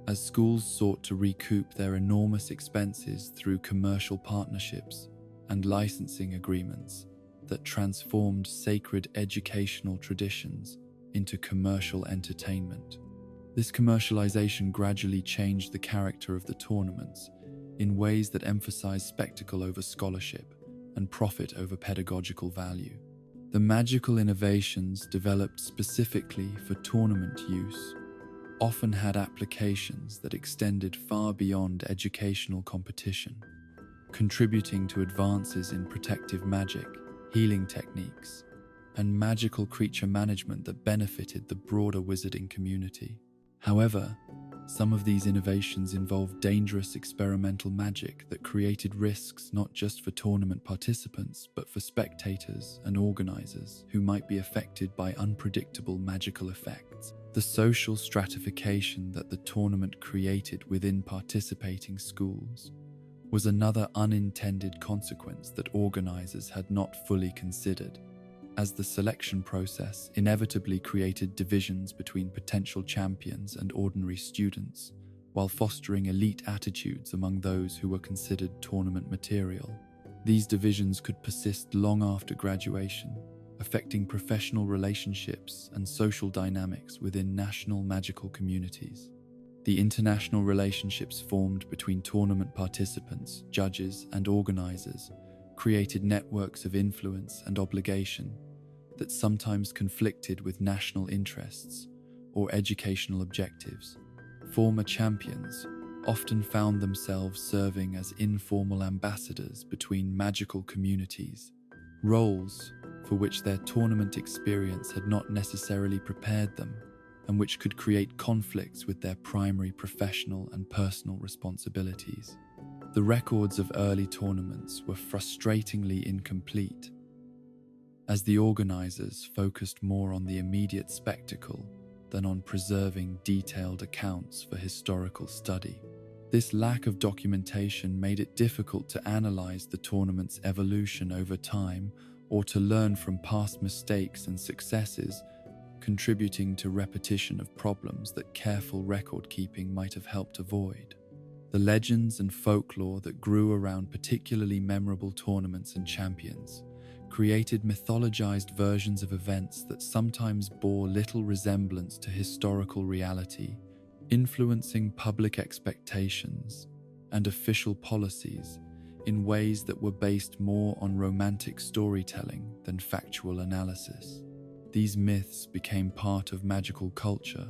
as schools sought to recoup their enormous expenses through commercial partnerships and licensing agreements that transformed sacred educational traditions into commercial entertainment. This commercialization gradually changed the character of the tournaments in ways that emphasized spectacle over scholarship and profit over pedagogical value. The magical innovations developed specifically for tournament use often had applications that extended far beyond educational competition, contributing to advances in protective magic, healing techniques, and magical creature management that benefited the broader wizarding community. However, some of these innovations involved dangerous experimental magic that created risks not just for tournament participants, but for spectators and organizers who might be affected by unpredictable magical effects. The social stratification that the tournament created within participating schools was another unintended consequence that organizers had not fully considered, as the selection process inevitably created divisions between potential champions and ordinary students, while fostering elite attitudes among those who were considered tournament material. These divisions could persist long after graduation, affecting professional relationships and social dynamics within national magical communities. The international relationships formed between tournament participants, judges, and organizers created networks of influence and obligation that sometimes conflicted with national interests or educational objectives. Former champions often found themselves serving as informal ambassadors between magical communities, roles for which their tournament experience had not necessarily prepared them, and which could create conflicts with their primary professional and personal responsibilities. The records of early tournaments were frustratingly incomplete, as the organizers focused more on the immediate spectacle than on preserving detailed accounts for historical study. This lack of documentation made it difficult to analyze the tournament's evolution over time or to learn from past mistakes and successes, contributing to repetition of problems that careful record-keeping might have helped avoid. The legends and folklore that grew around particularly memorable tournaments and champions created mythologized versions of events that sometimes bore little resemblance to historical reality, influencing public expectations and official policies in ways that were based more on romantic storytelling than factual analysis. These myths became part of magical culture,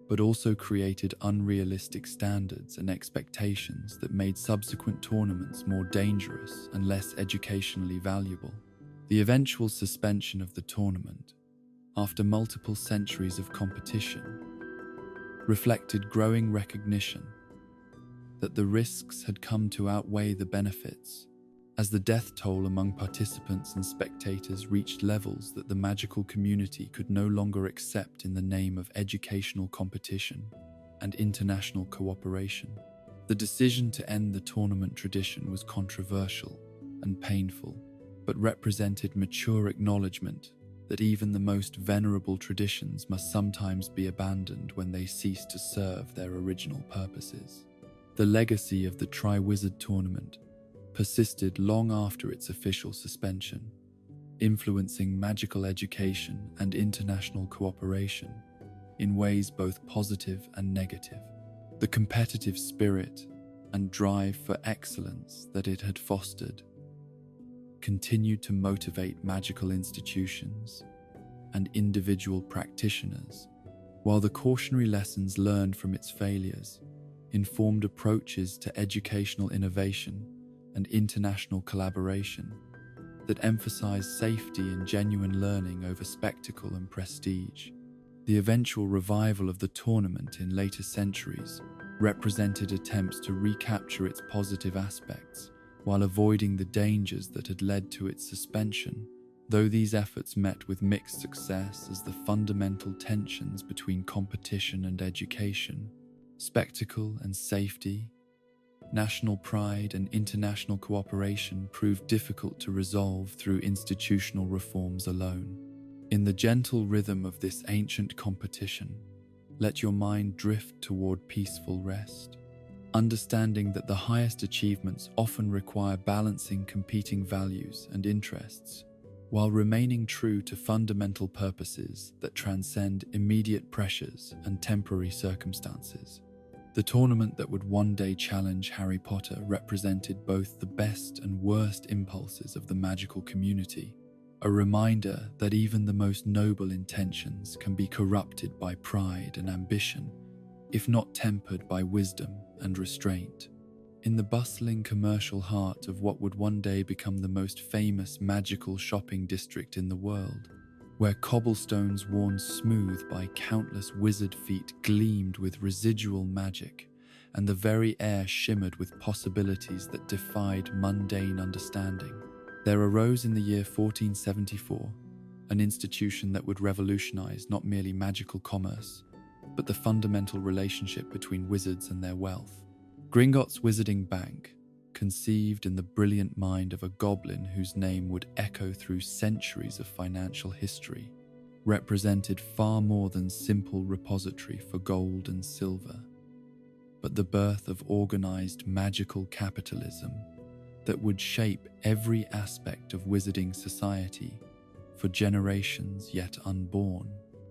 but also created unrealistic standards and expectations that made subsequent tournaments more dangerous and less educationally valuable. The eventual suspension of the tournament, after multiple centuries of competition, reflected growing recognition that the risks had come to outweigh the benefits, as the death toll among participants and spectators reached levels that the magical community could no longer accept in the name of educational competition and international cooperation. The decision to end the tournament tradition was controversial and painful, but represented mature acknowledgement that even the most venerable traditions must sometimes be abandoned when they cease to serve their original purposes. The legacy of the Triwizard Tournament persisted long after its official suspension, influencing magical education and international cooperation in ways both positive and negative. The competitive spirit and drive for excellence that it had fostered continued to motivate magical institutions and individual practitioners, while the cautionary lessons learned from its failures informed approaches to educational innovation and international collaboration that emphasized safety and genuine learning over spectacle and prestige. The eventual revival of the tournament in later centuries represented attempts to recapture its positive aspects while avoiding the dangers that had led to its suspension, though these efforts met with mixed success as the fundamental tensions between competition and education, spectacle and safety, national pride and international cooperation proved difficult to resolve through institutional reforms alone. In the gentle rhythm of this ancient competition, let your mind drift toward peaceful rest, understanding that the highest achievements often require balancing competing values and interests, while remaining true to fundamental purposes that transcend immediate pressures and temporary circumstances. The tournament that would one day challenge Harry Potter represented both the best and worst impulses of the magical community, a reminder that even the most noble intentions can be corrupted by pride and ambition, if not tempered by wisdom and restraint. In the bustling commercial heart of what would one day become the most famous magical shopping district in the world, where cobblestones worn smooth by countless wizard feet gleamed with residual magic, and the very air shimmered with possibilities that defied mundane understanding, there arose in the year 1474 an institution that would revolutionize not merely magical commerce, but the fundamental relationship between wizards and their wealth. Gringotts Wizarding Bank, conceived in the brilliant mind of a goblin whose name would echo through centuries of financial history, represented far more than simple repository for gold and silver, but the birth of organized magical capitalism that would shape every aspect of wizarding society for generations yet unborn.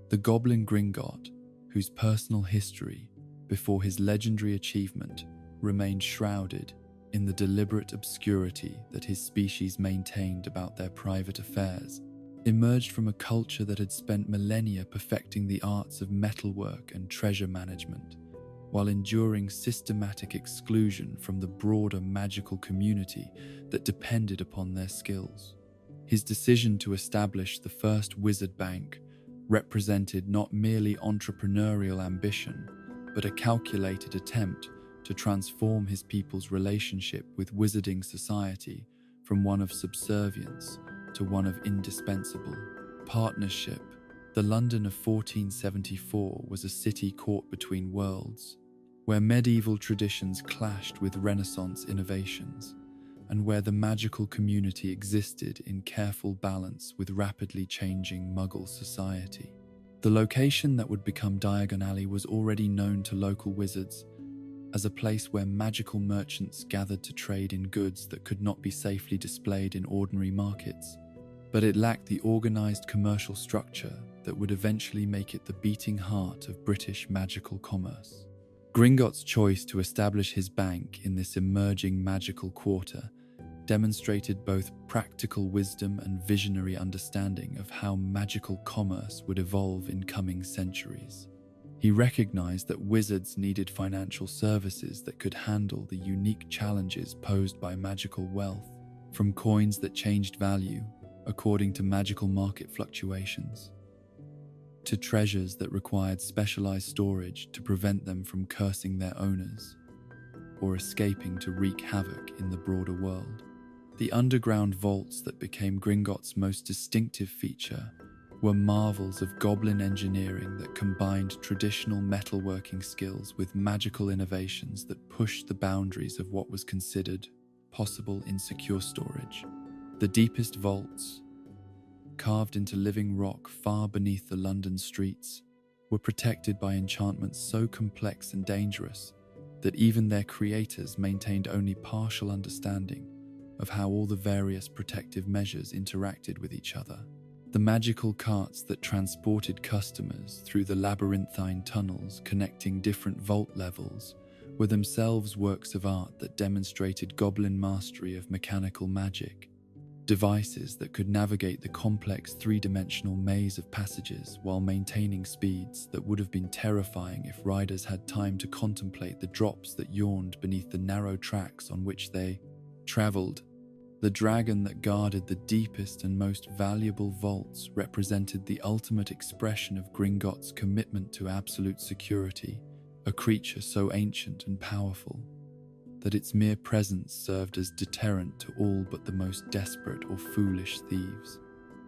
The Goblin Gringott, whose personal history, before his legendary achievement, remained shrouded in the deliberate obscurity that his species maintained about their private affairs, emerged from a culture that had spent millennia perfecting the arts of metalwork and treasure management, while enduring systematic exclusion from the broader magical community that depended upon their skills. His decision to establish the first wizard bank represented not merely entrepreneurial ambition, but a calculated attempt to transform his people's relationship with wizarding society from one of subservience to one of indispensable partnership. The London of 1474 was a city caught between worlds, where medieval traditions clashed with Renaissance innovations, and where the magical community existed in careful balance with rapidly changing Muggle society. The location that would become Diagon Alley was already known to local wizards as a place where magical merchants gathered to trade in goods that could not be safely displayed in ordinary markets. But it lacked the organized commercial structure that would eventually make it the beating heart of British magical commerce. Gringotts' choice to establish his bank in this emerging magical quarter demonstrated both practical wisdom and visionary understanding of how magical commerce would evolve in coming centuries. He recognized that wizards needed financial services that could handle the unique challenges posed by magical wealth, from coins that changed value according to magical market fluctuations, to treasures that required specialized storage to prevent them from cursing their owners or escaping to wreak havoc in the broader world. The underground vaults that became Gringotts' most distinctive feature were marvels of goblin engineering that combined traditional metalworking skills with magical innovations that pushed the boundaries of what was considered possible in secure storage. The deepest vaults, carved into living rock far beneath the London streets, were protected by enchantments so complex and dangerous that even their creators maintained only partial understanding of how all the various protective measures interacted with each other. The magical carts that transported customers through the labyrinthine tunnels connecting different vault levels were themselves works of art that demonstrated goblin mastery of mechanical magic, devices that could navigate the complex three-dimensional maze of passages while maintaining speeds that would have been terrifying if riders had time to contemplate the drops that yawned beneath the narrow tracks on which they traveled. The dragon that guarded the deepest and most valuable vaults represented the ultimate expression of Gringotts' commitment to absolute security, a creature so ancient and powerful that its mere presence served as deterrent to all but the most desperate or foolish thieves.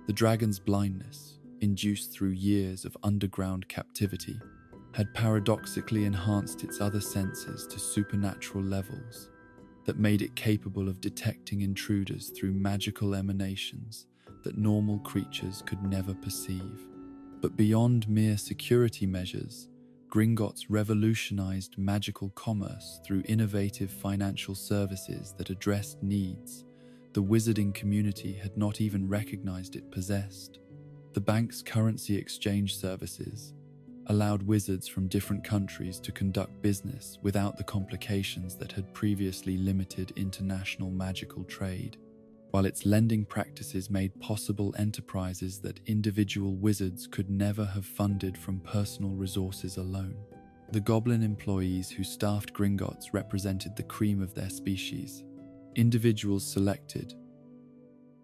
The dragon's blindness, induced through years of underground captivity, had paradoxically enhanced its other senses to supernatural levels that made it capable of detecting intruders through magical emanations that normal creatures could never perceive. But beyond mere security measures, Gringotts revolutionized magical commerce through innovative financial services that addressed needs the wizarding community had not even recognized it possessed. The bank's currency exchange services allowed wizards from different countries to conduct business without the complications that had previously limited international magical trade, while its lending practices made possible enterprises that individual wizards could never have funded from personal resources alone. The goblin employees who staffed Gringotts represented the cream of their species, individuals selected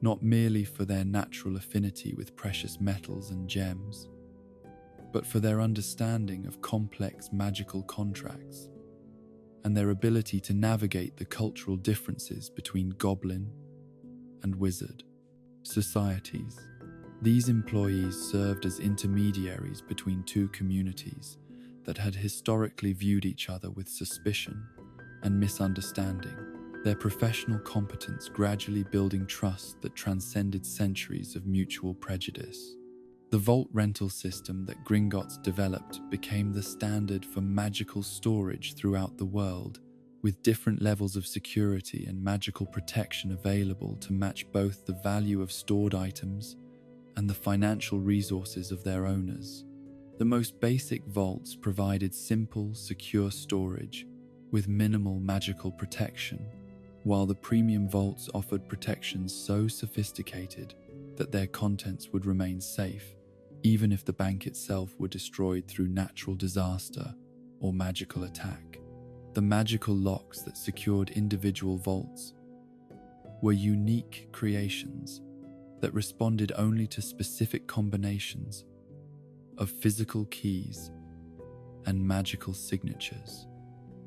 not merely for their natural affinity with precious metals and gems, but for their understanding of complex magical contracts and their ability to navigate the cultural differences between goblin and wizard societies. These employees served as intermediaries between two communities that had historically viewed each other with suspicion and misunderstanding, their professional competence gradually building trust that transcended centuries of mutual prejudice. The vault rental system that Gringotts developed became the standard for magical storage throughout the world, with different levels of security and magical protection available to match both the value of stored items and the financial resources of their owners. The most basic vaults provided simple, secure storage with minimal magical protection, while the premium vaults offered protections so sophisticated that their contents would remain safe, even if the bank itself were destroyed through natural disaster or magical attack. The magical locks that secured individual vaults were unique creations that responded only to specific combinations of physical keys and magical signatures,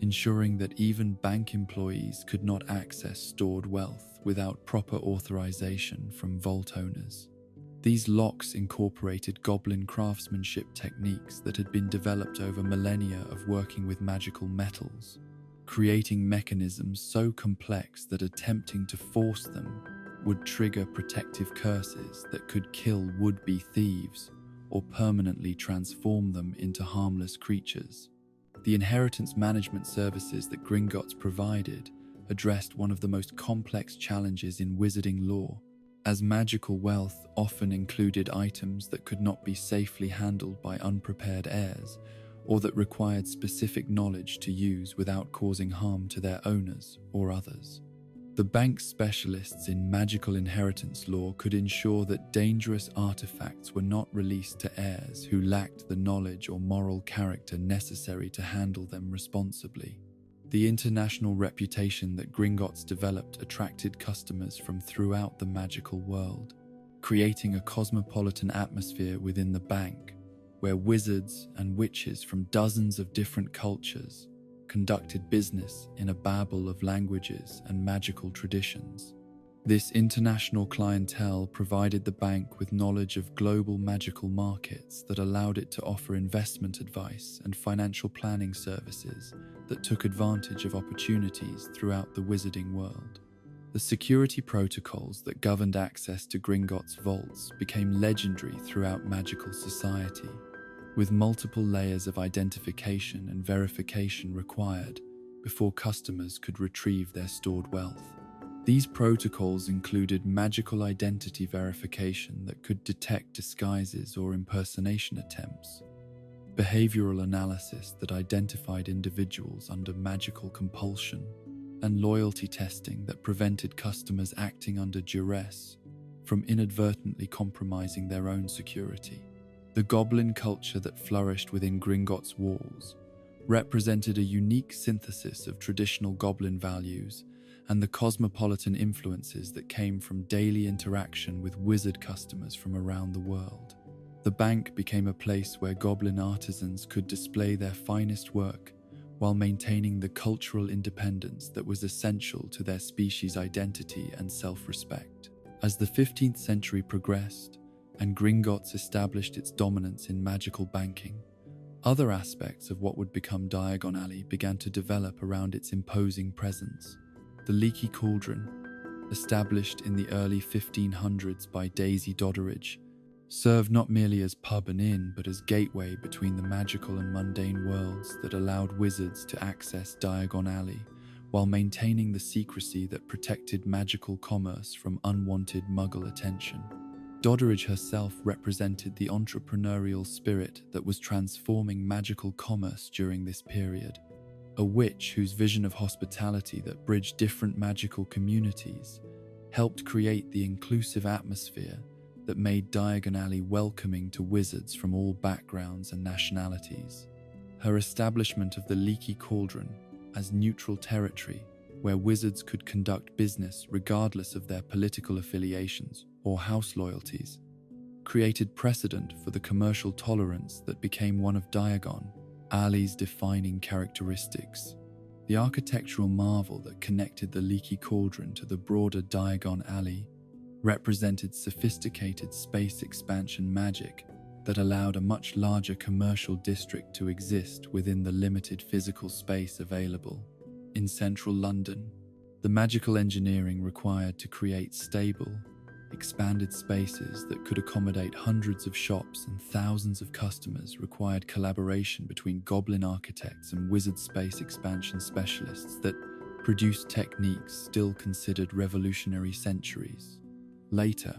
ensuring that even bank employees could not access stored wealth without proper authorization from vault owners. These locks incorporated goblin craftsmanship techniques that had been developed over millennia of working with magical metals, creating mechanisms so complex that attempting to force them would trigger protective curses that could kill would-be thieves or permanently transform them into harmless creatures. The inheritance management services that Gringotts provided addressed one of the most complex challenges in wizarding lore, as magical wealth often included items that could not be safely handled by unprepared heirs, or that required specific knowledge to use without causing harm to their owners or others. The bank's specialists in magical inheritance law could ensure that dangerous artifacts were not released to heirs who lacked the knowledge or moral character necessary to handle them responsibly. The international reputation that Gringotts developed attracted customers from throughout the magical world, creating a cosmopolitan atmosphere within the bank, where wizards and witches from dozens of different cultures conducted business in a babel of languages and magical traditions. This international clientele provided the bank with knowledge of global magical markets that allowed it to offer investment advice and financial planning services that took advantage of opportunities throughout the wizarding world. The security protocols that governed access to Gringotts' vaults became legendary throughout magical society, with multiple layers of identification and verification required before customers could retrieve their stored wealth. These protocols included magical identity verification that could detect disguises or impersonation attempts, behavioral analysis that identified individuals under magical compulsion, and loyalty testing that prevented customers acting under duress from inadvertently compromising their own security. The goblin culture that flourished within Gringotts' walls represented a unique synthesis of traditional goblin values and the cosmopolitan influences that came from daily interaction with wizard customers from around the world. The bank became a place where goblin artisans could display their finest work while maintaining the cultural independence that was essential to their species' identity and self-respect. As the 15th century progressed, and Gringotts established its dominance in magical banking, other aspects of what would become Diagon Alley began to develop around its imposing presence. The Leaky Cauldron, established in the early 1500s by Daisy Doddridge, served not merely as pub and inn but as gateway between the magical and mundane worlds that allowed wizards to access Diagon Alley while maintaining the secrecy that protected magical commerce from unwanted Muggle attention. Doddridge herself represented the entrepreneurial spirit that was transforming magical commerce during this period, a witch whose vision of hospitality that bridged different magical communities helped create the inclusive atmosphere that made Diagon Alley welcoming to wizards from all backgrounds and nationalities. Her establishment of the Leaky Cauldron as neutral territory where wizards could conduct business regardless of their political affiliations or house loyalties created precedent for the commercial tolerance that became one of Diagon Alley's defining characteristics. The architectural marvel that connected the Leaky Cauldron to the broader Diagon Alley represented sophisticated space expansion magic that allowed a much larger commercial district to exist within the limited physical space available. In central London, the magical engineering required to create stable, expanded spaces that could accommodate hundreds of shops and thousands of customers required collaboration between goblin architects and wizard space expansion specialists that produced techniques still considered revolutionary centuries later.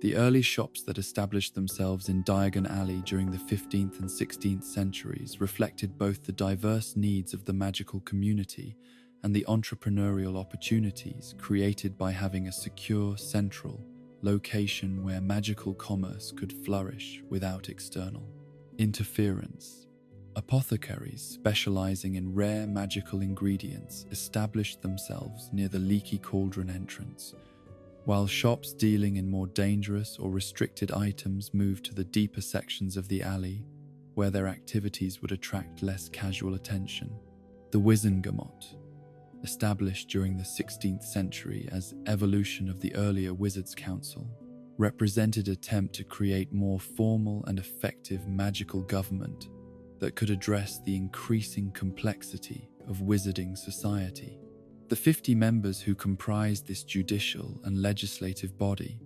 The early shops that established themselves in Diagon Alley during the 15th and 16th centuries reflected both the diverse needs of the magical community and the entrepreneurial opportunities created by having a secure, central location where magical commerce could flourish without external interference. Apothecaries specializing in rare magical ingredients established themselves near the Leaky Cauldron entrance, while shops dealing in more dangerous or restricted items moved to the deeper sections of the alley, where their activities would attract less casual attention. The Wizengamot, established during the 16th century as evolution of the earlier Wizards' Council, represented an attempt to create more formal and effective magical government that could address the increasing complexity of wizarding society. The 50 members who comprised this judicial and legislative body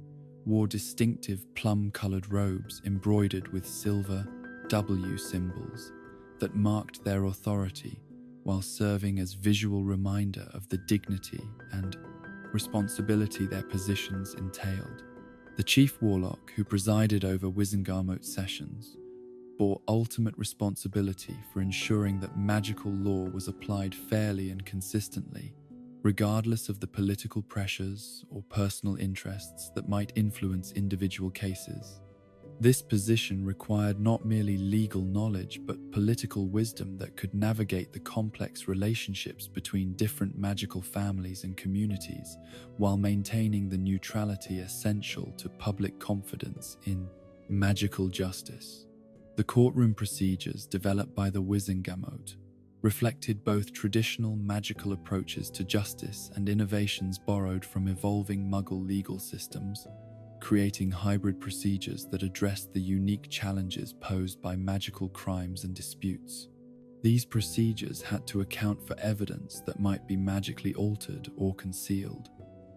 wore distinctive plum-colored robes embroidered with silver W symbols that marked their authority while serving as visual reminder of the dignity and responsibility their positions entailed. The chief warlock, who presided over Wizengamot's sessions, bore ultimate responsibility for ensuring that magical law was applied fairly and consistently, regardless of the political pressures or personal interests that might influence individual cases. This position required not merely legal knowledge but political wisdom that could navigate the complex relationships between different magical families and communities while maintaining the neutrality essential to public confidence in magical justice. The courtroom procedures developed by the Wizengamot reflected both traditional magical approaches to justice and innovations borrowed from evolving Muggle legal systems, creating hybrid procedures that addressed the unique challenges posed by magical crimes and disputes. These procedures had to account for evidence that might be magically altered or concealed,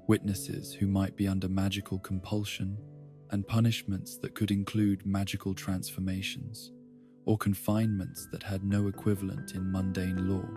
witnesses who might be under magical compulsion, and punishments that could include magical transformations, or confinements that had no equivalent in mundane law.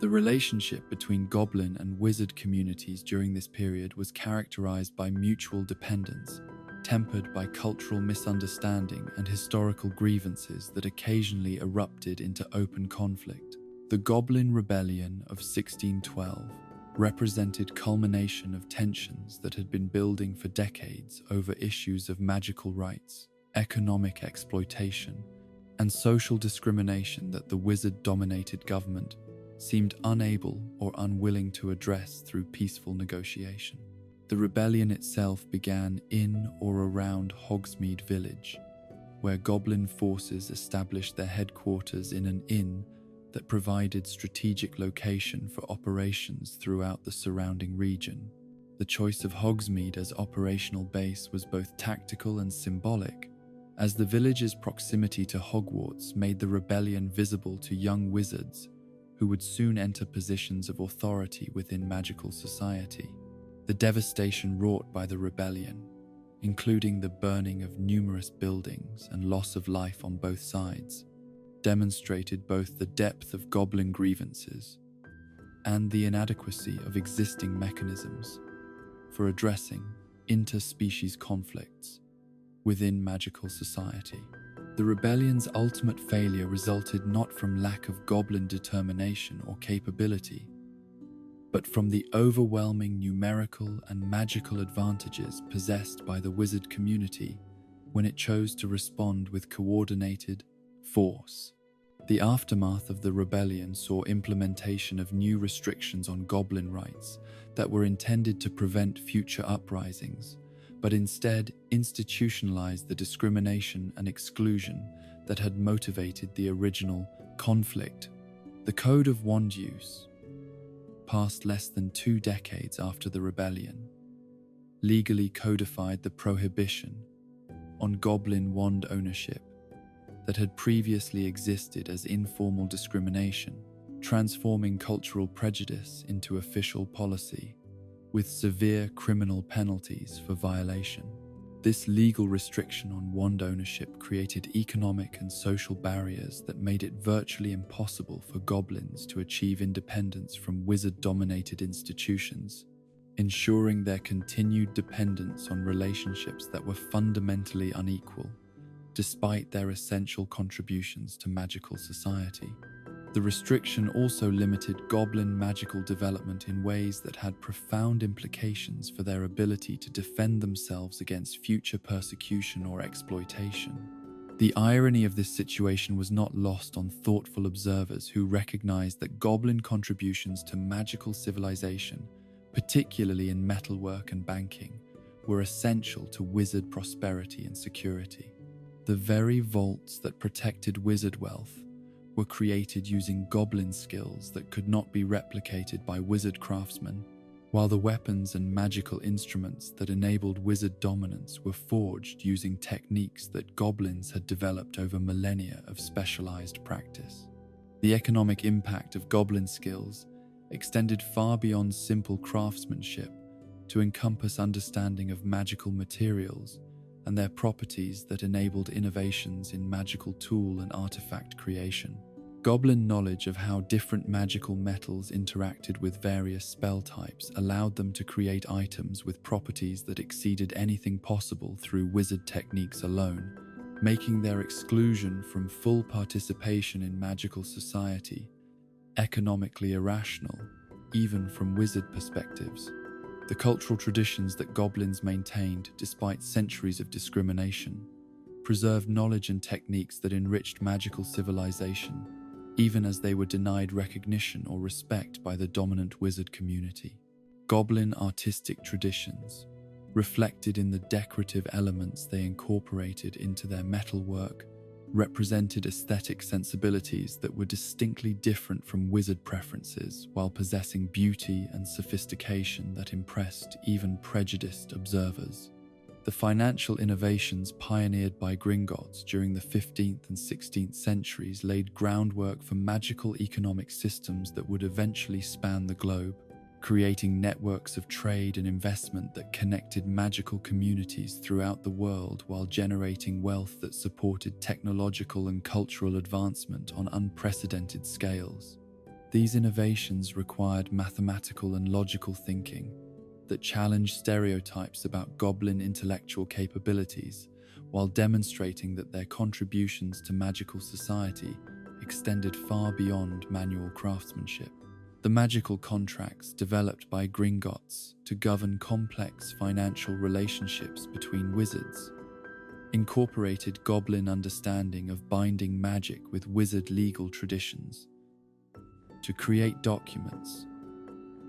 The relationship between goblin and wizard communities during this period was characterized by mutual dependence, tempered by cultural misunderstanding and historical grievances that occasionally erupted into open conflict. The Goblin Rebellion of 1612 represented culmination of tensions that had been building for decades over issues of magical rights, economic exploitation, and social discrimination that the wizard-dominated government seemed unable or unwilling to address through peaceful negotiation. The rebellion itself began in or around Hogsmeade Village, where goblin forces established their headquarters in an inn that provided strategic location for operations throughout the surrounding region. The choice of Hogsmeade as operational base was both tactical and symbolic, as the village's proximity to Hogwarts made the rebellion visible to young wizards who would soon enter positions of authority within magical society. The devastation wrought by the rebellion, including the burning of numerous buildings and loss of life on both sides, demonstrated both the depth of goblin grievances and the inadequacy of existing mechanisms for addressing interspecies conflicts within magical society. The rebellion's ultimate failure resulted not from lack of goblin determination or capability, but from the overwhelming numerical and magical advantages possessed by the wizard community when it chose to respond with coordinated force. The aftermath of the rebellion saw implementation of new restrictions on goblin rights that were intended to prevent future uprisings, but instead institutionalized the discrimination and exclusion that had motivated the original conflict. The Code of Wand Use, passed less than 2 decades after the rebellion, legally codified the prohibition on goblin wand ownership that had previously existed as informal discrimination, transforming cultural prejudice into official policy, with severe criminal penalties for violation. This legal restriction on wand ownership created economic and social barriers that made it virtually impossible for goblins to achieve independence from wizard-dominated institutions, ensuring their continued dependence on relationships that were fundamentally unequal, despite their essential contributions to magical society. The restriction also limited goblin magical development in ways that had profound implications for their ability to defend themselves against future persecution or exploitation. The irony of this situation was not lost on thoughtful observers who recognized that goblin contributions to magical civilization, particularly in metalwork and banking, were essential to wizard prosperity and security. The very vaults that protected wizard wealth were created using goblin skills that could not be replicated by wizard craftsmen, while the weapons and magical instruments that enabled wizard dominance were forged using techniques that goblins had developed over millennia of specialized practice. The economic impact of goblin skills extended far beyond simple craftsmanship to encompass understanding of magical materials and their properties that enabled innovations in magical tool and artifact creation. Goblin knowledge of how different magical metals interacted with various spell types allowed them to create items with properties that exceeded anything possible through wizard techniques alone, making their exclusion from full participation in magical society economically irrational, even from wizard perspectives. The cultural traditions that goblins maintained despite centuries of discrimination preserved knowledge and techniques that enriched magical civilization, even as they were denied recognition or respect by the dominant wizard community. Goblin artistic traditions, reflected in the decorative elements they incorporated into their metalwork, represented aesthetic sensibilities that were distinctly different from wizard preferences while possessing beauty and sophistication that impressed even prejudiced observers. The financial innovations pioneered by Gringotts during the 15th and 16th centuries laid groundwork for magical economic systems that would eventually span the globe, creating networks of trade and investment that connected magical communities throughout the world while generating wealth that supported technological and cultural advancement on unprecedented scales. These innovations required mathematical and logical thinking that challenged stereotypes about goblin intellectual capabilities while demonstrating that their contributions to magical society extended far beyond manual craftsmanship. The magical contracts developed by Gringotts to govern complex financial relationships between wizards incorporated goblin understanding of binding magic with wizard legal traditions to create documents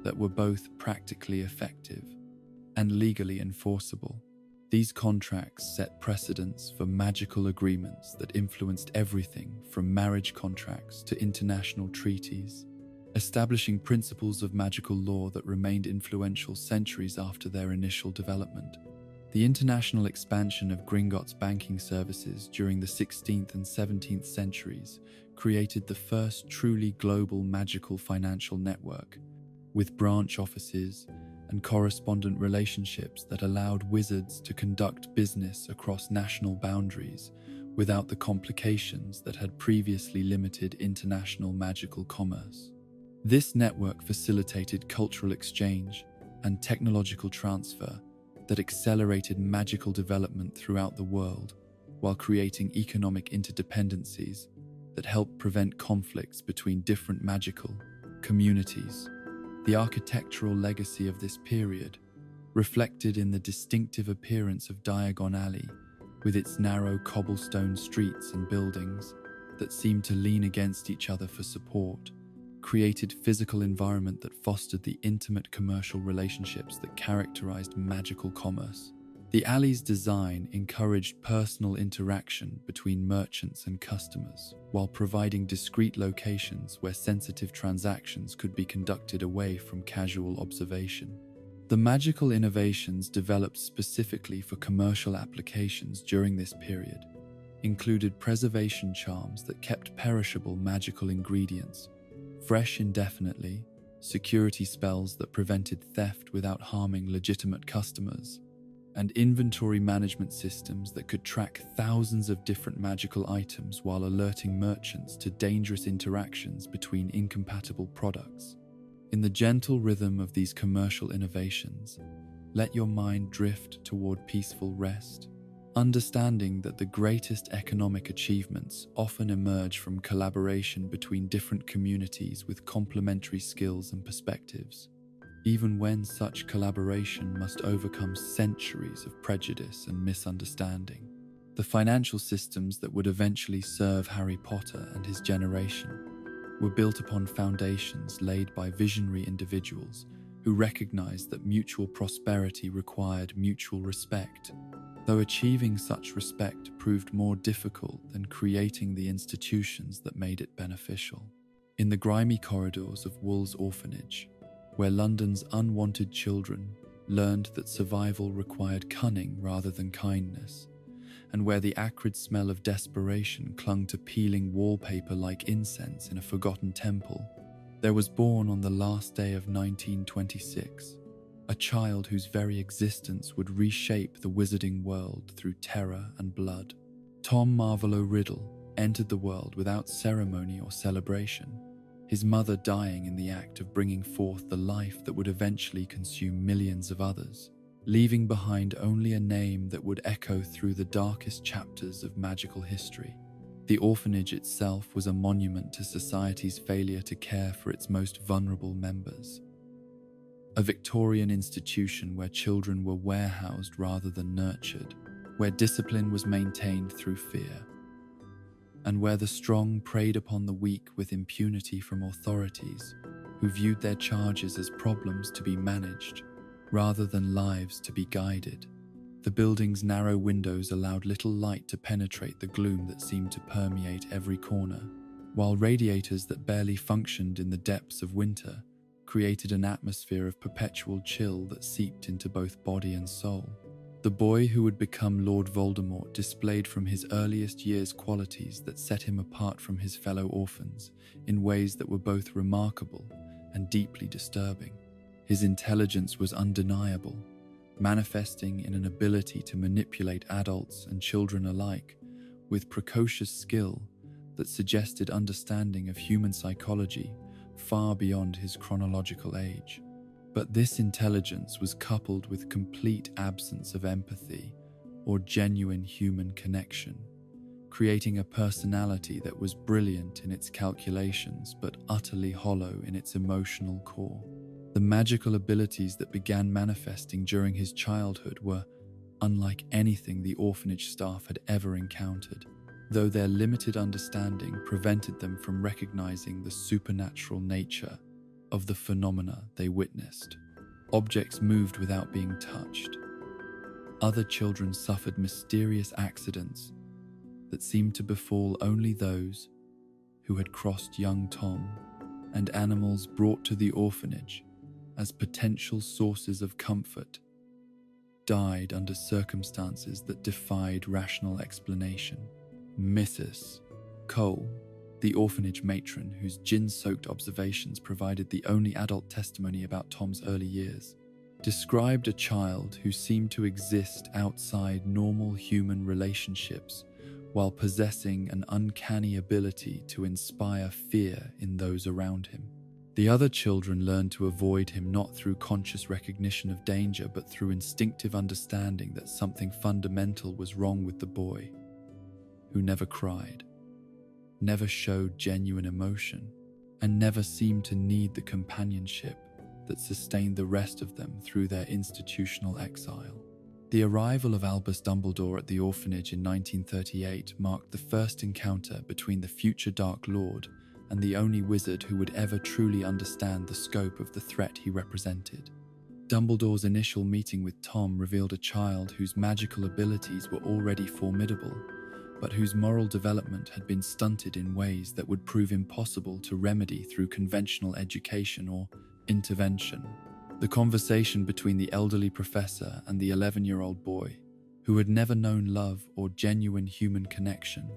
that were both practically effective and legally enforceable. These contracts set precedents for magical agreements that influenced everything from marriage contracts to international treaties, establishing principles of magical law that remained influential centuries after their initial development. The international expansion of Gringotts banking services during the 16th and 17th centuries created the first truly global magical financial network, with branch offices and correspondent relationships that allowed wizards to conduct business across national boundaries without the complications that had previously limited international magical commerce. This network facilitated cultural exchange and technological transfer that accelerated magical development throughout the world while creating economic interdependencies that helped prevent conflicts between different magical communities. The architectural legacy of this period, reflected in the distinctive appearance of Diagon Alley, with its narrow cobblestone streets and buildings that seemed to lean against each other for support, created physical environment that fostered the intimate commercial relationships that characterized magical commerce. The alley's design encouraged personal interaction between merchants and customers, while providing discreet locations where sensitive transactions could be conducted away from casual observation. The magical innovations developed specifically for commercial applications during this period included preservation charms that kept perishable magical ingredients fresh indefinitely, security spells that prevented theft without harming legitimate customers, and inventory management systems that could track thousands of different magical items while alerting merchants to dangerous interactions between incompatible products. In the gentle rhythm of these commercial innovations, let your mind drift toward peaceful rest, understanding that the greatest economic achievements often emerge from collaboration between different communities with complementary skills and perspectives, even when such collaboration must overcome centuries of prejudice and misunderstanding. The financial systems that would eventually serve Harry Potter and his generation were built upon foundations laid by visionary individuals who recognized that mutual prosperity required mutual respect, though achieving such respect proved more difficult than creating the institutions that made it beneficial. In the grimy corridors of Wool's orphanage, where London's unwanted children learned that survival required cunning rather than kindness, and where the acrid smell of desperation clung to peeling wallpaper like incense in a forgotten temple, there was born on the last day of 1926 a child whose very existence would reshape the wizarding world through terror and blood. Tom Marvolo Riddle entered the world without ceremony or celebration, his mother dying in the act of bringing forth the life that would eventually consume millions of others, leaving behind only a name that would echo through the darkest chapters of magical history. The orphanage itself was a monument to society's failure to care for its most vulnerable members. A Victorian institution where children were warehoused rather than nurtured, where discipline was maintained through fear, and where the strong preyed upon the weak with impunity from authorities who viewed their charges as problems to be managed rather than lives to be guided. The building's narrow windows allowed little light to penetrate the gloom that seemed to permeate every corner, while radiators that barely functioned in the depths of winter created an atmosphere of perpetual chill that seeped into both body and soul. The boy who would become Lord Voldemort displayed from his earliest years qualities that set him apart from his fellow orphans in ways that were both remarkable and deeply disturbing. His intelligence was undeniable, manifesting in an ability to manipulate adults and children alike with precocious skill that suggested understanding of human psychology far beyond his chronological age. But this intelligence was coupled with complete absence of empathy or genuine human connection, creating a personality that was brilliant in its calculations but utterly hollow in its emotional core. The magical abilities that began manifesting during his childhood were unlike anything the orphanage staff had ever encountered, though their limited understanding prevented them from recognizing the supernatural nature of the phenomena they witnessed. Objects moved without being touched. Other children suffered mysterious accidents that seemed to befall only those who had crossed young Tom, and animals brought to the orphanage as potential sources of comfort died under circumstances that defied rational explanation. Mrs. Cole, the orphanage matron whose gin-soaked observations provided the only adult testimony about Tom's early years, described a child who seemed to exist outside normal human relationships while possessing an uncanny ability to inspire fear in those around him. The other children learned to avoid him not through conscious recognition of danger but through instinctive understanding that something fundamental was wrong with the boy, who never cried, never showed genuine emotion, and never seemed to need the companionship that sustained the rest of them through their institutional exile. The arrival of Albus Dumbledore at the orphanage in 1938 marked the first encounter between the future Dark Lord and the only wizard who would ever truly understand the scope of the threat he represented. Dumbledore's initial meeting with Tom revealed a child whose magical abilities were already formidable, but whose moral development had been stunted in ways that would prove impossible to remedy through conventional education or intervention. The conversation between the elderly professor and the 11-year-old boy, who had never known love or genuine human connection,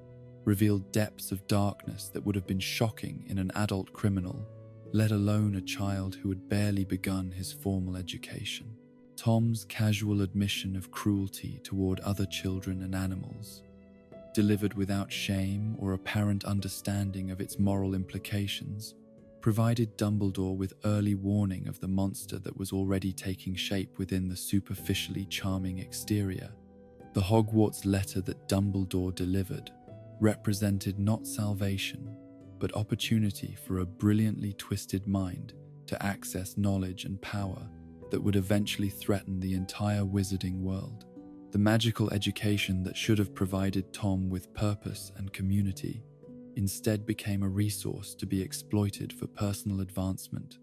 revealed depths of darkness that would have been shocking in an adult criminal, let alone a child who had barely begun his formal education. Tom's casual admission of cruelty toward other children and animals, delivered without shame or apparent understanding of its moral implications, provided Dumbledore with early warning of the monster that was already taking shape within the superficially charming exterior. The Hogwarts letter that Dumbledore delivered represented not salvation, but opportunity for a brilliantly twisted mind to access knowledge and power that would eventually threaten the entire wizarding world. The magical education that should have provided Tom with purpose and community instead became a resource to be exploited for personal advancement,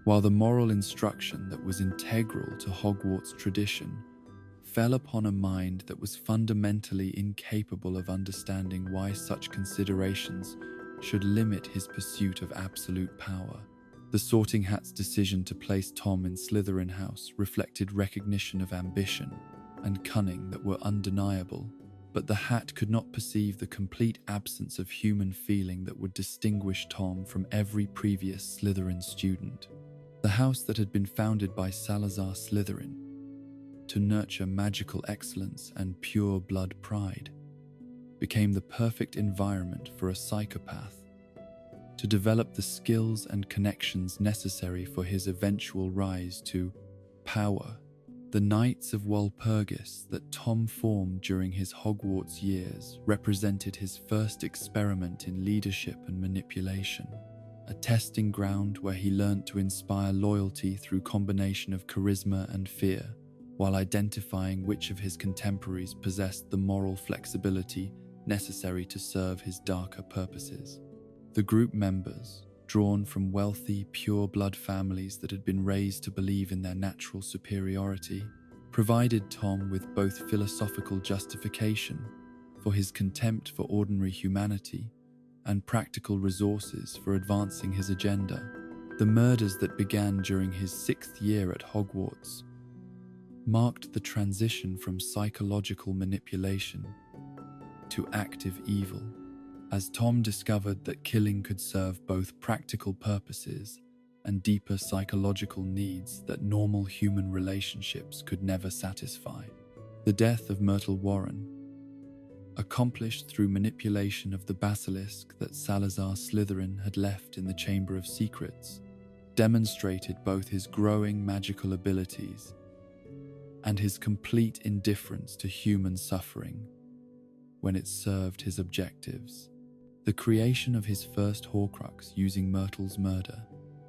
while the moral instruction that was integral to Hogwarts tradition fell upon a mind that was fundamentally incapable of understanding why such considerations should limit his pursuit of absolute power. The Sorting Hat's decision to place Tom in Slytherin House reflected recognition of ambition and cunning that were undeniable, but the Hat could not perceive the complete absence of human feeling that would distinguish Tom from every previous Slytherin student. The house that had been founded by Salazar Slytherin to nurture magical excellence and pure blood pride became the perfect environment for a psychopath to develop the skills and connections necessary for his eventual rise to power. The Knights of Walpurgis that Tom formed during his Hogwarts years represented his first experiment in leadership and manipulation, a testing ground where he learnt to inspire loyalty through combination of charisma and fear, while identifying which of his contemporaries possessed the moral flexibility necessary to serve his darker purposes. The group members, drawn from wealthy, pure-blood families that had been raised to believe in their natural superiority, provided Tom with both philosophical justification for his contempt for ordinary humanity and practical resources for advancing his agenda. The murders that began during his 6th year at Hogwarts marked the transition from psychological manipulation to active evil, as Tom discovered that killing could serve both practical purposes and deeper psychological needs that normal human relationships could never satisfy. The death of Myrtle Warren, accomplished through manipulation of the basilisk that Salazar Slytherin had left in the Chamber of Secrets, demonstrated both his growing magical abilities and his complete indifference to human suffering when it served his objectives. The creation of his first Horcrux using Myrtle's murder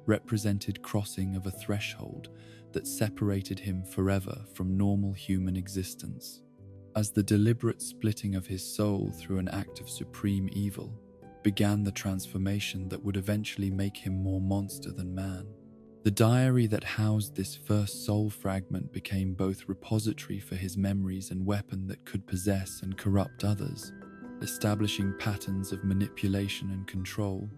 represented crossing of a threshold that separated him forever from normal human existence, as the deliberate splitting of his soul through an act of supreme evil began the transformation that would eventually make him more monster than man. The diary that housed this first soul fragment became both repository for his memories and weapon that could possess and corrupt others, establishing patterns of manipulation and control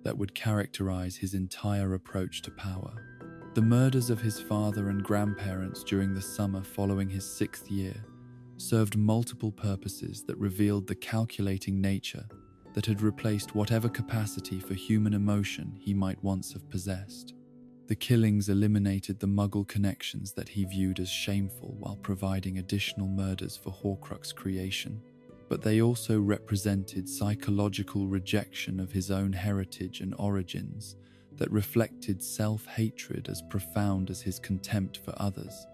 that would characterize his entire approach to power. The murders of his father and grandparents during the summer following his 6th year served multiple purposes that revealed the calculating nature that had replaced whatever capacity for human emotion he might once have possessed. The killings eliminated the Muggle connections that he viewed as shameful while providing additional murders for Horcrux creation, but they also represented psychological rejection of his own heritage and origins that reflected self-hatred as profound as his contempt for others.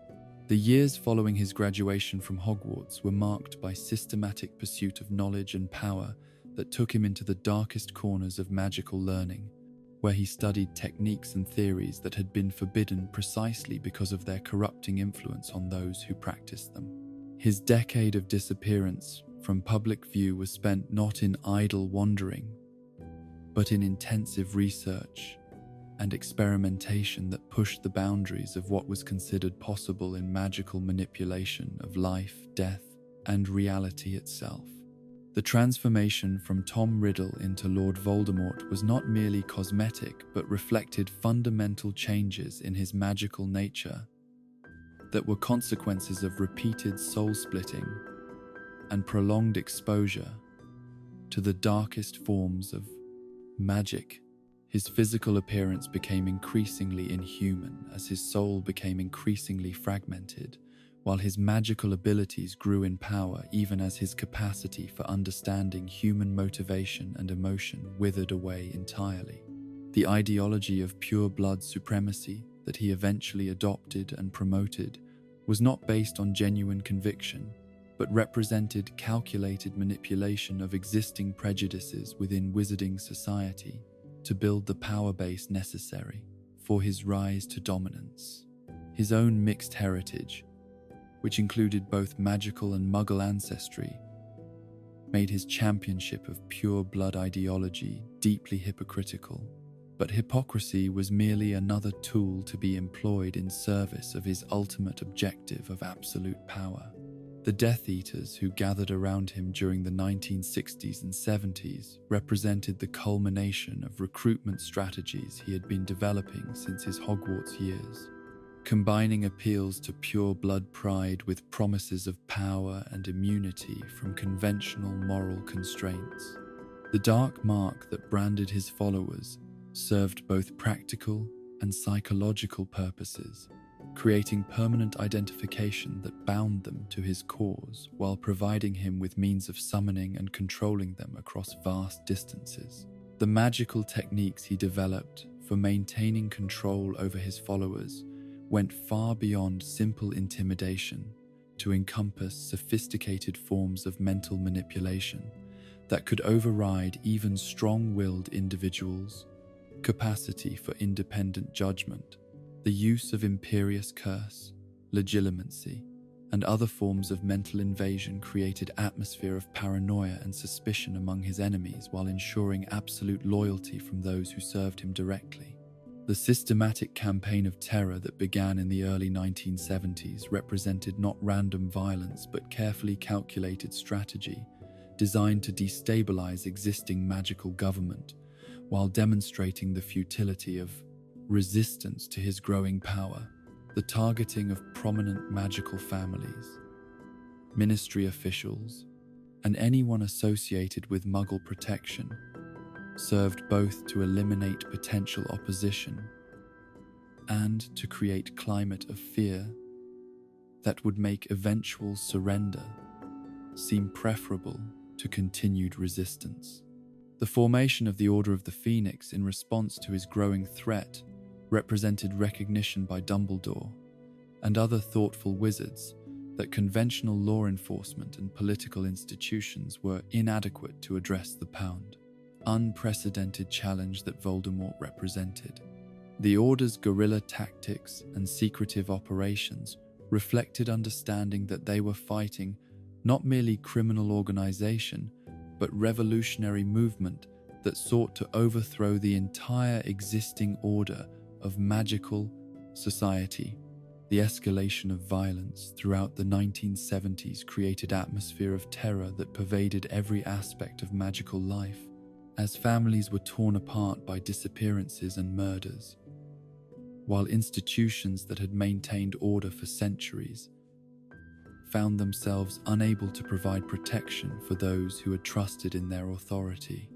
The years following his graduation from Hogwarts were marked by systematic pursuit of knowledge and power that took him into the darkest corners of magical learning, where he studied techniques and theories that had been forbidden precisely because of their corrupting influence on those who practiced them. His decade of disappearance from public view was spent not in idle wandering, but in intensive research and experimentation that pushed the boundaries of what was considered possible in magical manipulation of life, death, and reality itself. The transformation from Tom Riddle into Lord Voldemort was not merely cosmetic, but reflected fundamental changes in his magical nature that were consequences of repeated soul-splitting and prolonged exposure to the darkest forms of magic. His physical appearance became increasingly inhuman as his soul became increasingly fragmented, while his magical abilities grew in power even as his capacity for understanding human motivation and emotion withered away entirely. The ideology of pure blood supremacy that he eventually adopted and promoted was not based on genuine conviction, but represented calculated manipulation of existing prejudices within wizarding society to build the power base necessary for his rise to dominance. His own mixed heritage, which included both magical and Muggle ancestry, made his championship of pure blood ideology deeply hypocritical. But hypocrisy was merely another tool to be employed in service of his ultimate objective of absolute power. The Death Eaters who gathered around him during the 1960s and 70s represented the culmination of recruitment strategies he had been developing since his Hogwarts years, combining appeals to pure blood pride with promises of power and immunity from conventional moral constraints. The dark mark that branded his followers served both practical and psychological purposes, creating permanent identification that bound them to his cause while providing him with means of summoning and controlling them across vast distances. The magical techniques he developed for maintaining control over his followers went far beyond simple intimidation to encompass sophisticated forms of mental manipulation that could override even strong-willed individuals' capacity for independent judgment. The use of imperious curse, legilimency, and other forms of mental invasion created an atmosphere of paranoia and suspicion among his enemies while ensuring absolute loyalty from those who served him directly. The systematic campaign of terror that began in the early 1970s represented not random violence but carefully calculated strategy designed to destabilize existing magical government while demonstrating the futility of resistance to his growing power. The targeting of prominent magical families, ministry officials, and anyone associated with Muggle protection served both to eliminate potential opposition and to create a climate of fear that would make eventual surrender seem preferable to continued resistance. The formation of the Order of the Phoenix in response to his growing threat represented recognition by Dumbledore and other thoughtful wizards that conventional law enforcement and political institutions were inadequate to address the unprecedented challenge that Voldemort represented. The Order's guerrilla tactics and secretive operations reflected understanding that they were fighting not merely criminal organization, but revolutionary movement that sought to overthrow the entire existing order of magical society. The escalation of violence throughout the 1970s created an atmosphere of terror that pervaded every aspect of magical life, as families were torn apart by disappearances and murders, while institutions that had maintained order for centuries found themselves unable to provide protection for those who had trusted in their authority.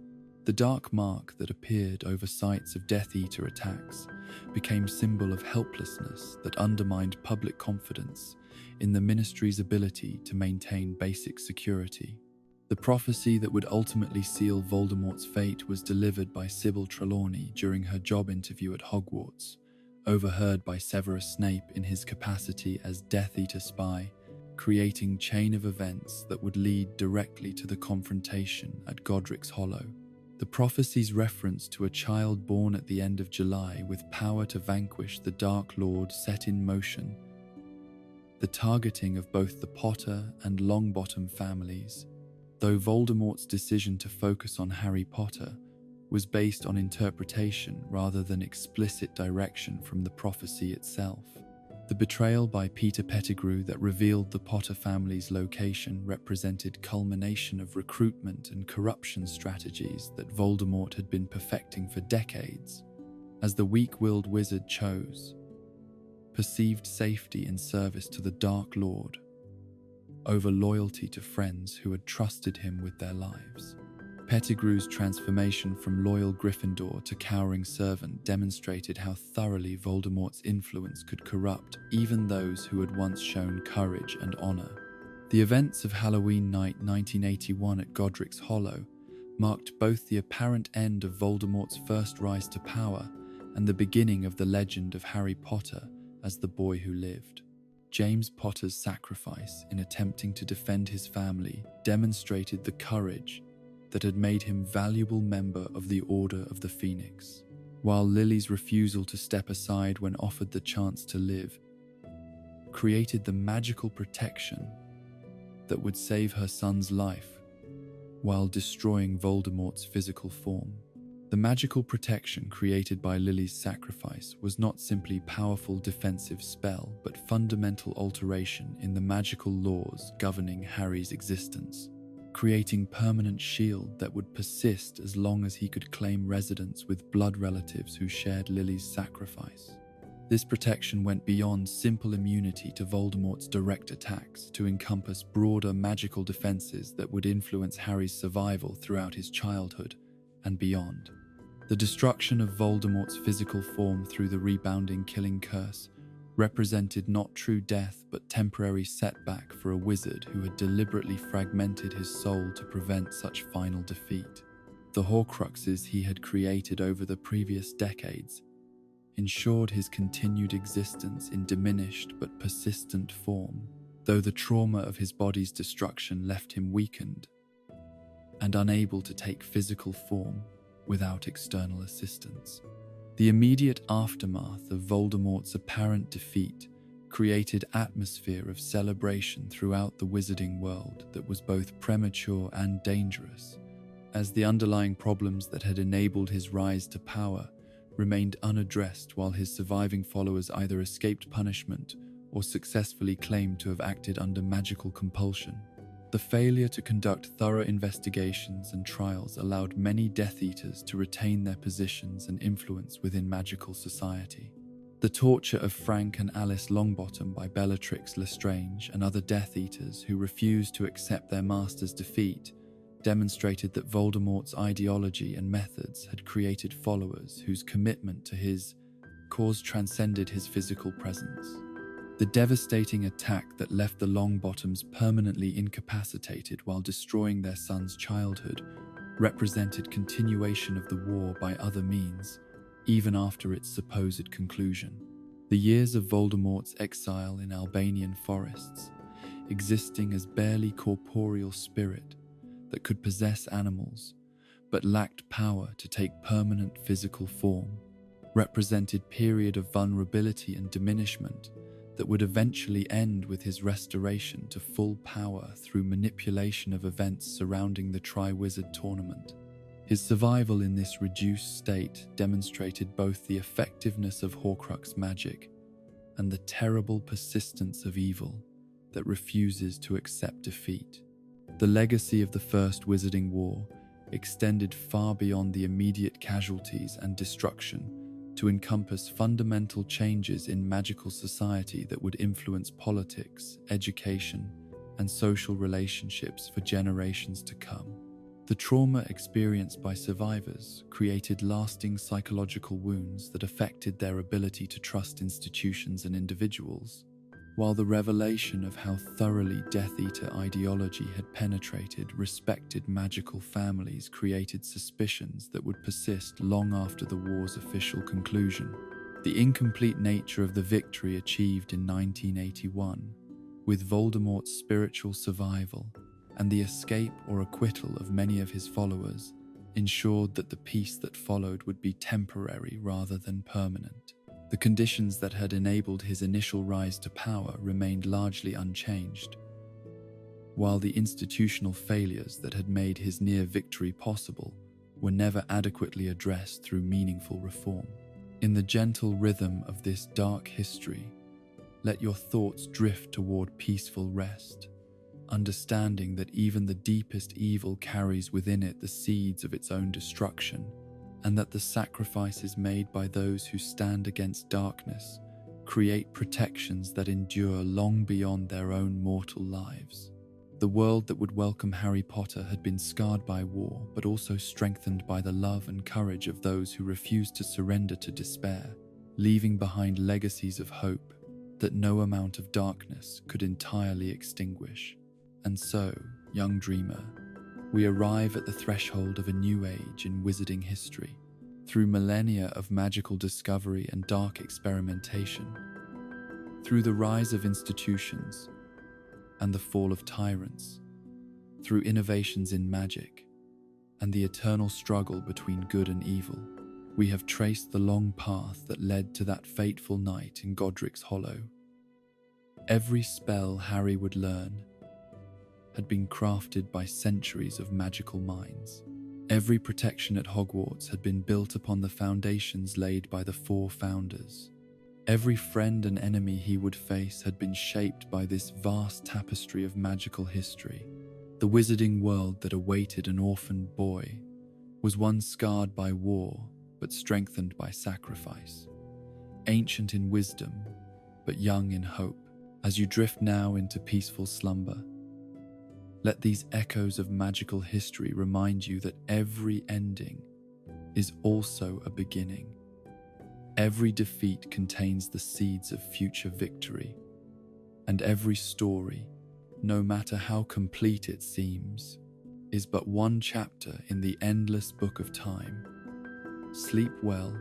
The dark mark that appeared over sites of Death Eater attacks became a symbol of helplessness that undermined public confidence in the Ministry's ability to maintain basic security. The prophecy that would ultimately seal Voldemort's fate was delivered by Sybil Trelawney during her job interview at Hogwarts, overheard by Severus Snape in his capacity as Death Eater spy, creating a chain of events that would lead directly to the confrontation at Godric's Hollow. The prophecy's reference to a child born at the end of July with power to vanquish the Dark Lord set in motion the targeting of both the Potter and Longbottom families, though Voldemort's decision to focus on Harry Potter was based on interpretation rather than explicit direction from the prophecy itself. The betrayal by Peter Pettigrew that revealed the Potter family's location represented culmination of recruitment and corruption strategies that Voldemort had been perfecting for decades, as the weak-willed wizard chose perceived safety in service to the Dark Lord over loyalty to friends who had trusted him with their lives. Pettigrew's transformation from loyal Gryffindor to cowering servant demonstrated how thoroughly Voldemort's influence could corrupt even those who had once shown courage and honor. The events of Halloween night 1981 at Godric's Hollow marked both the apparent end of Voldemort's first rise to power and the beginning of the legend of Harry Potter as the boy who lived. James Potter's sacrifice in attempting to defend his family demonstrated the courage that had made him a valuable member of the Order of the Phoenix, while Lily's refusal to step aside when offered the chance to live created the magical protection that would save her son's life while destroying Voldemort's physical form. The magical protection created by Lily's sacrifice was not simply powerful defensive spell, but fundamental alteration in the magical laws governing Harry's existence, creating permanent shield that would persist as long as he could claim residence with blood relatives who shared Lily's sacrifice. This protection went beyond simple immunity to Voldemort's direct attacks to encompass broader magical defenses that would influence Harry's survival throughout his childhood and beyond. The destruction of Voldemort's physical form through the rebounding killing curse represented not true death but temporary setback for a wizard who had deliberately fragmented his soul to prevent such final defeat. The Horcruxes he had created over the previous decades ensured his continued existence in diminished but persistent form, though the trauma of his body's destruction left him weakened and unable to take physical form without external assistance. The immediate aftermath of Voldemort's apparent defeat created atmosphere of celebration throughout the wizarding world that was both premature and dangerous, as the underlying problems that had enabled his rise to power remained unaddressed while his surviving followers either escaped punishment or successfully claimed to have acted under magical compulsion. The failure to conduct thorough investigations and trials allowed many Death Eaters to retain their positions and influence within magical society. The torture of Frank and Alice Longbottom by Bellatrix Lestrange and other Death Eaters who refused to accept their master's defeat demonstrated that Voldemort's ideology and methods had created followers whose commitment to his cause transcended his physical presence. The devastating attack that left the Longbottoms permanently incapacitated while destroying their son's childhood represented continuation of the war by other means, even after its supposed conclusion. The years of Voldemort's exile in Albanian forests, existing as barely corporeal spirit that could possess animals but lacked power to take permanent physical form, represented period of vulnerability and diminishment that would eventually end with his restoration to full power through manipulation of events surrounding the Triwizard Tournament. His survival in this reduced state demonstrated both the effectiveness of Horcrux magic and the terrible persistence of evil that refuses to accept defeat. The legacy of the First Wizarding War extended far beyond the immediate casualties and destruction to encompass fundamental changes in magical society that would influence politics, education, and social relationships for generations to come. The trauma experienced by survivors created lasting psychological wounds that affected their ability to trust institutions and individuals, while the revelation of how thoroughly Death Eater ideology had penetrated respected magical families created suspicions that would persist long after the war's official conclusion. The incomplete nature of the victory achieved in 1981, with Voldemort's spiritual survival and the escape or acquittal of many of his followers, ensured that the peace that followed would be temporary rather than permanent. The conditions that had enabled his initial rise to power remained largely unchanged, while the institutional failures that had made his near victory possible were never adequately addressed through meaningful reform. In the gentle rhythm of this dark history, let your thoughts drift toward peaceful rest, understanding that even the deepest evil carries within it the seeds of its own destruction, and that the sacrifices made by those who stand against darkness create protections that endure long beyond their own mortal lives. The world that would welcome Harry Potter had been scarred by war, but also strengthened by the love and courage of those who refused to surrender to despair, leaving behind legacies of hope that no amount of darkness could entirely extinguish. And so, young dreamer, we arrive at the threshold of a new age in wizarding history. Through millennia of magical discovery and dark experimentation, through the rise of institutions and the fall of tyrants, through innovations in magic and the eternal struggle between good and evil, we have traced the long path that led to that fateful night in Godric's Hollow. Every spell Harry would learn had been crafted by centuries of magical minds, Every protection at Hogwarts had been built upon the foundations laid by the four founders. Every friend and enemy he would face had been shaped by this vast tapestry of magical history. The wizarding world that awaited an orphaned boy was one scarred by war, but strengthened by sacrifice. Ancient in wisdom, but young in hope. As you drift now into peaceful slumber, let these echoes of magical history remind you that every ending is also a beginning. Every defeat contains the seeds of future victory, and every story, no matter how complete it seems, is but one chapter in the endless book of time. Sleep well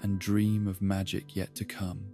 and dream of magic yet to come.